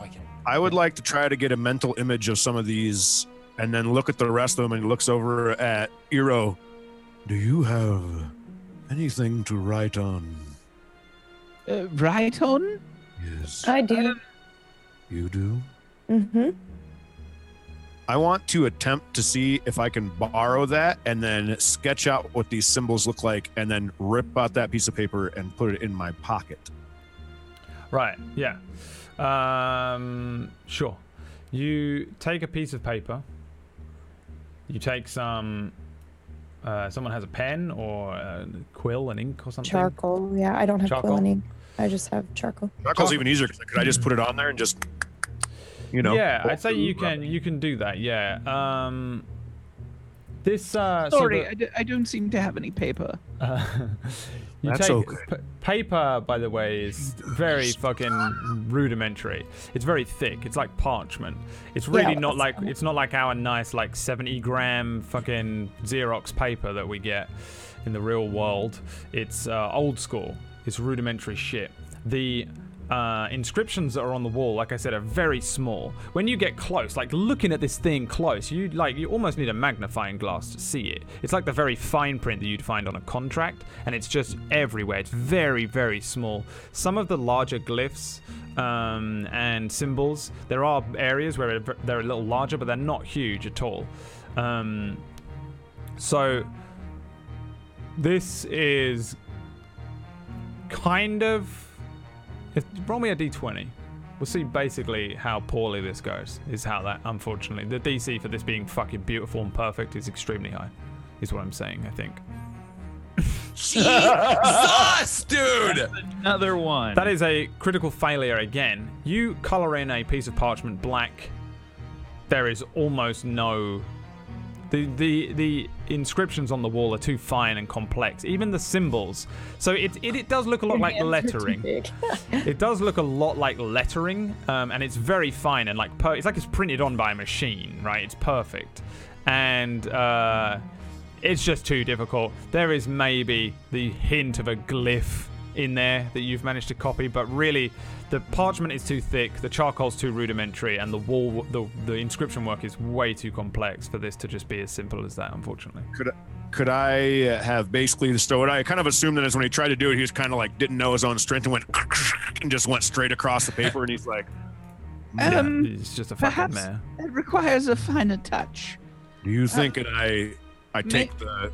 Okay. I would like to try to get a mental image of some of these, and then look at the rest of them, and he looks over at Eero. Do you have anything to write on? Write on? Yes. I do. You do? Mm-hmm. I want to attempt to see if I can borrow that and then sketch out what these symbols look like, and then rip out that piece of paper and put it in my pocket. Right, yeah. Sure. You take a piece of paper. You take some... someone has a pen or a quill and ink or something? Charcoal, yeah. I don't have quill and ink. I just have charcoal. Charcoal's even easier, because could I just put it on there and just... Yeah, I'd say you can do that. Yeah. This. Sorry, I don't seem to have any paper. That's okay. Paper, by the way, is very fucking rudimentary. It's very thick. It's like parchment. It's really not like it's not like our nice like 70-gram fucking Xerox paper that we get in the real world. It's old school. It's rudimentary shit. The inscriptions that are on the wall, like I said, are very small. When you get close, like looking at this thing close, you almost need a magnifying glass to see it. It's like the very fine print that you'd find on a contract, and it's just everywhere. It's very, very small. Some of the larger glyphs and symbols, there are areas where they're a little larger, but they're not huge at all. So this is kind of... roll me a d20. We'll see basically how poorly this goes, is how that, unfortunately. The DC for this being fucking beautiful and perfect is extremely high, is what I'm saying, I think. Jesus, dude! Another one. That is a critical failure again. You color in a piece of parchment black. There is almost no... The inscriptions on the wall are too fine and complex. Even the symbols. So it does look a lot like lettering. It does look a lot like lettering, and it's very fine and like it's like it's printed on by a machine, right? It's perfect, and it's just too difficult. There is maybe the hint of a glyph in there that you've managed to copy, but really the parchment is too thick, the charcoal's too rudimentary, and the wall, the inscription work is way too complex for this to just be as simple as that, unfortunately. Could I have basically what I kind of assumed that is when he tried to do it, he was kind of like didn't know his own strength and went and just went straight across the paper, and he's like, it's just a fucking perhaps mare. It requires a finer touch. Do you think that I take the...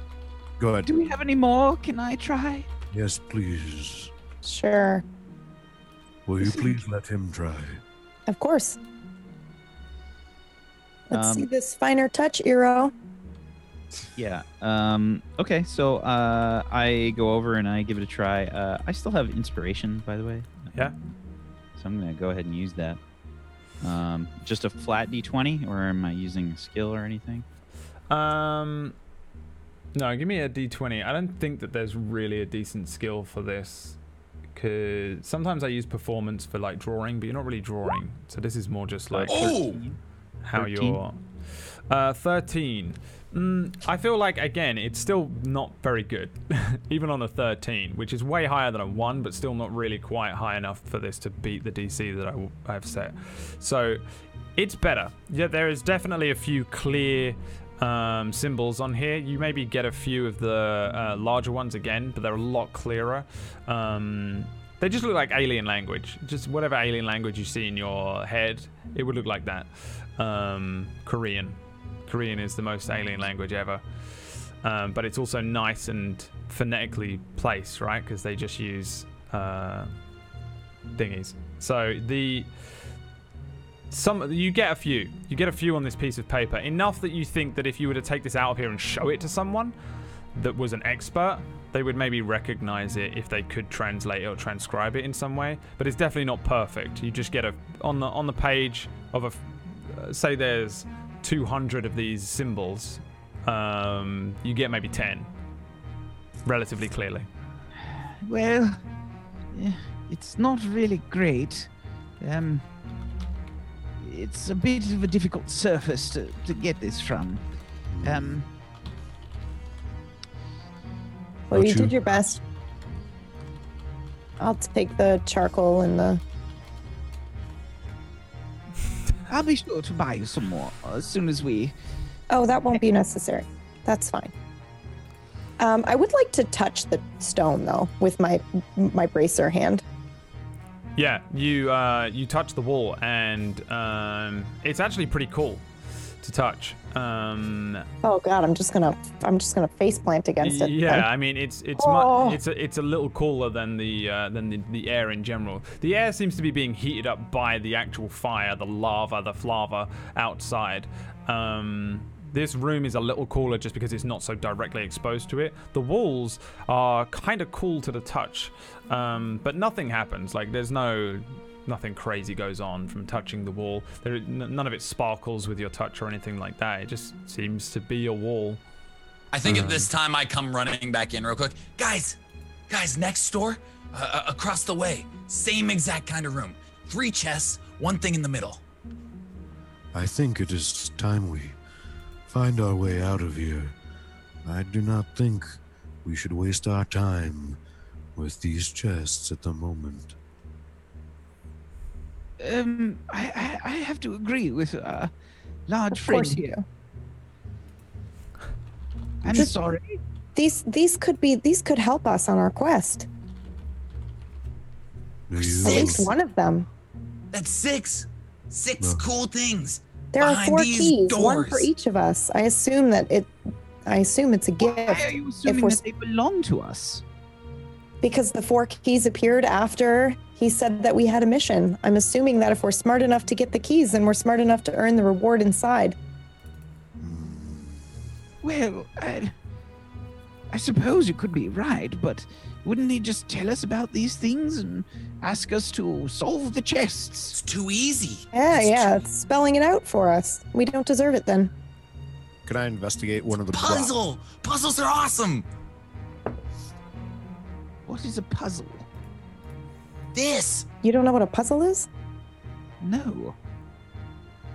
Go ahead. Do we have any more? Can I try? Yes, please. Sure. Will you please let him try? Of course. Let's see this finer touch, Eero. Yeah. Okay. So I go over and I give it a try. I still have inspiration, by the way. Yeah. So I'm gonna go ahead and use that. Just a flat D20, or am I using a skill or anything? No, give me a D20. I don't think that there's really a decent skill for this, because sometimes I use performance for like drawing, but you're not really drawing. So this is more just like how 13. you're 13. I feel like, again, it's still not very good, even on a 13, which is way higher than a 1, but still not really quite high enough for this to beat the DC that I've set. So it's better. Yeah, there is definitely a few clear symbols on here. You maybe get a few of the larger ones again, but they're a lot clearer. They just look like alien language. Just whatever alien language you see in your head, it would look like that. Korean is the most alien language ever, but it's also nice and phonetically placed, right? Because they just use thingies. So you get a few on this piece of paper, enough that you think that if you were to take this out of here and show it to someone that was an expert, they would maybe recognize it if they could translate it or transcribe it in some way. But it's definitely not perfect. You just get on the page of say there's 200 of these symbols, you get maybe 10 relatively clearly. Well, it's not really great. It's a bit of a difficult surface to get this from. Well, you did your best. I'll take the charcoal and the... I'll be sure to buy you some more as soon as we... Oh, that won't be necessary. That's fine. I would like to touch the stone, though, with my bracer hand. Yeah, you touch the wall, and it's actually pretty cool to touch. Oh God, I'm just gonna face plant against it. Yeah, then. I mean it's a little cooler than the air in general. The air seems to be being heated up by the actual fire, the flava outside. This room is a little cooler just because it's not so directly exposed to it. The walls are kind of cool to the touch, but nothing happens. Like there's nothing crazy goes on from touching the wall. None of it sparkles with your touch or anything like that. It just seems to be a wall. I think at this time I come running back in real quick. Guys, next door, across the way, same exact kind of room. 3 chests, 1 thing in the middle. I think it is time we find our way out of here. I do not think we should waste our time with these chests at the moment. I have to agree with large friend here. I'm sorry. These could help us on our quest. At least one of them. That's 6 cool things. There are 4 keys, doors. 1 for each of us. I assume it's a gift. Why are you assuming that they belong to us? Because the 4 keys appeared after he said that we had a mission. I'm assuming that if we're smart enough to get the keys, then we're smart enough to earn the reward inside. Well, I suppose you could be right, but wouldn't he just tell us about these things and ask us to solve the chests? It's too easy. Yeah, it's spelling it out for us. We don't deserve it then. Can I investigate one of the puzzle? Puzzles are awesome. What is a puzzle? This. You don't know what a puzzle is? No.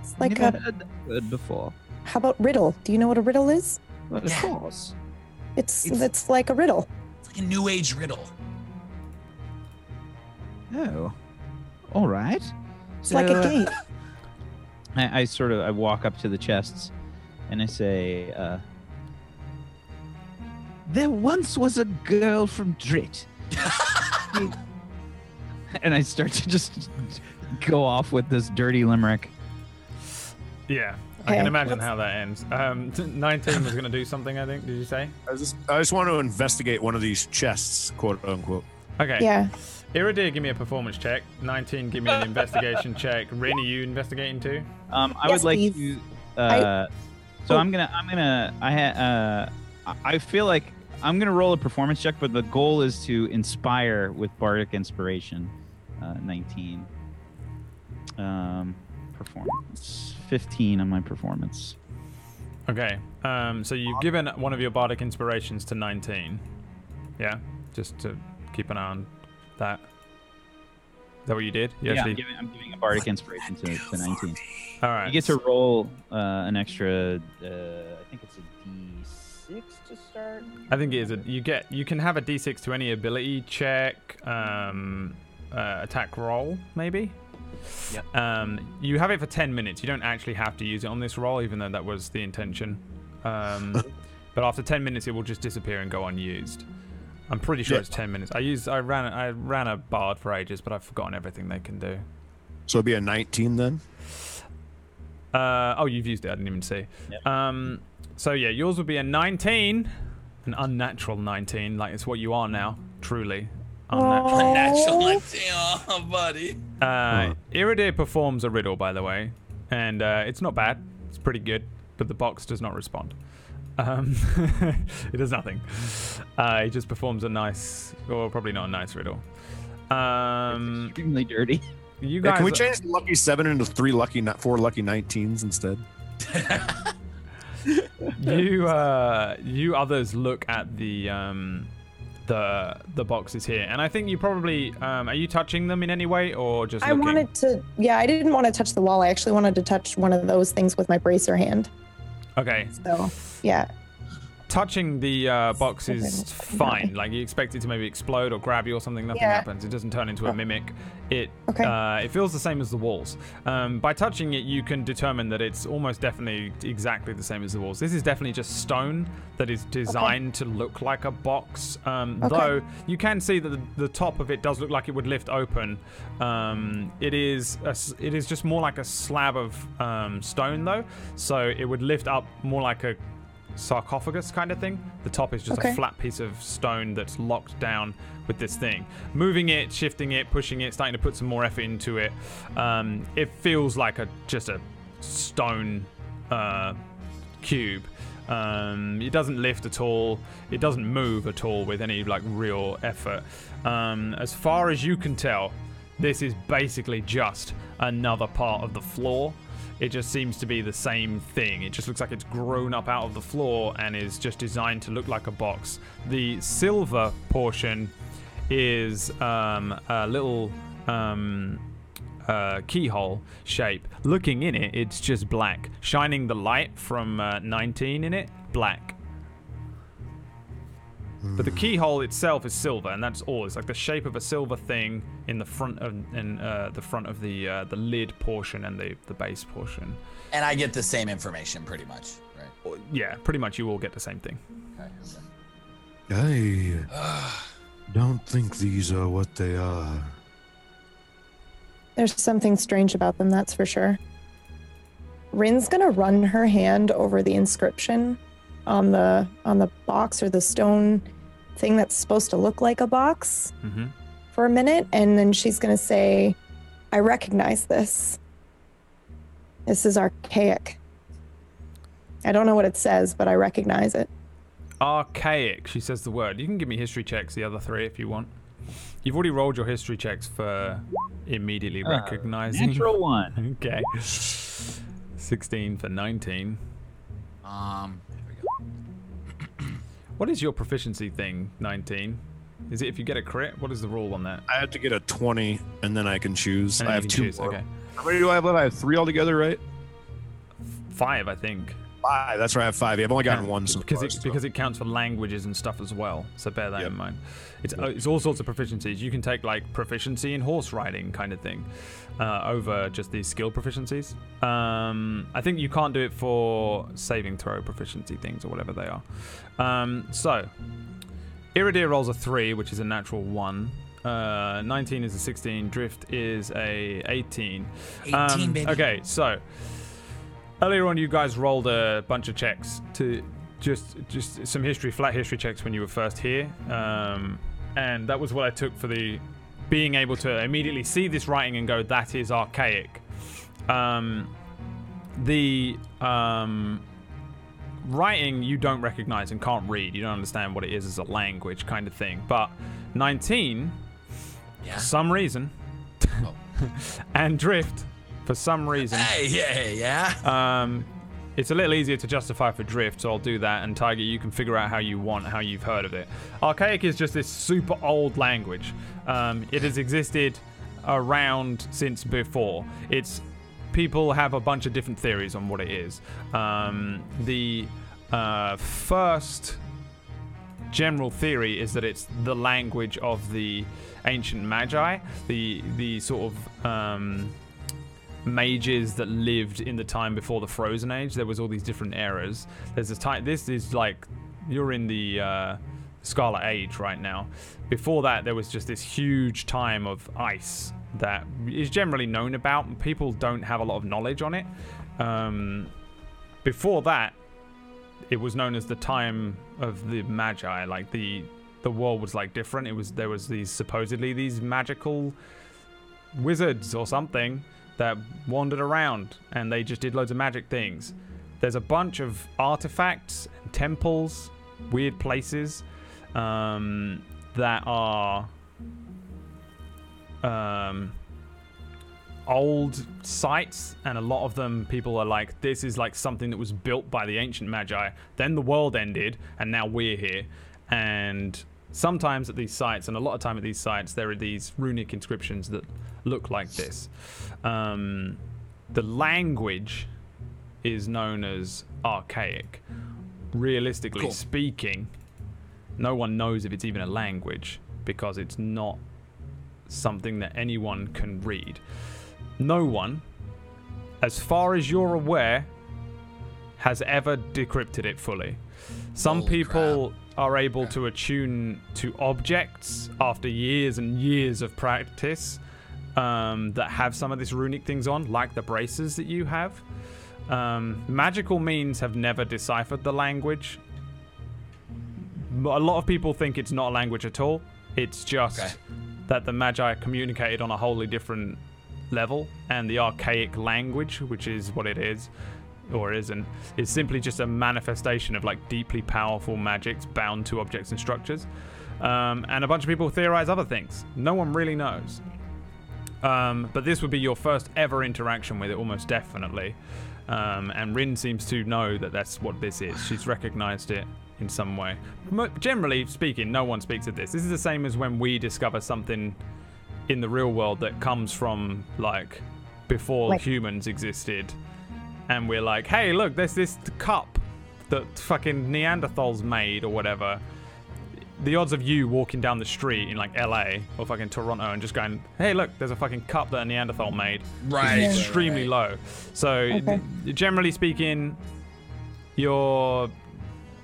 It's like Never heard that word before. How about riddle? Do you know what a riddle is? Well, of course. It's like a riddle. It's like a new age riddle. Oh. All right. It's like a gate. I walk up to the chests and I say, there once was a girl from Drit. and I start to just go off with this dirty limerick. Yeah, I can imagine how that ends. 19 was going to do something, I think. Did you say? I just want to investigate one of these chests, quote unquote. Okay. Yeah. Iridir, give me a performance check. 19, give me an investigation check. Rin, are you investigating too? I would like to So I feel like I'm gonna roll a performance check, but the goal is to inspire with bardic inspiration. 19. Performance 15 on my performance. Okay. So you've given one of your bardic inspirations to 19. Yeah. Just to keep an eye on that. Is that what you did? I'm giving a bardic inspiration to 19. All right. You get to roll an extra. I think it's a D6 to start. I think it is you can have a D6 to any ability check, attack roll maybe. Yep. You have it for 10 minutes. You don't actually have to use it on this roll, even though that was the intention. But after 10 minutes, it will just disappear and go unused. I'm pretty sure it's 10 minutes. I ran a bard for ages, but I've forgotten everything they can do. So it'd be a 19 then? Oh, you've used it. I didn't even see. Yep. So yeah, yours would be a 19, an unnatural 19. Like it's what you are now, truly. Unnatural. Unnatural 19. Oh, buddy. Iridir performs a riddle, by the way, and it's not bad. It's pretty good, but the box does not respond. It does nothing. He just performs a nice, or probably not a nice riddle. Extremely dirty. You guys, can we change the lucky 7 into 4 lucky 19s instead? You others look at the boxes here, and I think you probably are you touching them in any way or just looking? I wanted to. Yeah, I didn't want to touch the wall. I actually wanted to touch one of those things with my bracer hand. Okay. So, yeah. Touching the box is fine. Like you expect it to maybe explode or grab you or something. Nothing happens. It doesn't turn into a mimic. It feels the same as the walls. By touching it, you can determine that it's almost definitely exactly the same as the walls. This is definitely just stone that is designed to look like a box. Though you can see that the top of it does look like it would lift open. It is just more like a slab of stone though, so it would lift up more like a sarcophagus kind of thing. The top is just a flat piece of stone that's locked down with this thing. Moving it, shifting it, pushing it, starting to put some more effort into it. It feels like just a stone cube. It doesn't lift at all. It doesn't move at all with any like real effort. As far as you can tell, this is basically just another part of the floor. It just seems to be the same thing. It just looks like it's grown up out of the floor and is just designed to look like a box. The silver portion is a little keyhole shape. Looking in it, it's just black. Shining the light from 19 in it, black. But the keyhole itself is silver, and that's all. It's like the shape of a silver thing in the front of the lid portion and the base portion. And I get the same information, pretty much, right? Yeah, pretty much. You all get the same thing. I don't think these are what they are. There's something strange about them, that's for sure. Rin's gonna run her hand over the inscription on the box or the stone thing that's supposed to look like a box for a minute, and then she's gonna say, I recognize this. This is archaic. I don't know what it says, but I recognize it. Archaic, she says the word. You can give me history checks, the other three, if you want. You've already rolled your history checks for immediately recognizing. Natural 1. Okay. 16 for 19. What is your proficiency thing, 19? Is it if you get a crit? What is the rule on that? I have to get a 20, and then I can choose. I have 2 more. Okay. How many do I have left? I have 3 altogether, right? 5, I think. 5. That's right. I have 5. Yeah, I've only gotten 1 so far. Because it counts for languages and stuff as well. So bear that in mind. It's all sorts of proficiencies. You can take like proficiency in horse riding kind of thing over just these skill proficiencies. I think you can't do it for saving throw proficiency things or whatever they are. So Iridir rolls a 3, which is a natural 1. 19 is a 16. Drift is a 18. 18, baby. Okay, so earlier on, you guys rolled a bunch of checks to just some flat history checks when you were first here, and that was what I took for the being able to immediately see this writing and go, that is archaic. writing you don't recognize and can't read. You don't understand what it is as a language kind of thing. But 19, for some reason, and Drift, for some reason. Hey, yeah. It's a little easier to justify for Drift, so I'll do that. And Tiger, you can figure out how you want, how you've heard of it. Archaic is just this super old language. It has existed around since before. People have a bunch of different theories on what it is. The first general theory is that it's the language of the ancient Magi, the sort of mages that lived in the time before the Frozen Age. There was all these different eras. There's a time. This is like you're in the Scarlet Age right now. Before that, there was just this huge time of ice that is generally known about, and people don't have a lot of knowledge on it. Before that, it was known as the time of the Magi. Like the world was like different. There was these supposedly these magical wizards or something that wandered around, and they just did loads of magic things. There's a bunch of artifacts, temples, weird places that are old sites, and a lot of them people are like, this is like something that was built by the ancient Magi, then the world ended and now we're here. And sometimes at these sites, and a lot of time at these sites, there are these runic inscriptions that look like this. The language is known as archaic. Realistically speaking, no one knows if it's even a language, because it's not something that anyone can read. No one, as far as you're aware, has ever decrypted it fully. Some people are able to attune to objects after years and years of practice that have some of this runic things on, like the braces that you have. Magical means have never deciphered the language. A lot of people think it's not a language at all. It's just that the Magi communicated on a wholly different level, and the archaic language, which is what it is, or isn't, is simply just a manifestation of like deeply powerful magics bound to objects and structures. And a bunch of people theorize other things. No one really knows. But this would be your first ever interaction with it, almost definitely. And Rin seems to know that that's what this is. She's recognized it in some way. Generally speaking, no one speaks of this. This is the same as when we discover something in the real world that comes from like before humans existed, and we're like, hey, look, there's this cup that fucking Neanderthals made or whatever. The odds of you walking down the street in like LA or fucking Toronto and just going, hey, look, there's a fucking cup that a Neanderthal made, is extremely low. So generally speaking, you're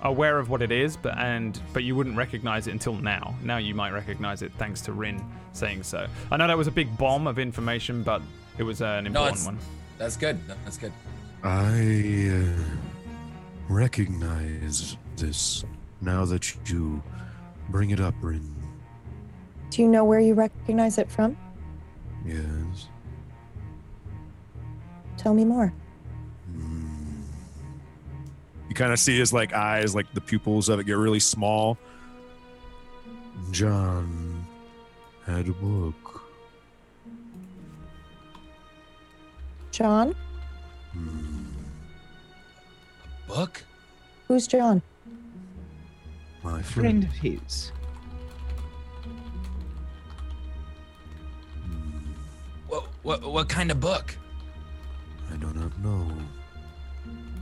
aware of what it is, but you wouldn't recognize it until now. Now you might recognize it thanks to Rin saying so. I know that was a big bomb of information, but it was an important one. That's good. That's good. I recognize this now that you bring it up, Rin. Do you know where you recognize it from? Yes. Tell me more. You kind of see his like eyes, like the pupils of it get really small. John had a book. John? Book? Who's John? My Friend of his. What kind of book? I do not know.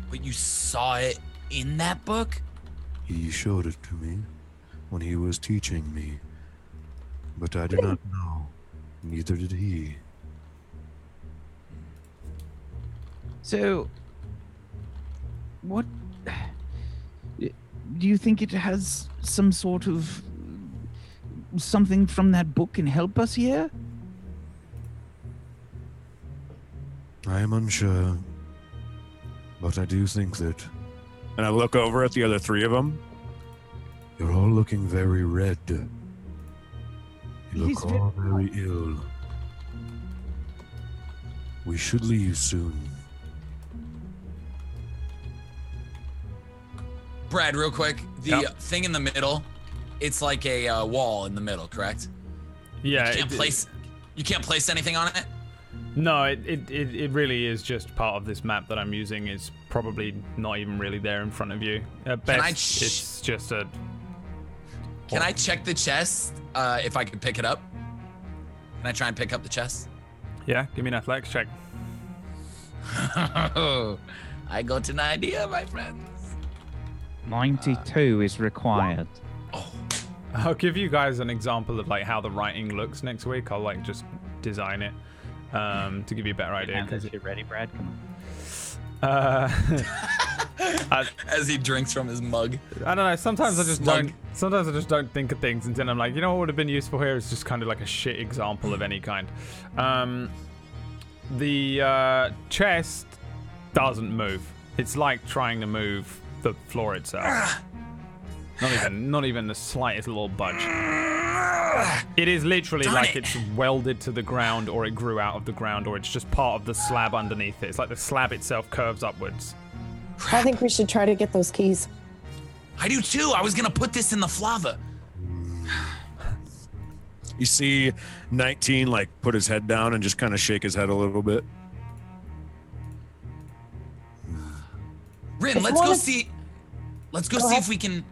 But you saw it in that book? He showed it to me when he was teaching me, but I do not know. Neither did he. So, what do you think it has some sort of something from that book can help us here? I am unsure, but I do think that. And I look over at the other three of them. You're all looking very red. You look all very ill. We should leave soon. Brad, real quick, the thing in the middle, it's like a wall in the middle, correct? Yeah. You can't place anything on it? No, it really is just part of this map that I'm using. It's probably not even really there in front of you. At best, it's just a... Can I check the chest if I can pick it up? Can I try and pick up the chest? Yeah, give me an athletics check. I got an idea, my friends. 92 is required. I'll give you guys an example of like how the writing looks next week. I'll like just design it to give you a better idea. You ready, Brad? Come on. As he drinks from his mug. I don't know. Sometimes I just don't think of things, and then I'm like, you know what would have been useful here is just kind of like a shit example of any kind. The chest doesn't move. It's like trying to move the floor itself. Not even the slightest little budge. It is literally it's welded to the ground, or it grew out of the ground, or it's just part of the slab underneath it. It's like the slab itself curves upwards. I think we should try to get those keys. I do too. I was gonna put this in the flava. You see 19 like put his head down and just kind of shake his head a little bit. Rin, let's go see if we can,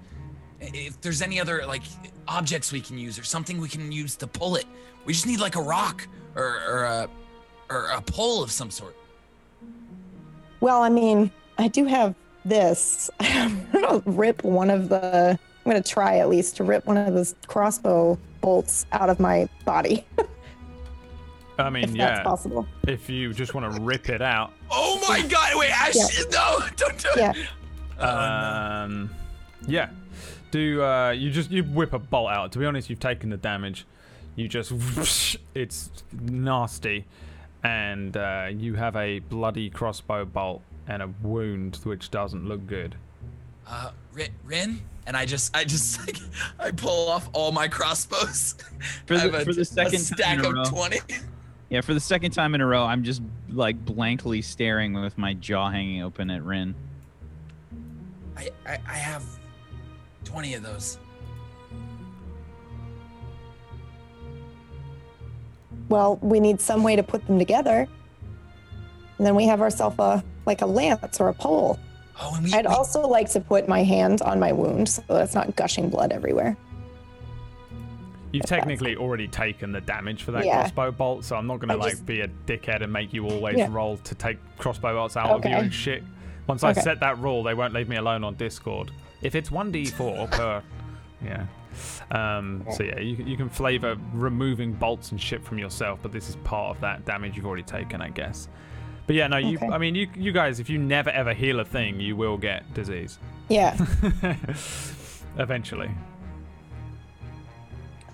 if there's any other like objects we can use or something we can use to pull it. We just need like a rock or a pole of some sort. Well, I mean, I do have this. I'm gonna rip one of the. I'm gonna try at least to rip one of those crossbow bolts out of my body. I mean, if that's possible. If you just want to rip it out. Oh my God! Wait, Ash, no, don't do it. Yeah. You whip a bolt out. To be honest, you've taken the damage. You just it's nasty, and you have a bloody crossbow bolt and a wound which doesn't look good. Rin, and I pull off all my crossbows. For the second stack time in a of row. 20. Yeah, for the second time in a row, I'm just like blankly staring with my jaw hanging open at Rin. I have 20 of those. Well, we need some way to put them together. And then we have ourselves a lance or a pole. Oh, and I'd also like to put my hand on my wound so that it's not gushing blood everywhere. You've technically already taken the damage for that crossbow bolt, so I'm not going to be a dickhead and make you always roll to take crossbow bolts out of you and shit. Once I set that rule, they won't leave me alone on Discord. If it's 1d4 per... Yeah. So yeah, you can flavor removing bolts and shit from yourself, but this is part of that damage you've already taken, I guess. But yeah, no, I mean, you guys, if you never ever heal a thing, you will get disease. Yeah. Eventually.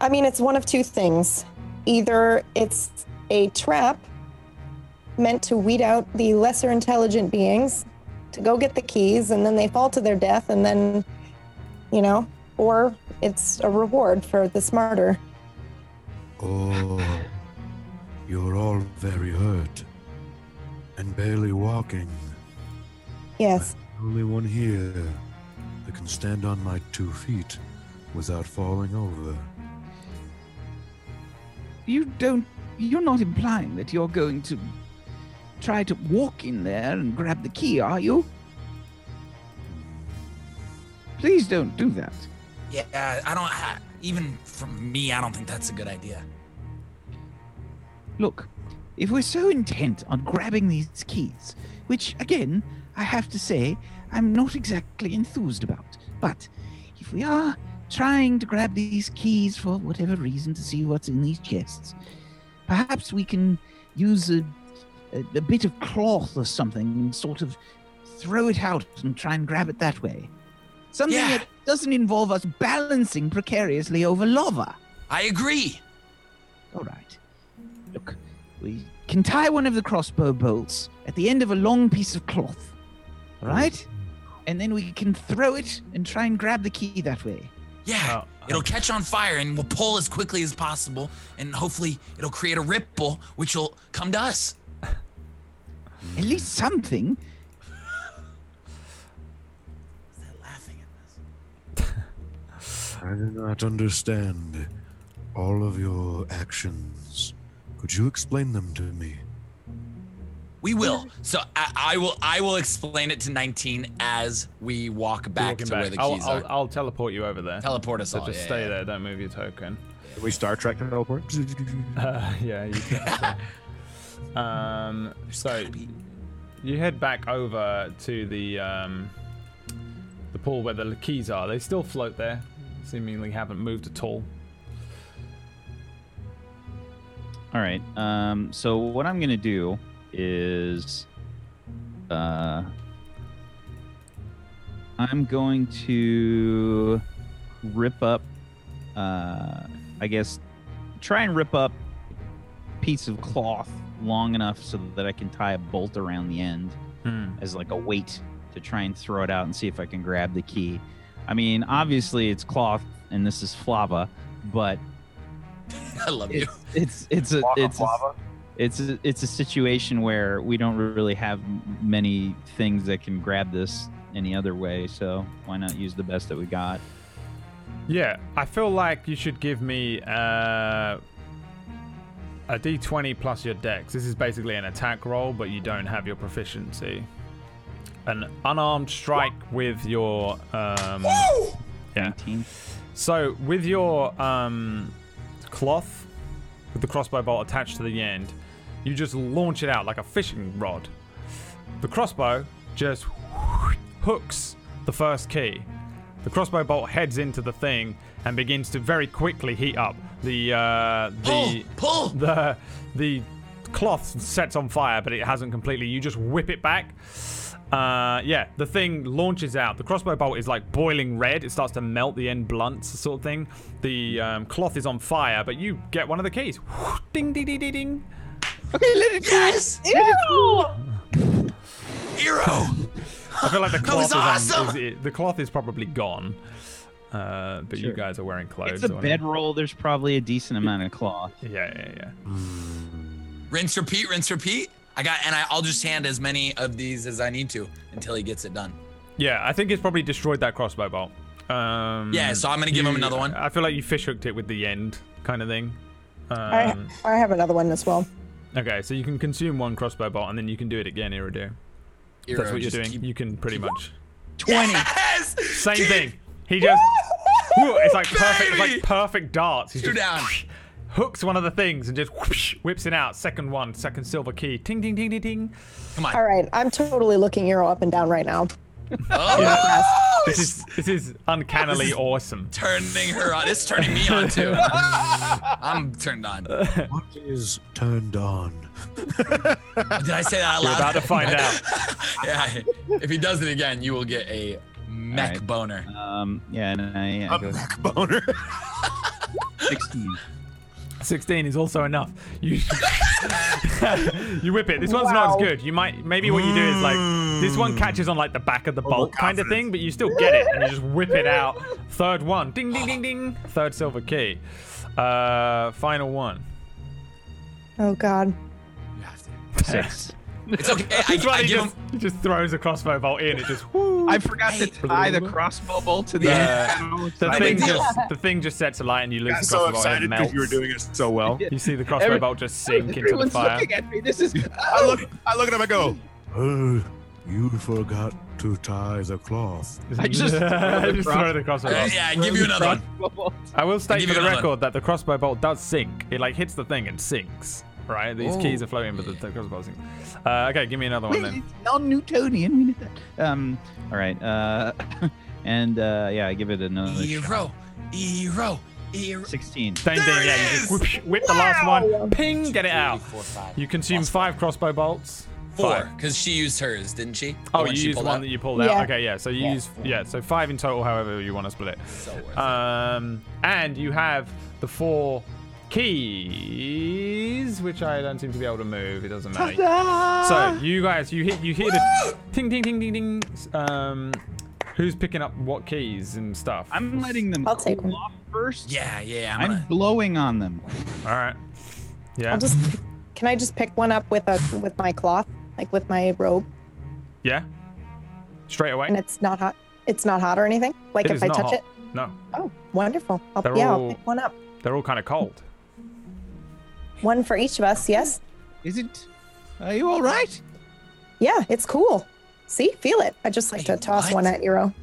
I mean, it's one of two things. Either it's a trap meant to weed out the lesser intelligent beings to go get the keys, and then they fall to their death, and then, or it's a reward for the smarter. Oh, you're all very hurt and barely walking. Yes. I'm the only one here that can stand on my 2 feet without falling over. You're not implying that you're going to try to walk in there and grab the key, are you? Please don't do that. Yeah, even from me, I don't think that's a good idea. Look, if we're so intent on grabbing these keys, which, again, I have to say, I'm not exactly enthused about, but if we are trying to grab these keys for whatever reason to see what's in these chests, perhaps we can use a bit of cloth or something and sort of throw it out and try and grab it that way. Something that doesn't involve us balancing precariously over lava. I agree. All right. Look, we can tie one of the crossbow bolts at the end of a long piece of cloth. All right? And then we can throw it and try and grab the key that way. Yeah, it'll catch on fire and we'll pull as quickly as possible, and hopefully it'll create a ripple which will come to us. At least something. Is that laughing at I do not understand all of your actions. Could you explain them to me? We will. So I will explain it to 19 as we walk back to where the keys are. I'll teleport you over there. Teleport us so all. just stay there. Don't move your token. Can we Star Trek teleport? Yeah, you can. So you head back over to the pool where the keys are. They still float there. Seemingly haven't moved at all. All right. So what I'm gonna do is, I'm going to rip up. I guess try and rip up a piece of cloth long enough so that I can tie a bolt around the end as like a weight to try and throw it out and see if I can grab the key. I mean, obviously it's cloth and this is flava, but I love you. It's a situation where we don't really have many things that can grab this any other way, so why not use the best that we got? Yeah, I feel like you should give me a d20 plus your dex. This is basically an attack roll, but you don't have your proficiency. An unarmed strike with your yeah. 19. So with your cloth, with the crossbow bolt attached to the end, you just launch it out like a fishing rod. The crossbow just hooks the first key. The crossbow bolt heads into the thing and begins to very quickly heat up. The cloth sets on fire, but it hasn't completely. You just whip it back. Yeah, the thing launches out. The crossbow bolt is like boiling red. It starts to melt the end blunts, sort of thing. The cloth is on fire, but you get one of the keys. Ding, ding, ding, ding, ding. Okay, let it go. Yes! Hero! I feel like the cloth is awesome. the cloth is probably gone. But Sure. you guys are wearing clothes. It's a bedroll. There's probably a decent amount of cloth. Yeah. Rinse, repeat. I'll just hand as many of these as I need to until he gets it done. Yeah, I think it's probably destroyed that crossbow bolt. Yeah, so I'm gonna give him another one. I feel like you fish hooked it with the end kind of thing. I have another one as well. Okay, so you can consume one crossbow bolt and then you can do it again, Iridu. If that's what you're doing. You can pretty much 20. Yes! Same thing. He just it's like perfect. It's like perfect darts. He's Two just down. hooks one of the things and just whips it out. Second silver key. Ting, ting, ting, ting, ting. Come on. All right, I'm totally looking Eero up and down right now. Oh, This is uncannily awesome. turning her on. It's turning me on too. I'm turned on. What is turned on? Did I say that out You're loud? about to find out. Yeah. If he does it again, you will get a mech Alright. boner. Yeah, and I go Neck boner. 16. 16 is also enough. You you whip it. This one's not as good. Maybe what you do is like this one catches on like the back of the bolt kind of thing, but you still get it and you just whip it out. Third one. Ding, ding, ding, ding. Third silver key. Final one. Oh God. 6. It's okay. I give him. He just throws a crossbow bolt in. It just I forgot to tie the crossbow bolt to the end. the thing just sets alight and you lose Got the so crossbow bolt. excited It because melts. you were doing it so well. You see the crossbow bolt just sink into the Everyone's fire. looking at me. This is. I look at him. I go, "Oh, you forgot to tie the cloth." I just throw the crossbow bolt. Yeah, I give you another one. I will state give for you the another record that the crossbow bolt does sink. It like hits the thing and sinks. Right? These keys are floating, but the crossbow bolt sinks. Okay, give me another one then. It's non-Newtonian. We need that. All right. And yeah, I give it another shot. Hero. 16. Same thing, yeah. You just whip the last one. Ping, get it out. You consume 5 crossbow bolts. 4, because she used hers, didn't she? The Oh, one you she used pulled one out? that you pulled out. Yeah. Okay, yeah. So you use so 5 in total, however you want to split it. So worth it. And you have the 4 keys, which I don't seem to be able to move. It doesn't matter. So you guys, you hear the ting ting ting ting ting. Who's picking up what keys and stuff? I'm letting them I'll take cool one. off first. Yeah. I'm blowing on them. All right. Yeah. Can I just pick one up with my cloth, like with my robe, Yeah. Straight away. and it's not hot? It's not hot or anything. Like It if is I not touch hot. it. No. Oh, wonderful. I'll pick one up. They're all kind of cold. One for each of us, yes? Are you all right? Yeah, it's cool. See, feel it. I just like to toss one at Eero.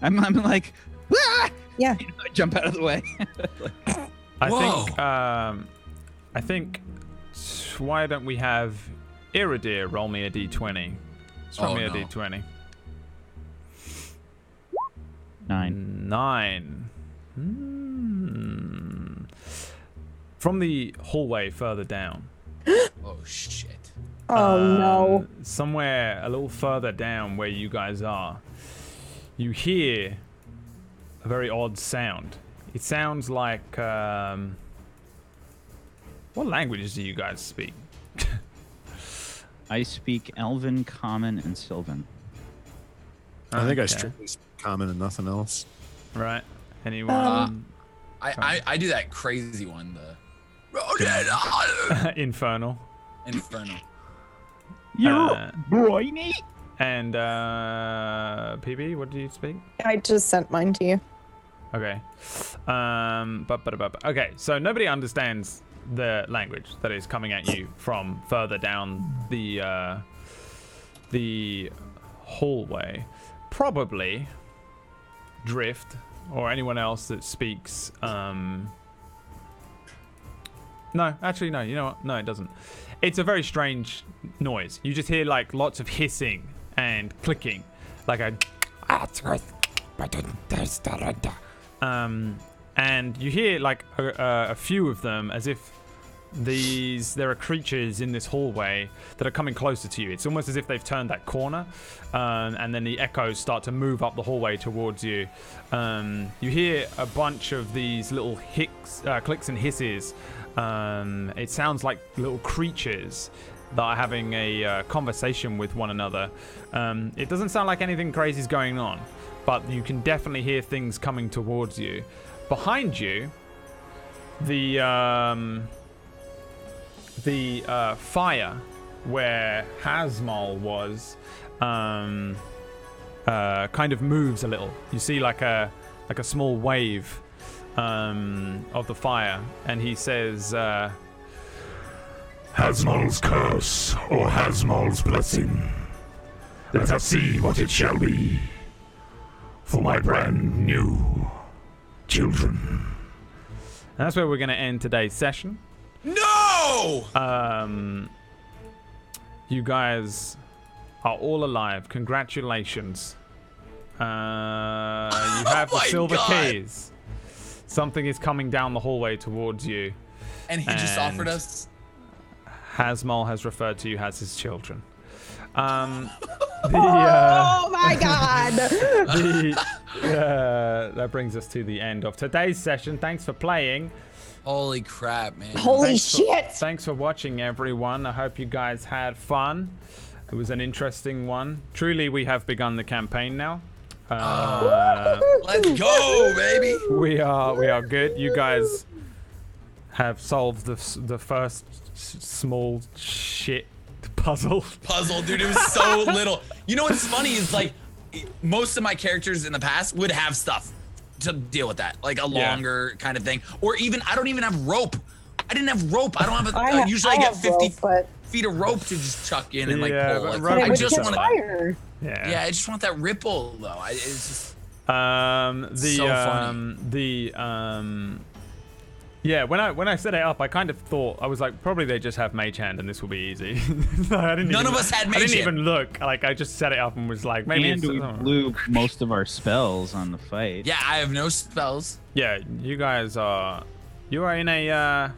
I'm like, ah! Yeah. I jump out of the way. I think why don't we have Iridir roll me a d20? Let's roll me a d20. 9. From the hallway further down. Oh shit. Oh no. Somewhere a little further down where you guys are, you hear a very odd sound. It sounds like what languages do you guys speak? I speak Elven, Common, and Sylvan. I think I strictly speak Common and nothing else. Right. Anyone? I do that crazy one, the Infernal. You're briny. And PB, what do you speak? I just sent mine to you. Okay. Okay, so nobody understands the language that is coming at you from further down the hallway. Probably Drift or anyone else that speaks no, actually no, you know what? No, it doesn't. It's a very strange noise. You just hear like lots of hissing and clicking, like a and you hear like a few of them as if there are creatures in this hallway that are coming closer to you. It's almost as if they've turned that corner, and then the echoes start to move up the hallway towards you. You hear a bunch of these little clicks and hisses. It sounds like little creatures that are having a conversation with one another. It doesn't sound like anything crazy is going on, but you can definitely hear things coming towards you. Behind you, the fire where Hasmal was kind of moves a little. You see like a small wave of the fire, and he says, Hasmal's curse or Hasmal's blessing. Let us see what it shall be for my brand new children. And that's where we're going to end today's session. No! You guys are all alive. Congratulations. You have the silver keys. Something is coming down the hallway towards you. And he just offered us? Hasmal has referred to you as his children. Oh my god! That brings us to the end of today's session. Thanks for playing. Holy crap, man. Holy shit! Thanks for watching, everyone. I hope you guys had fun. It was an interesting one. Truly, we have begun the campaign now. Let's go, baby. We are good. You guys have solved the first small shit puzzle, dude. It was so little. You know what's funny is like most of my characters in the past would have stuff to deal with that, like a longer kind of thing, or even I don't even have rope. I didn't have rope. I don't have. Usually I get 50 feet of rope to just chuck in and like pull. Like, I just want fire. Yeah, I just want that ripple though. It's just so funny. Yeah, when I set it up, I kind of thought, I was like, probably they just have Mage Hand and this will be easy. None of us had Mage Hand. I didn't even look. Like, I just set it up and was like, maybe and we blew most of our spells on the fight. Yeah, I have no spells. Yeah, you guys are, you are in a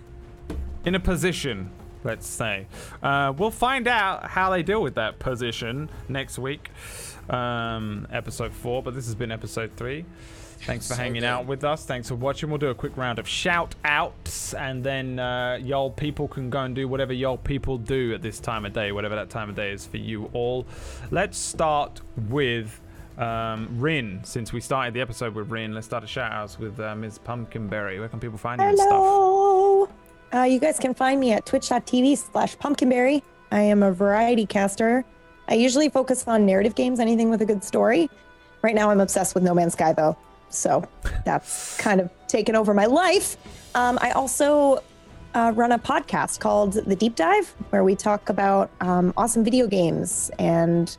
position, let's say. We'll find out how they deal with that position next week, episode 4, but this has been episode 3. Thanks for hanging out with us. Thanks for watching. We'll do a quick round of shout outs, and then y'all people can go and do whatever y'all people do at this time of day, whatever that time of day is for you all. Let's start with Rin. Since we started the episode with Rin, let's start a shout outs with Ms. Pumpkinberry. Where can people find you and stuff? Hello. You guys can find me at twitch.tv/pumpkinberry. I am a variety caster. I usually focus on narrative games, anything with a good story. Right now I'm obsessed with No Man's Sky though. So that's kind of taken over my life. I also run a podcast called The Deep Dive, where we talk about awesome video games and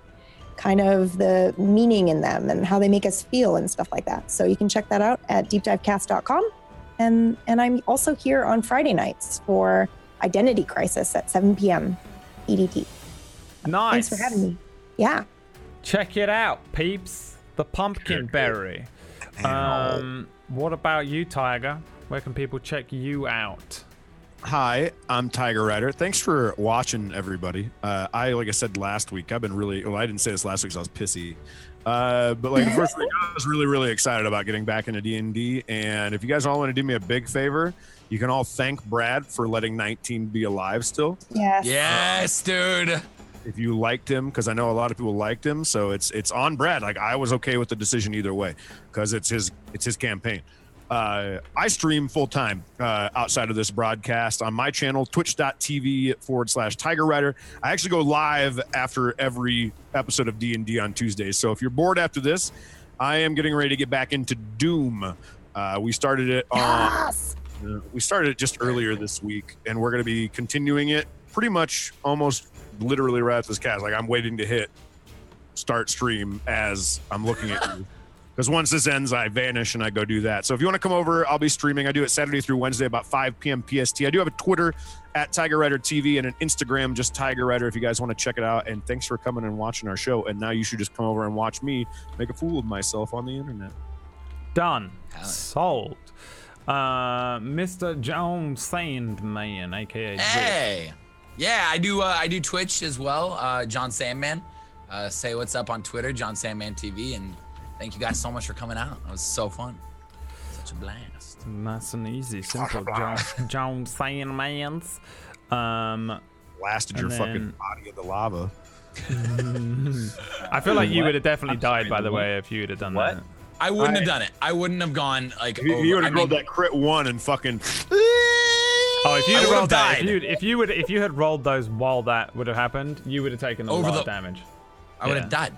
kind of the meaning in them and how they make us feel and stuff like that. So you can check that out at deepdivecast.com. And I'm also here on Friday nights for Identity Crisis at 7 p.m. EDT. Nice. Thanks for having me. Yeah. Check it out, peeps. The Pumpkin Berry. What about you, Tiger? Where can people check you out? Hi, I'm Tiger Rider. Thanks for watching, everybody. Like I said last week, I've been really, well, I didn't say this last week because I was pissy. But like the first week, I was really, really excited about getting back into D&D. And if you guys all want to do me a big favor, you can all thank Brad for letting 19 be alive still. Yes. Yes, dude. If you liked him, because I know a lot of people liked him, so it's on Brad. Like I was okay with the decision either way, because it's his campaign. I stream full time outside of this broadcast on my channel, twitch.tv/Tiger Rider. I actually go live after every episode of D&D on Tuesdays. So if you're bored after this, I am getting ready to get back into Doom. We started it just earlier this week, and we're going to be continuing it pretty much almost literally right after this cast. Like I'm waiting to hit start stream as I'm looking at you. Because once this ends, I vanish and I go do that. So if you want to come over, I'll be streaming. I do it Saturday through Wednesday about 5 p.m. PST. I do have a Twitter at Tiger Rider TV and an Instagram, just Tiger Rider, if you guys want to check it out. And thanks for coming and watching our show. And now you should just come over and watch me make a fool of myself on the internet. Done. Sold. Mr. Jones Sandman, aka Hey. Yeah, I do Twitch as well. John Sandman. Say what's up on Twitter, John Sandman TV, and thank you guys so much for coming out. It was so fun. Such a blast. Nice and easy. Simple. John Sandman's. Blasted your fucking body in the lava. I feel like you would have definitely died, by the way, if you would have done that. I wouldn't have done it. I wouldn't have gone like. You would have rolled that crit 1 and fucking. Oh, if you had rolled that, if you had rolled those while that would have happened, you would have taken a lot of damage. I would have died.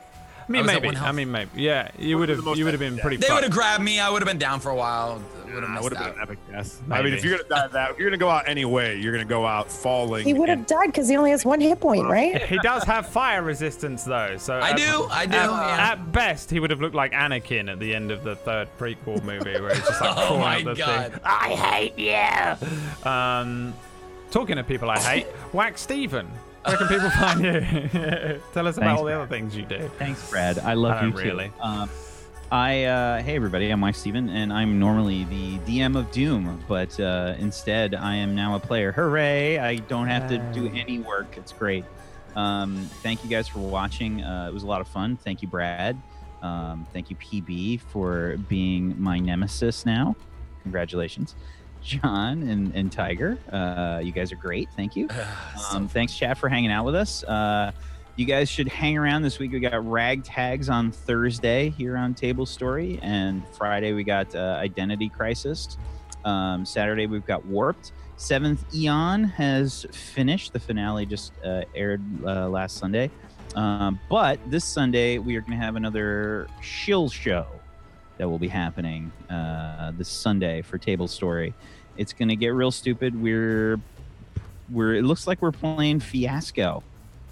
I mean, maybe. Yeah, you would have been pretty. They would have grabbed me. I would have been down for a while. Would have been an epic death. I mean, if you're gonna die that, if you're gonna go out anyway, you're gonna go out falling. He would have died because he only has 1 hit point, right? He does have fire resistance though, so I do. At best, he would have looked like Anakin at the end of the 3rd prequel movie, where he's just like crawling out the thing. I hate you. Talking to people I hate, Whack Steven. Where can people find you? Tell us about all the other things you do. Thanks, Brad. I love you really. Too. Hey everybody, I'm Mike Steven, and I'm normally the DM of Doom, but instead I am now a player. Hooray! I don't have to do any work. It's great. Thank you guys for watching. It was a lot of fun. Thank you, Brad. Thank you, PB, for being my nemesis now. Congratulations. John and Tiger, you guys are great. Thank you. Thanks, chat, for hanging out with us. You guys should hang around this week. We got Rag Tags on Thursday here on Tablestory, and Friday we got Identity Crisis. Saturday we've got Warped. 7th Eon has finished. The finale just aired last Sunday. But this Sunday we are going to have another shill show that will be happening this Sunday for Tablestory. It's going to get real stupid. It looks like we're playing Fiasco.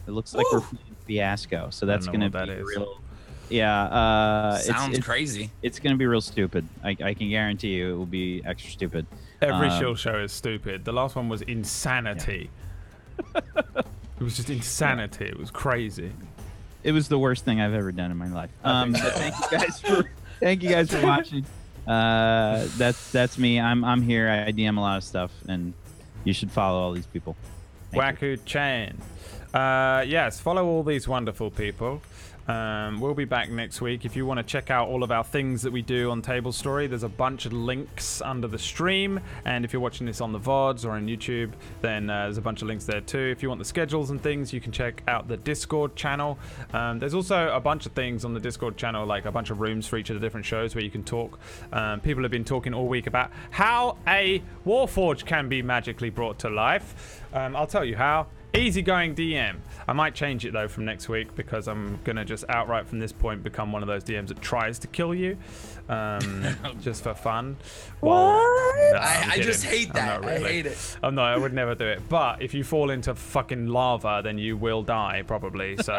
It looks like we're playing Fiasco. So that's going to be real. Yeah. Sounds crazy. It's going to be real stupid. I can guarantee you it will be extra stupid. Every shill show is stupid. The last one was insanity. Yeah. It was just insanity. It was crazy. It was the worst thing I've ever done in my life. Thank you guys for watching. That's me. I'm here. I DM a lot of stuff, and you should follow all these people. Waku Chan. Yes, follow all these wonderful people. We'll be back next week. If you want to check out all of our things that we do on Tablestory, there's a bunch of links under the stream. And if you're watching this on the VODs or on YouTube, then there's a bunch of links there too. If you want the schedules and things, you can check out the Discord channel. There's also a bunch of things on the Discord channel, like a bunch of rooms for each of the different shows where you can talk. People have been talking all week about how a Warforged can be magically brought to life. I'll tell you how. Easygoing DM. I might change it though from next week because I'm gonna just outright from this point become one of those DMs that tries to kill you, just for fun. Well, no, I just hate that. Really. I hate it. I would never do it. But if you fall into fucking lava, then you will die probably. So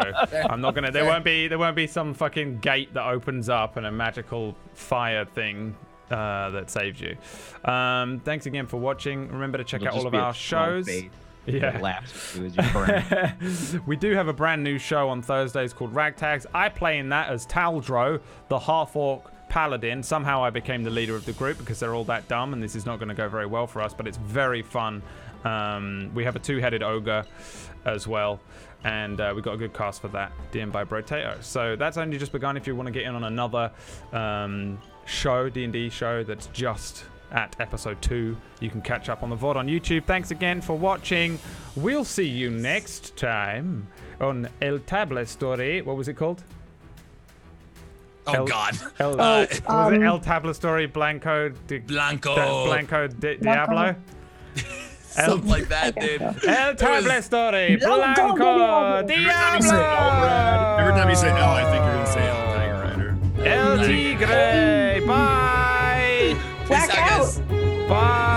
I'm not gonna. There won't be some fucking gate that opens up and a magical fire thing that saves you. Thanks again for watching. Remember to check out all of our shows. Yeah. We do have a brand new show on Thursdays called Ragtags. I play in that as Taldro, the half-orc paladin. Somehow I became the leader of the group because they're all that dumb, and this is not going to go very well for us, but it's very fun. We have a two-headed ogre as well, and we got a good cast for that, DM'd by BradWOTO. So that's only just begun. If you want to get in on another show, D&D show that's just at episode 2, you can catch up on the VOD on YouTube. Thanks again for watching. We'll see you next time on El Tablestory. What was it called? God. Was it El Tablestory Blanco Diablo? Something like that, dude. El Tablestory Blanco Diablo. Every time you say L, I think you're going to say El Tiger Rider. El Tigre. Bye. Peace out, guys. Bye.